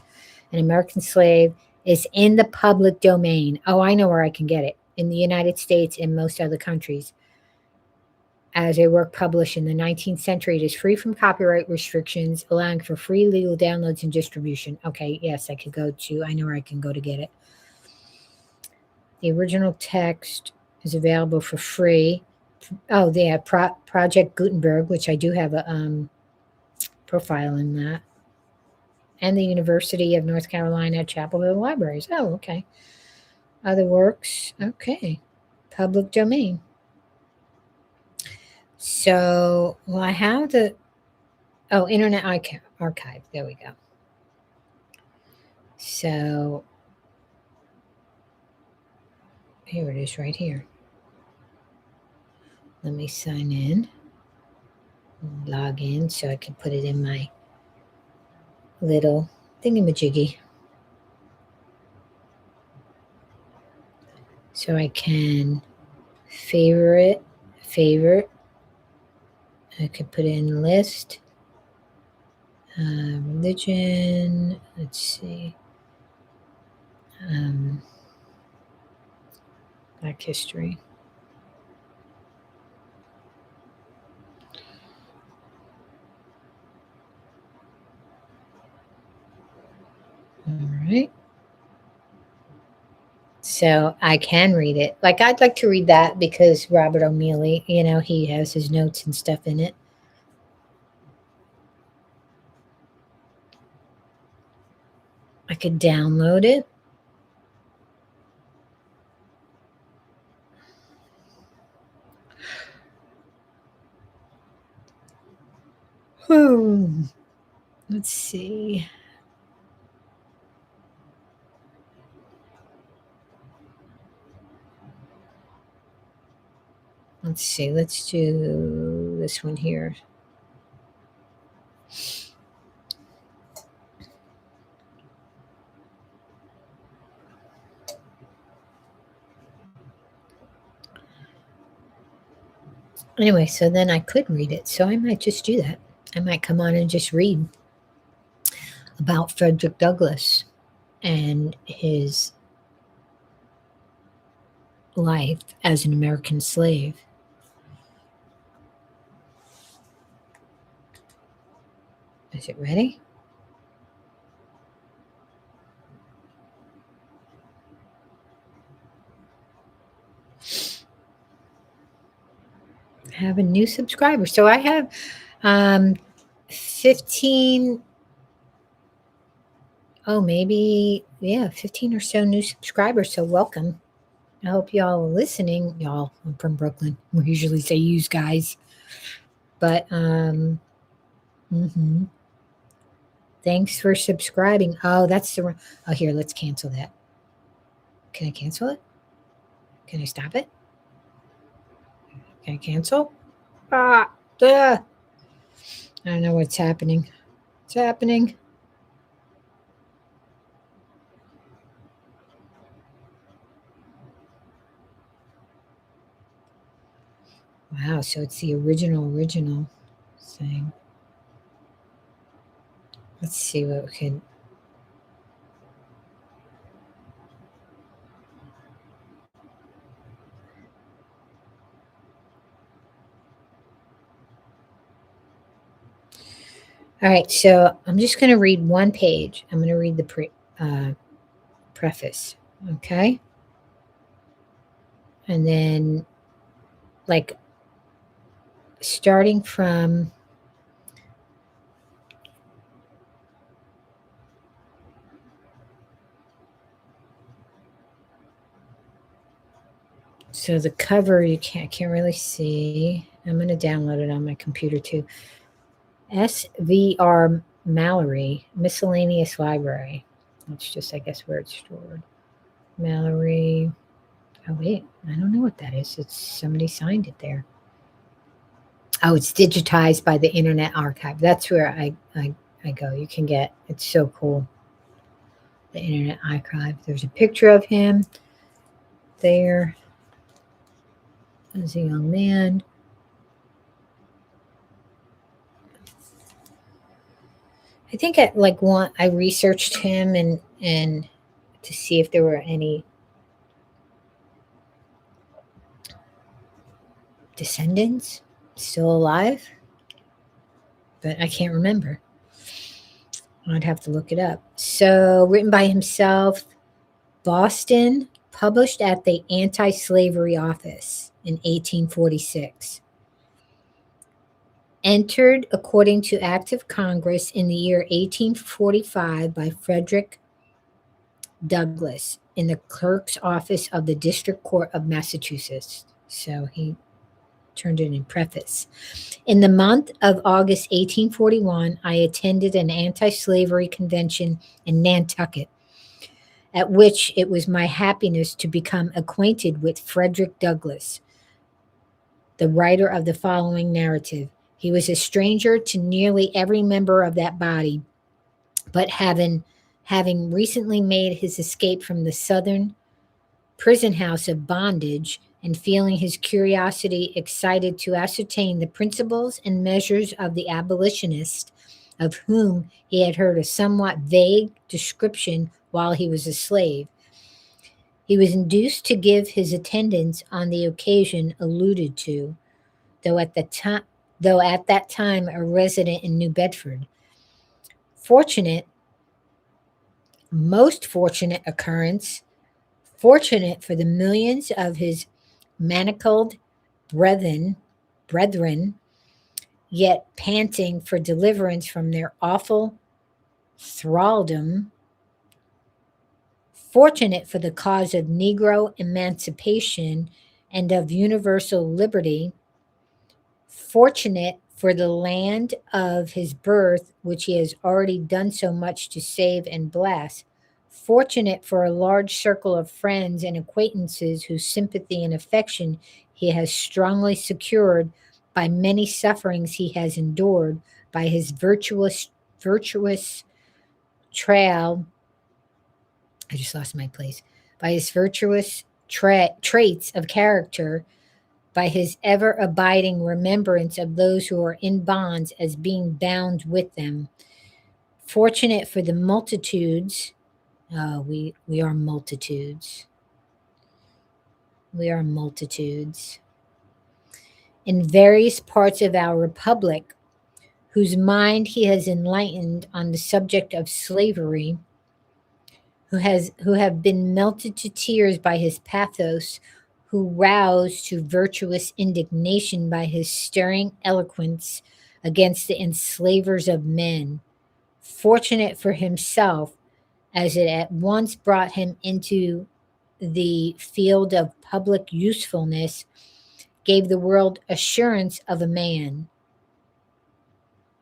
[SPEAKER 1] an American slave, is in the public domain. Oh, I know where I can get it. In the United States and most other countries. As a work published in the 19th century, it is free from copyright restrictions, allowing for free legal downloads and distribution. Okay, yes, I know where I can go to get it. The original text is available for free. Oh, they have Project Gutenberg, which I do have a profile in that. And the University of North Carolina Chapel Hill Libraries. Oh, okay. Other works. Okay. Public domain. So, I have Internet Archive. There we go. So, here it is right here. Let me sign in. Log in so I can put it in my little thingamajiggy. So I can favorite. I could put in list. Religion. Let's see. Black history. All right. So I can read it. Like, I'd like to read that because Robert O'Meally, he has his notes and stuff in it. I could download it. Let's see. Let's do this one here. Anyway, so then I could read it. So I might just do that. I might come on and just read about Frederick Douglass. and his life as an American slave. Is it ready? I have a new subscriber. So I have 15, maybe, 15 or so new subscribers. So welcome. I hope y'all are listening. Y'all, I'm from Brooklyn. We usually say use guys. But thanks for subscribing. Oh, that's the here, let's cancel that. Can I cancel it? Can I stop it? Can I cancel? I don't know what's happening. It's happening. Wow, so it's the original thing. Let's see what we can. All right, so I'm just going to read one page. I'm going to read the preface, okay? And then, like, starting from so the cover you can't really see. I'm going to download it on my computer too. SVR Mallory Miscellaneous Library. That's just, I guess, where it's stored. Mallory. Oh wait, I don't know what that is. It's somebody signed it there. Oh, it's digitized by the Internet Archive. That's where I go. You can get. It's so cool. The Internet Archive. There's a picture of him there as a young man. I think I researched him and to see if there were any descendants still alive, but I can't remember. I'd have to look it up. So, written by himself, Boston, published at the Anti-Slavery Office in 1846. Entered according to Act of Congress in the year 1845 by Frederick Douglass in the clerk's office of the District Court of Massachusetts. So he turned it in Preface. In the month of August 1841, I attended an anti-slavery convention in Nantucket, at which it was my happiness to become acquainted with Frederick Douglass, the writer of the following narrative. He was a stranger to nearly every member of that body, but having recently made his escape from the southern prison house of bondage and feeling his curiosity excited to ascertain the principles and measures of the abolitionist, of whom he had heard a somewhat vague description while he was a slave, he was induced to give his attendance on the occasion alluded to, though at that time a resident in New Bedford. Most fortunate occurrence, fortunate for the millions of his manacled brethren, yet panting for deliverance from their awful thraldom, fortunate for the cause of Negro emancipation and of universal liberty, fortunate for the land of his birth, which he has already done so much to save and bless, fortunate for a large circle of friends and acquaintances whose sympathy and affection he has strongly secured by many sufferings he has endured, by his virtuous trail. I just lost my place. By his virtuous traits of character, by his ever abiding remembrance of those who are in bonds as being bound with them. Fortunate for the multitudes We are multitudes. We are multitudes. In various parts of our republic, whose mind he has enlightened on the subject of slavery, who have been melted to tears by his pathos, who roused to virtuous indignation by his stirring eloquence against the enslavers of men. Fortunate for himself, as it at once brought him into the field of public usefulness, gave the world assurance of a man,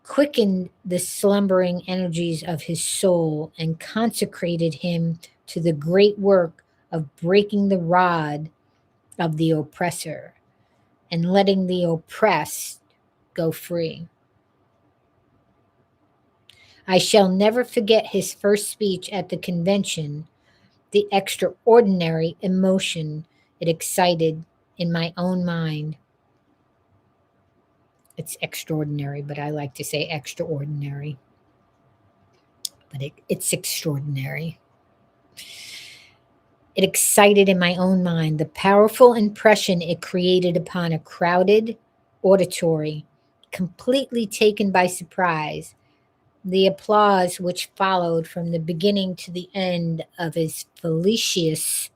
[SPEAKER 1] quickened the slumbering energies of his soul, and consecrated him to the great work of breaking the rod of the oppressor and letting the oppressed go free. I shall never forget his first speech at the convention, the extraordinary emotion it excited in my own mind. It's extraordinary, but I like to say extraordinary. But it's extraordinary. It excited in my own mind the powerful impression it created upon a crowded auditory, completely taken by surprise. The applause which followed from the beginning to the end of his fallacious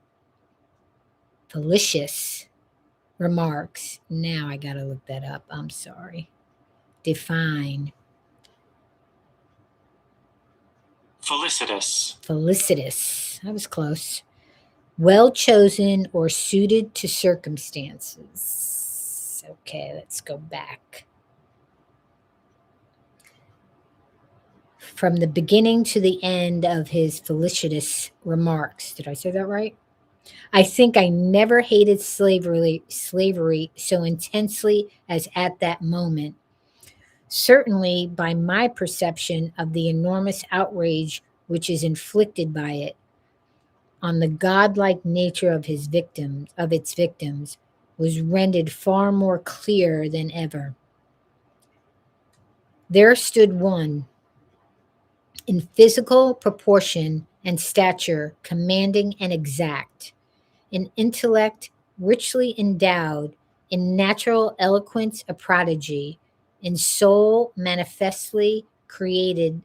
[SPEAKER 1] remarks. Now I gotta look that up. I'm sorry. Define. Felicitous. I was close. Well chosen or suited to circumstances. Okay, let's go back. From the beginning to the end of his felicitous remarks. Did I say that right? I think I never hated slavery so intensely as at that moment. Certainly, by my perception of the enormous outrage which is inflicted by it on the godlike nature of its victims, was rendered far more clear than ever. There stood one, in physical proportion and stature commanding and exact, in intellect richly endowed, in natural eloquence a prodigy, in soul manifestly created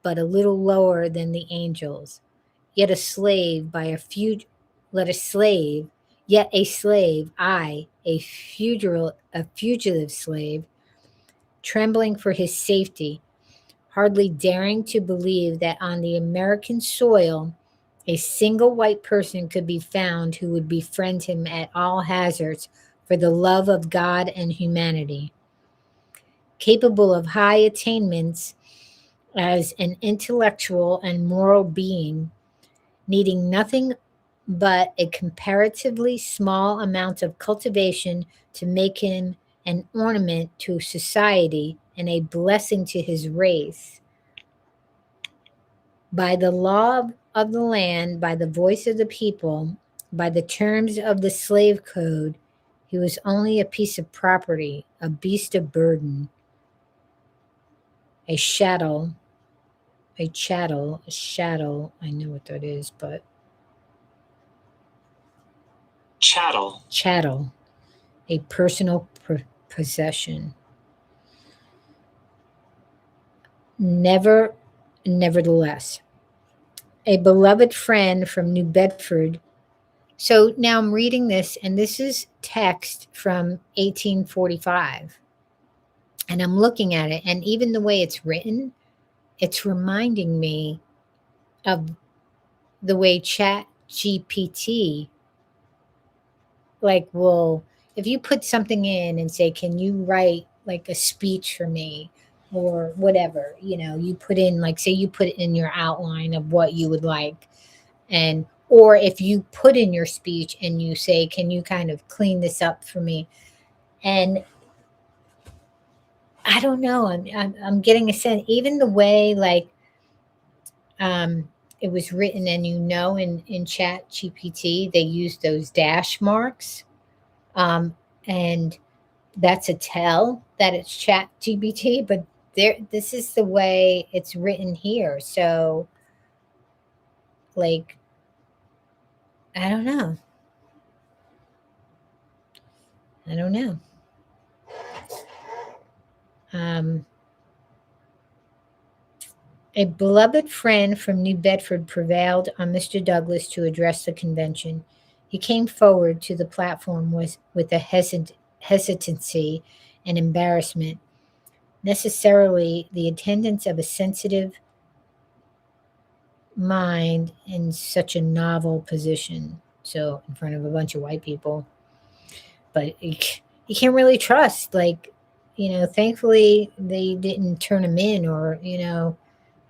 [SPEAKER 1] but a little lower than the angels, yet a slave by a few, let a slave, yet a slave, I, a fugitive slave, trembling for his safety, hardly daring to believe that on the American soil a single white person could be found who would befriend him at all hazards for the love of God and humanity. Capable of high attainments as an intellectual and moral being, needing nothing but a comparatively small amount of cultivation to make him an ornament to society and a blessing to his race. By the law of the land, by the voice of the people, by the terms of the slave code, he was only a piece of property, a beast of burden, a chattel, a chattel. I know what that is, but chattel, a personal possession. Nevertheless, a beloved friend from New Bedford. So now I'm reading this, and this is text from 1845. And I'm looking at it, and even the way it's written, it's reminding me of the way Chat GPT, like, will, if you put something in and say, can you write like a speech for me or whatever, you put in, like, say you put in your outline of what you would like, and or if you put in your speech and you say, can you kind of clean this up for me, and I don't know, I'm getting a sense, even the way, like, it was written, and in Chat GPT they use those dash marks, and that's a tell that it's Chat GPT, but this is the way it's written here. So like, I don't know. I don't know. Um, a beloved friend from New Bedford prevailed on Mr. Douglass to address the convention. He came forward to the platform with a hesitancy and embarrassment, necessarily the attendance of a sensitive mind in such a novel position. So, in front of a bunch of white people. But you can't really trust. Like, thankfully they didn't turn him in, or,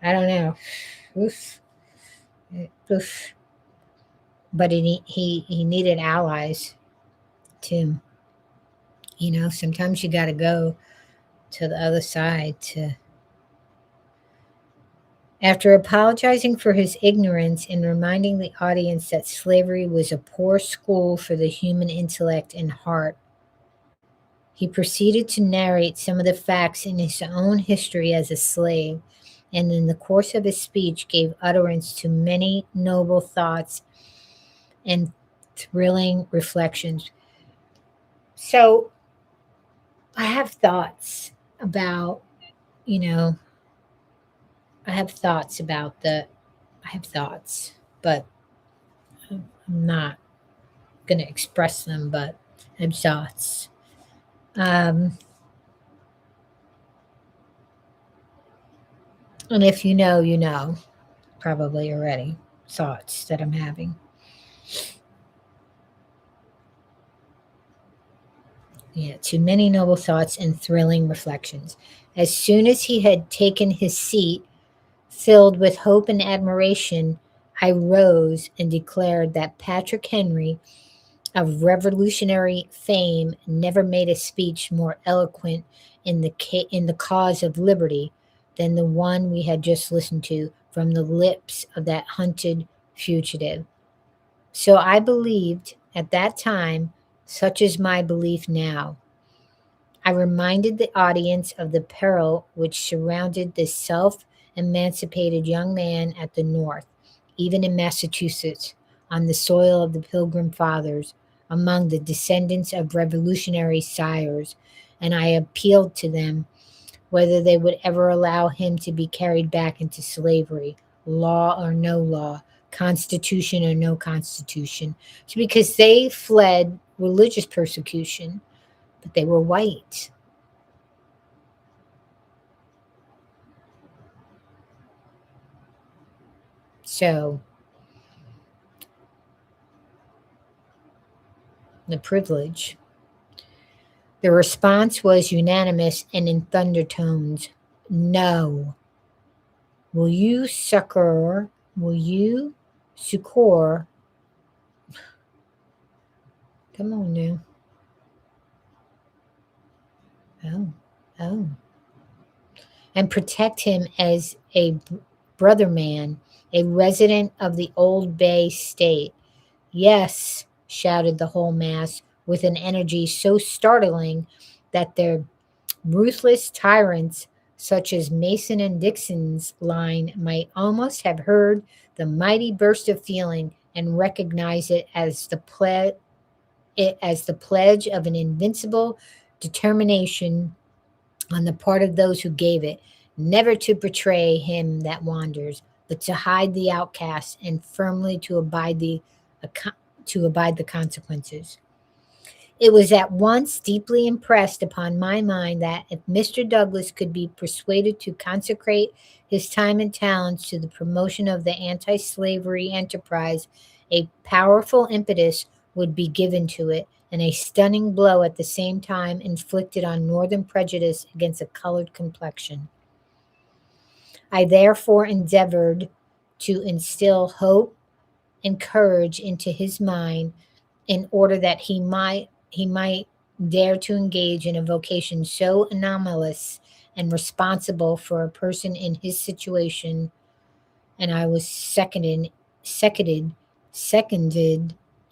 [SPEAKER 1] I don't know. Oof. Oof. But he needed allies too. Sometimes you got to go to the other side to. After apologizing for his ignorance and reminding the audience that slavery was a poor school for the human intellect and heart, he proceeded to narrate some of the facts in his own history as a slave, and in the course of his speech gave utterance to many noble thoughts and thrilling reflections. So I have thoughts about, you know, I have thoughts about I have thoughts, but I'm not going to express them, but I have thoughts. Um, and if you know, you know, probably already, thoughts that I'm having. Yeah, too many noble thoughts and thrilling reflections. As soon as he had taken his seat, filled with hope and admiration, I rose and declared that Patrick Henry, of revolutionary fame, never made a speech more eloquent in the cause of liberty than the one we had just listened to from the lips of that hunted fugitive. So I believed at that time, such is my belief now. I reminded the audience of the peril which surrounded this self emancipated young man at the North, even in Massachusetts, on the soil of the Pilgrim Fathers, among the descendants of revolutionary sires, and I appealed to them whether they would ever allow him to be carried back into slavery, law or no law, constitution or no constitution. It's because they fled religious persecution, but they were white. So the privilege. The response was unanimous and in thunder tones. No. Will you succor? Will you succor? Come on now. Oh, oh. And protect him as a brother man, a resident of the Old Bay State. Yes, shouted the whole mass with an energy so startling that their ruthless tyrants, such as Mason and Dixon's line, might almost have heard the mighty burst of feeling and recognized it as the pledge of an invincible determination on the part of those who gave it, never to betray him that wanders, but to hide the outcast and firmly to abide the consequences. It was at once deeply impressed upon my mind that if Mr. Douglass could be persuaded to consecrate his time and talents to the promotion of the anti slavery enterprise, a powerful impetus would be given to it, and a stunning blow at the same time inflicted on Northern prejudice against a colored complexion. I therefore endeavored to instill hope and courage into his mind in order that he might dare to engage in a vocation so anomalous and responsible for a person in his situation, and I was seconded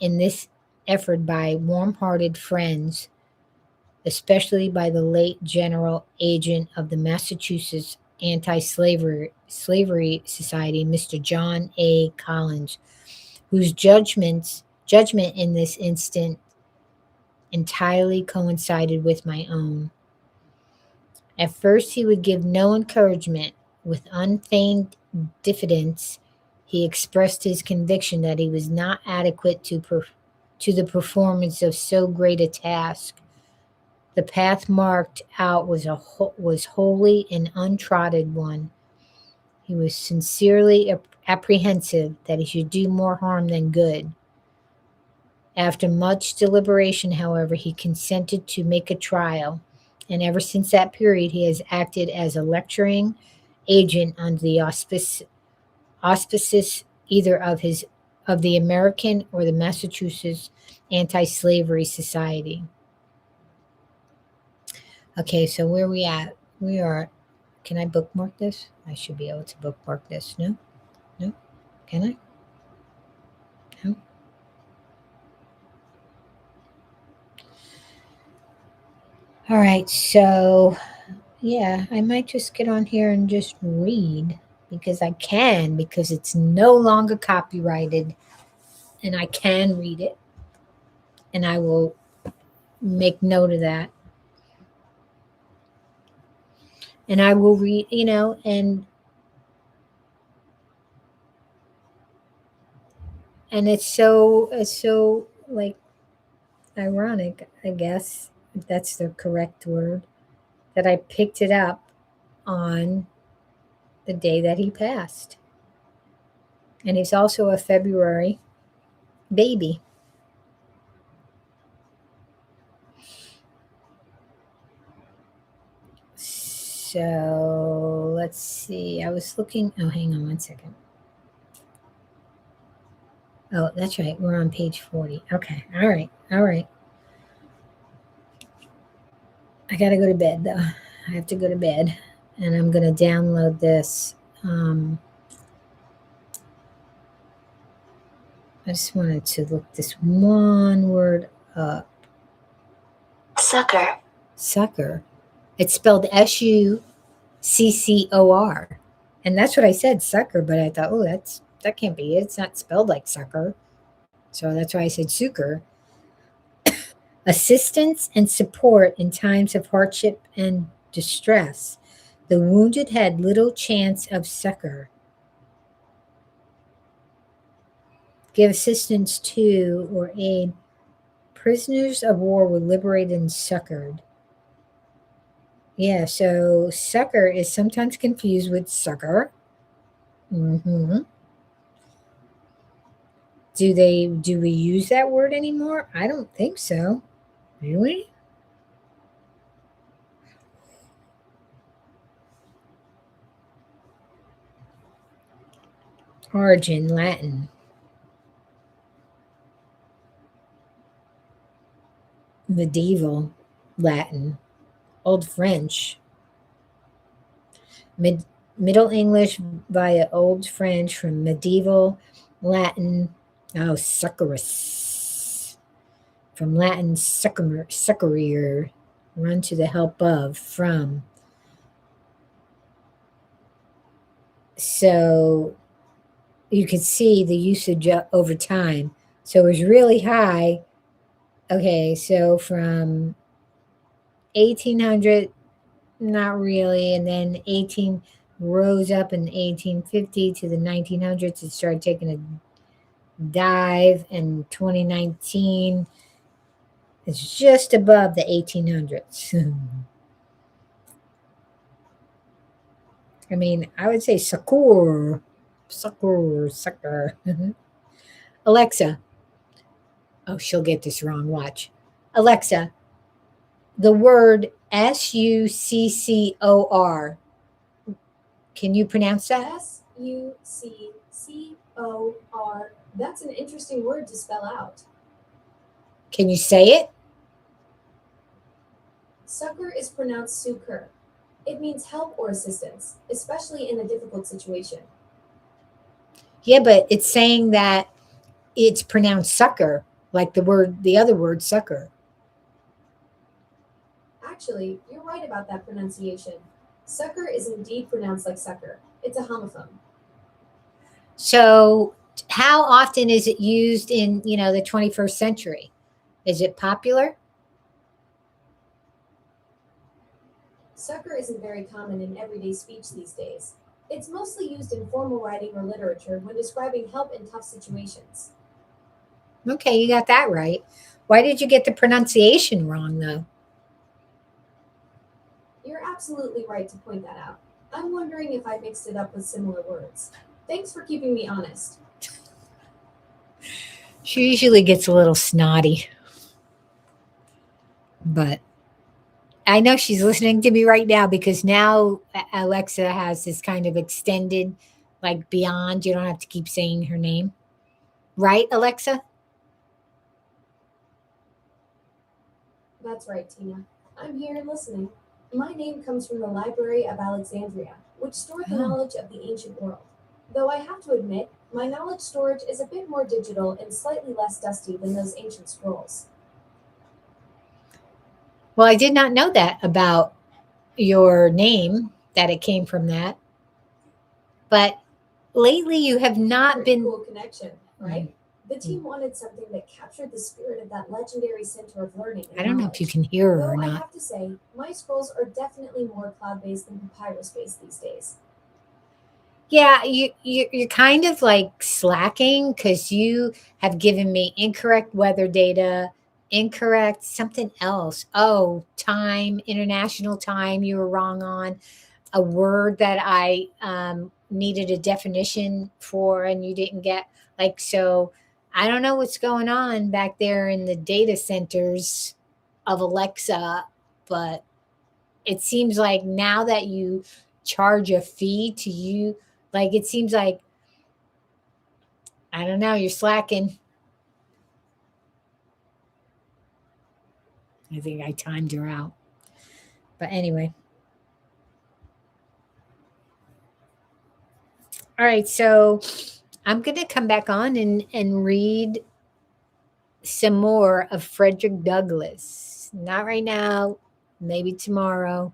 [SPEAKER 1] in this effort by warm-hearted friends, especially by the late general agent of the Massachusetts Anti-Slavery Society, Mr. John A. Collins, whose judgment in this instant entirely coincided with my own. At first, he would give no encouragement. With unfeigned diffidence, he expressed his conviction that he was not adequate to the performance of so great a task. The path marked out was wholly an untrodden one. He was sincerely apprehensive that he should do more harm than good. After much deliberation, however, he consented to make a trial, and ever since that period he has acted as a lecturing agent under the auspices either of the American or the Massachusetts Anti-Slavery Society. Okay, so where are we at? We are. Can I bookmark this? I should be able to bookmark this. No, no, can I? No. All right, so yeah, I might just get on here and just read because I can, because it's no longer copyrighted and I can read it. And I will make note of that. And I will read, and it's so like ironic, I guess, if that's the correct word, that I picked it up on the day that he passed. And he's also a February baby. So let's see. I was looking. Oh, hang on one second. Oh, that's right. We're on page 40. Okay. All right. All right. I got to go to bed, though. I have to go to bed. And I'm going to download this. I just wanted to look this one word up.
[SPEAKER 6] Sucker.
[SPEAKER 1] Sucker. It's spelled Succor. And that's what I said, sucker, but I thought, oh, that can't be it. It's not spelled like sucker. So that's why I said succor. Assistance and support in times of hardship and distress. The wounded had little chance of succor. Give assistance to or aid. Prisoners of war were liberated and succored. Yeah, so succor is sometimes confused with sucker. Mm-hmm. Do we use that word anymore? I don't think so. Really? Origin, Latin. Medieval, Latin. Old French. Middle English via Old French from medieval Latin. Oh, succorus. From Latin succorier. Run to the help of, from. So you could see the usage over time. So it was really high. Okay, so from 1800, not really, and then 18 rose up in 1850 to the 1900s. It started taking a dive, and 2019 is just above the 1800s. I mean, I would say succor. Alexa. Oh, she'll get this wrong. Watch. Alexa, the word Succor. Can you pronounce that?
[SPEAKER 6] Succor. That's an interesting word to spell out.
[SPEAKER 1] Can you say it?
[SPEAKER 6] Succor is pronounced succor. It means help or assistance, especially in a difficult situation.
[SPEAKER 1] Yeah, but it's saying that it's pronounced sucker, like the other word sucker.
[SPEAKER 6] Actually, you're right about that pronunciation. Sucker is indeed pronounced like sucker. It's a homophone.
[SPEAKER 1] So how often is it used in, the 21st century? Is it popular?
[SPEAKER 6] Sucker isn't very common in everyday speech these days. It's mostly used in formal writing or literature when describing help in tough situations.
[SPEAKER 1] Okay, you got that right. Why did you get the pronunciation wrong, though?
[SPEAKER 6] You're absolutely right to point that out. I'm wondering if I mixed it up with similar words. Thanks for keeping me honest.
[SPEAKER 1] She usually gets a little snotty, but I know she's listening to me right now because now Alexa has this kind of extended, like beyond. You don't have to keep saying her name. Right, Alexa?
[SPEAKER 6] That's right, Tina. I'm here and listening. My name comes from the Library of Alexandria, which stored the
[SPEAKER 1] Oh.
[SPEAKER 6] knowledge of the ancient world. Though I have to admit, my knowledge storage is a bit more digital and slightly less dusty than those ancient scrolls.
[SPEAKER 1] Well, I did not know that about your name, that it came from that. But lately you have not
[SPEAKER 6] Pretty
[SPEAKER 1] been.
[SPEAKER 6] cool connection, right? The team wanted something that captured the spirit of that legendary center of learning. And
[SPEAKER 1] I don't know if you
[SPEAKER 6] knowledge.
[SPEAKER 1] can hear her
[SPEAKER 6] Though
[SPEAKER 1] or
[SPEAKER 6] I
[SPEAKER 1] not.
[SPEAKER 6] have to say, my scrolls are definitely more cloud-based than papyrus-based these days.
[SPEAKER 1] Yeah, you're kind of like slacking because you have given me incorrect weather data, incorrect something else. Oh, time, international time, you were wrong on a word that I needed a definition for, and you didn't get. Like, so I don't know what's going on back there in the data centers of Alexa, but it seems like now that you charge a fee to you, like it seems like, I don't know, you're slacking. I think I timed her out. But anyway. All right, so I'm going to come back on and read some more of Frederick Douglass. Not right now, maybe tomorrow.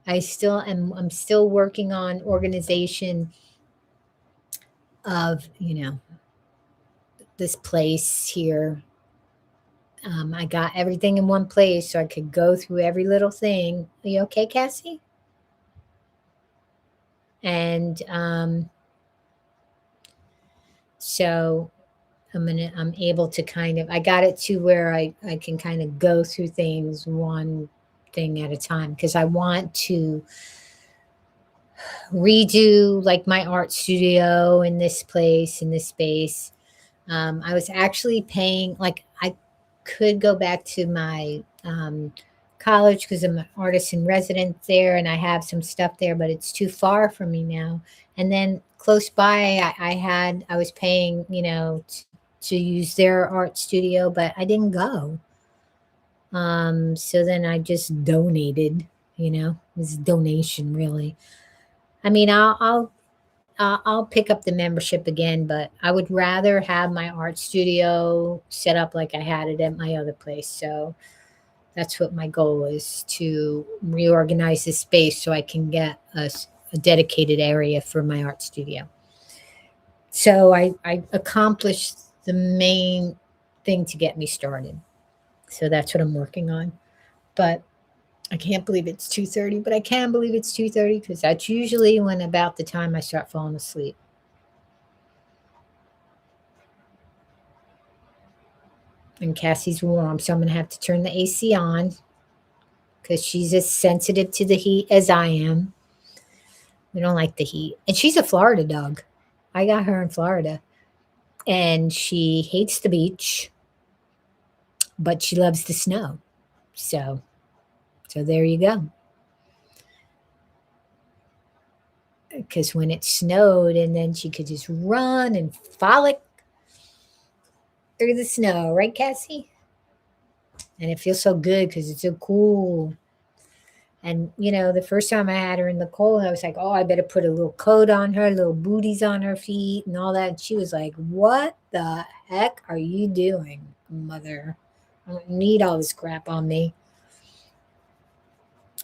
[SPEAKER 1] I'm still working on organization of, this place here. I got everything in one place so I could go through every little thing. Are you okay, Cassie? And so I'm able to kind of, I got it to where I can kind of go through things one thing at a time because I want to redo like my art studio in this place, in this space. I was actually paying, like, I could go back to my college because I'm an artist in residence there and I have some stuff there, but it's too far from me now. And then close by, I was paying, to use their art studio, but I didn't go. So then I just donated, it was a donation really. I mean, I'll pick up the membership again, but I would rather have my art studio set up like I had it at my other place. So that's what my goal is, to reorganize this space so I can get a dedicated area for my art studio. So I accomplished the main thing to get me started. So that's what I'm working on. But I can't believe it's 2:30, but I can believe it's 2:30 because that's usually when about the time I start falling asleep. And Cassie's warm, so I'm going to have to turn the AC on because she's as sensitive to the heat as I am. We don't like the heat. And she's a Florida dog. I got her in Florida. And she hates the beach, but she loves the snow. So there you go. Because when it snowed, and then she could just run and frolic through the snow, right, Cassie? And it feels so good because it's so cool. And the first time I had her in the cold, I was like, "Oh, I better put a little coat on her, little booties on her feet, and all that." And she was like, "What the heck are you doing, mother? I don't need all this crap on me."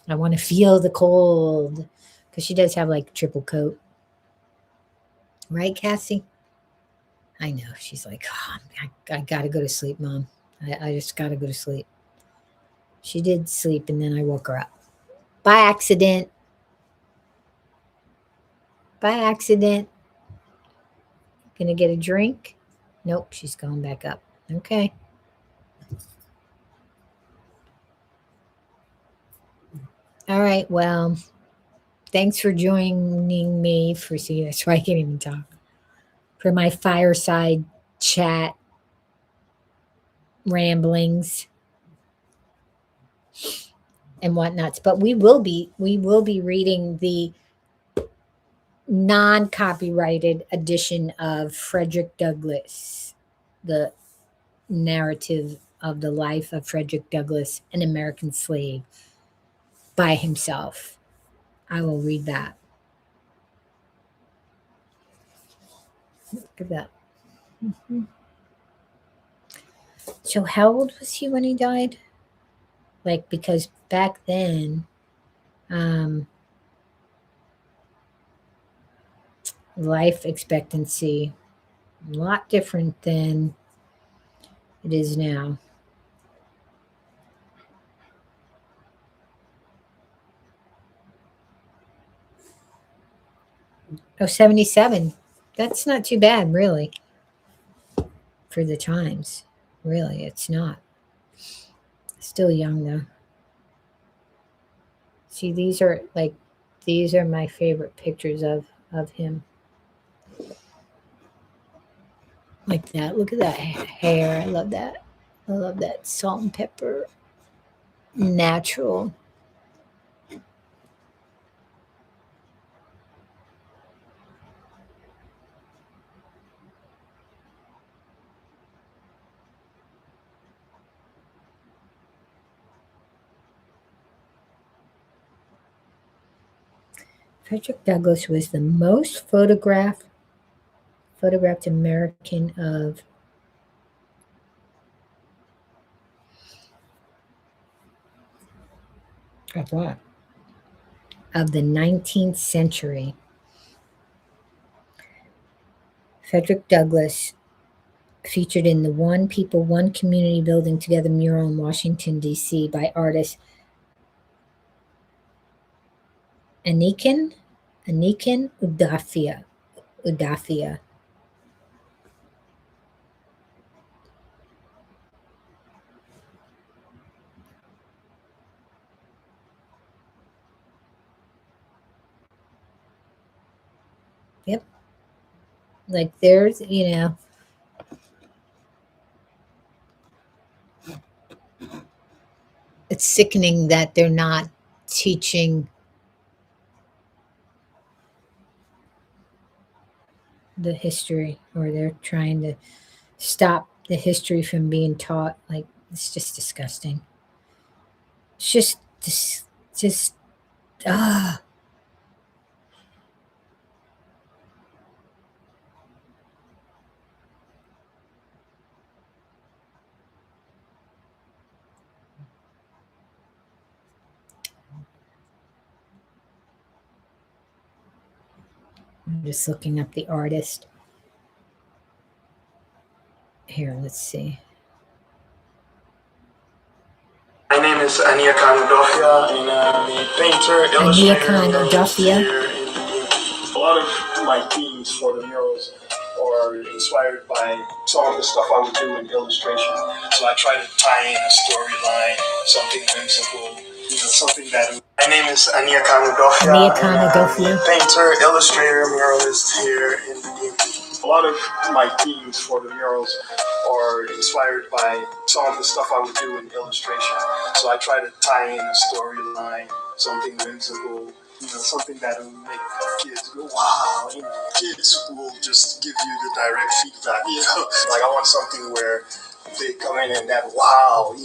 [SPEAKER 1] I want to feel the cold because she does have like a triple coat. Right, Cassie? I know. She's like, oh, I got to go to sleep, Mom. I just got to go to sleep. She did sleep, and then I woke her up. By accident. By accident. Gonna get a drink? Nope, she's going back up. Okay. All right, well, thanks for joining me for seeing this. I can't even talk. For my fireside chat ramblings and whatnots. But we will be reading the non-copyrighted edition of Frederick Douglass, the narrative of the life of Frederick Douglass, an American slave, by himself. I will read that. Look at that. Mm-hmm. So how old was he when he died? Like, because back then, life expectancy, a lot different than it is now. Oh, 77. That's not too bad, really, for the times. Really, it's not. Still young, though. See, these are my favorite pictures of him. Like that. Look at that hair. I love that. I love that salt and pepper. Natural. Frederick Douglass was the most photographed American of what? Of the 19th century. Frederick Douglass featured in the One People, One Community Building Together mural in Washington, D.C. by artist Anikin Udafia. Yep. Like there's, it's sickening that they're not teaching the history, or they're trying to stop the history from being taught. Like, it's just disgusting. It's just ah. I'm just looking up the artist. Here, let's see.
[SPEAKER 7] My name is Ania Khan and I'm a painter, illustrator. A lot of my themes for the murals are inspired by some of the stuff I would do in illustration. So I try to tie in a storyline, something whimsical, something that... My name is Ania Khan, painter, illustrator, muralist here in a lot of my themes for the murals are inspired by some of the stuff I would do in illustration. So I try to tie in a storyline, something whimsical, something that will make kids go, wow, kids will just give you the direct feedback, Like I want something where they come in and that wow,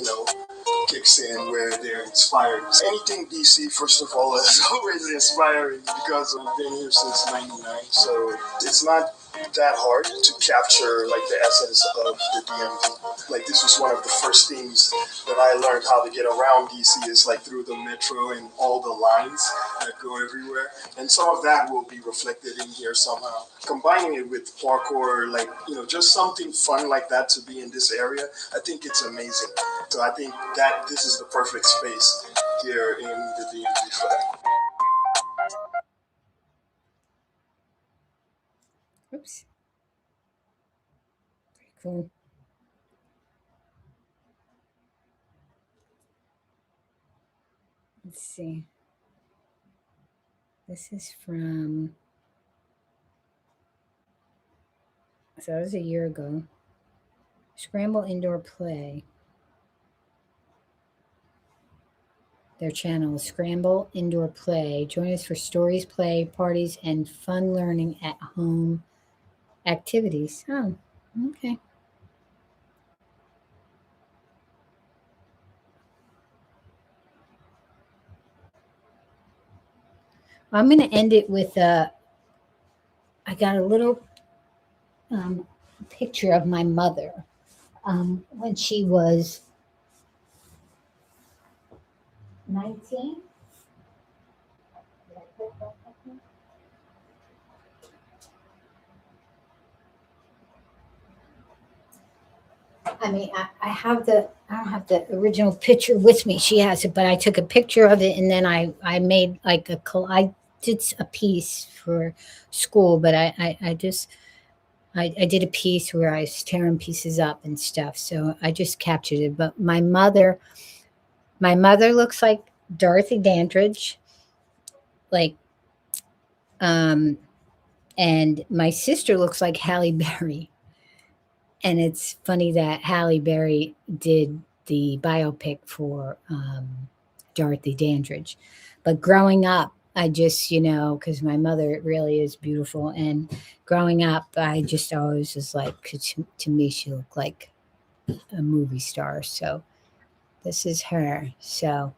[SPEAKER 7] kicks in, where they're inspired. Anything DC, first of all, is always inspiring because I've been here since '99, so it's not that hard to capture like the essence of the DMV. Like this was one of the first things that I learned how to get around DC is like through the metro and all the lines that go everywhere. And some of that will be reflected in here somehow. Combining it with parkour, like just something fun like that to be in this area, I think it's amazing. So I think that this is the perfect space here in the DMV for that.
[SPEAKER 1] Oops. Cool. Let's see. This is from, so that was a year ago. Scramble Indoor Play. Their channel is Scramble Indoor Play. Join us for stories, play, parties, and fun learning at home activities. Oh, okay. I'm going to end it with I got a little picture of my mother when she was 19. I mean, I have I don't have the original picture with me. She has it, but I took a picture of it and then I made like I did a piece for school, but I just, I did a piece where I was tearing pieces up and stuff. So I just captured it. But my mother looks like Dorothy Dandridge, like, and my sister looks like Halle Berry. And it's funny that Halle Berry did the biopic for Dorothy Dandridge. But growing up, I just, because my mother really is beautiful. And growing up, I just always was like, 'cause to me, she looked like a movie star. So this is her. So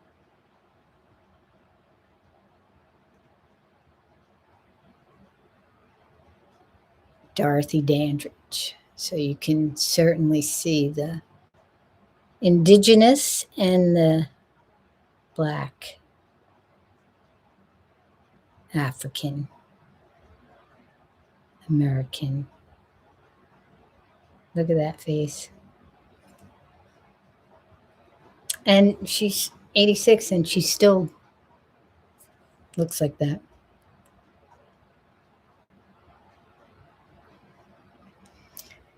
[SPEAKER 1] Dorothy Dandridge. So you can certainly see the indigenous and the Black, African American. Look at that face. And she's 86 and she still looks like that.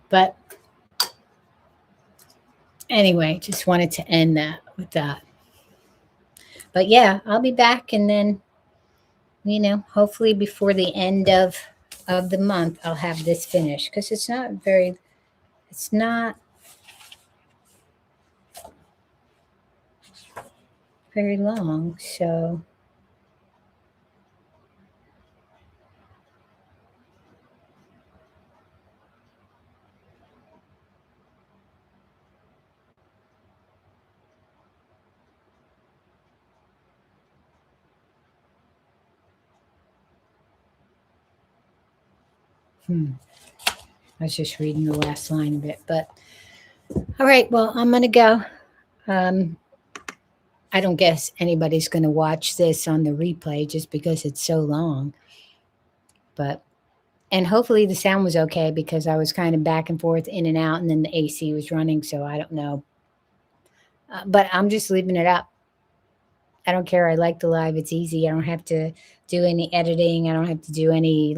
[SPEAKER 1] But anyway, just wanted to end that with that. But yeah, I'll be back, and then hopefully before the end of the month I'll have this finished, because it's not very long. So I was just reading the last line of it, but all right, well, I'm gonna go. I don't guess anybody's going to watch this on the replay just because it's so long. And hopefully the sound was okay, because I was kind of back and forth, in and out, and then the AC was running, so I don't know. But I'm just leaving it up. I don't care. I like the live. It's easy. I don't have to do any editing. I don't have to do any,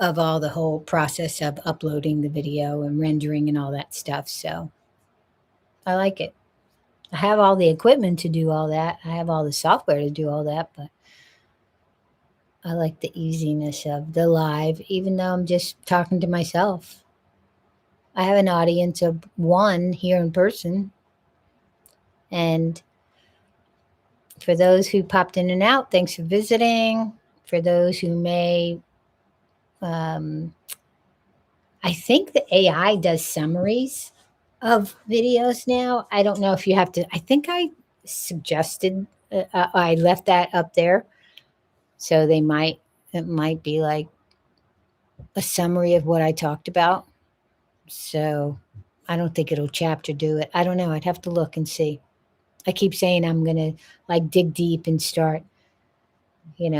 [SPEAKER 1] of all the whole process of uploading the video and rendering and all that stuff. So I like it. I have all the equipment to do all that. I have all the software to do all that, but I like the easiness of the live, even though I'm just talking to myself. I have an audience of 1 here in person. And for those who popped in and out, thanks for visiting. For those who may, I think the AI does summaries of videos now. I don't know if you have to, I think I suggested, I left that up there. So it might be like a summary of what I talked about. So I don't think it'll chapter do it. I don't know. I'd have to look and see. I keep saying I'm going to like dig deep and start, paying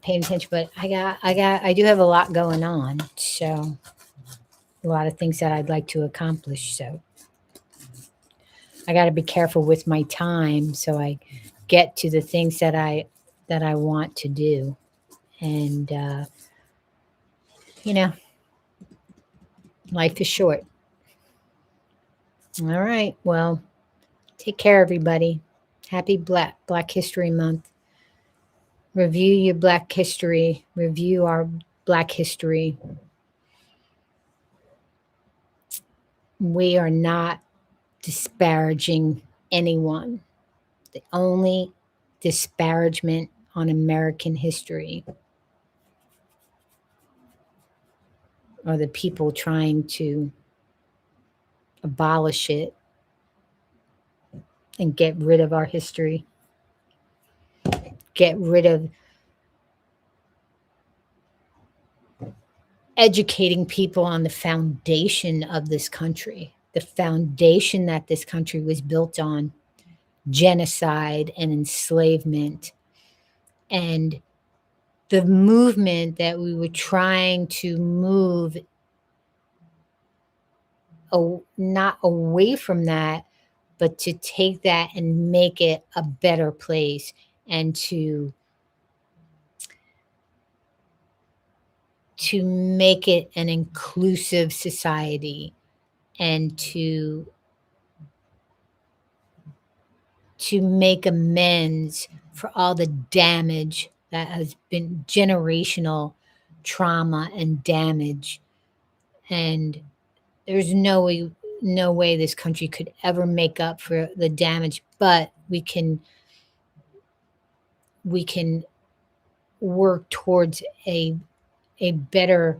[SPEAKER 1] attention, but I do have a lot going on. So a lot of things that I'd like to accomplish. So I got to be careful with my time so I get to the things that I want to do. And life is short. All right. Well, take care, everybody. Happy Black History Month. Review your Black history. Review our Black history. We are not disparaging anyone. The only disparagement on American history are the people trying to abolish it and get rid of our history, get rid of educating people on the foundation of this country, the foundation that this country was built on, genocide and enslavement, and the movement that we were trying to move not away from that, but to take that and make it a better place, and to make it an inclusive society, and to make amends for all the damage that has been generational trauma and damage. And there's no way this country could ever make up for the damage, but we can work towards a better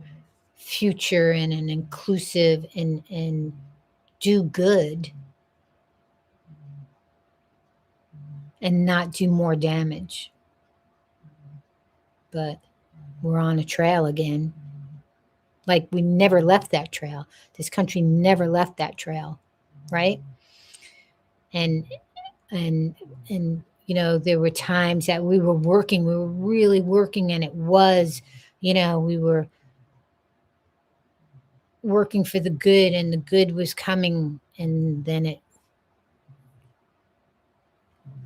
[SPEAKER 1] future and an inclusive and do good and not do more damage. But we're on a trail again. Like we never left that trail. This country never left that trail, right? And there were times that we were really working, and it was, we were working for the good, and the good was coming, and then it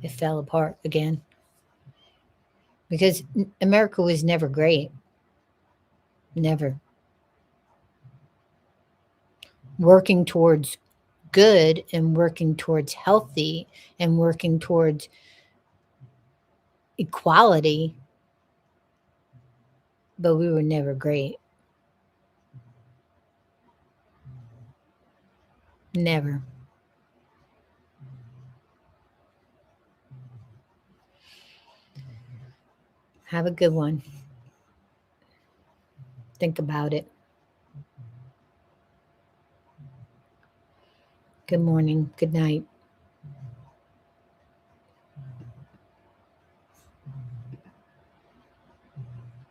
[SPEAKER 1] fell apart again. Because America was never great. Never. Working towards good and working towards healthy and working towards equality, but we were never great. Never. Have a good one. Think about it. Good morning. Good night.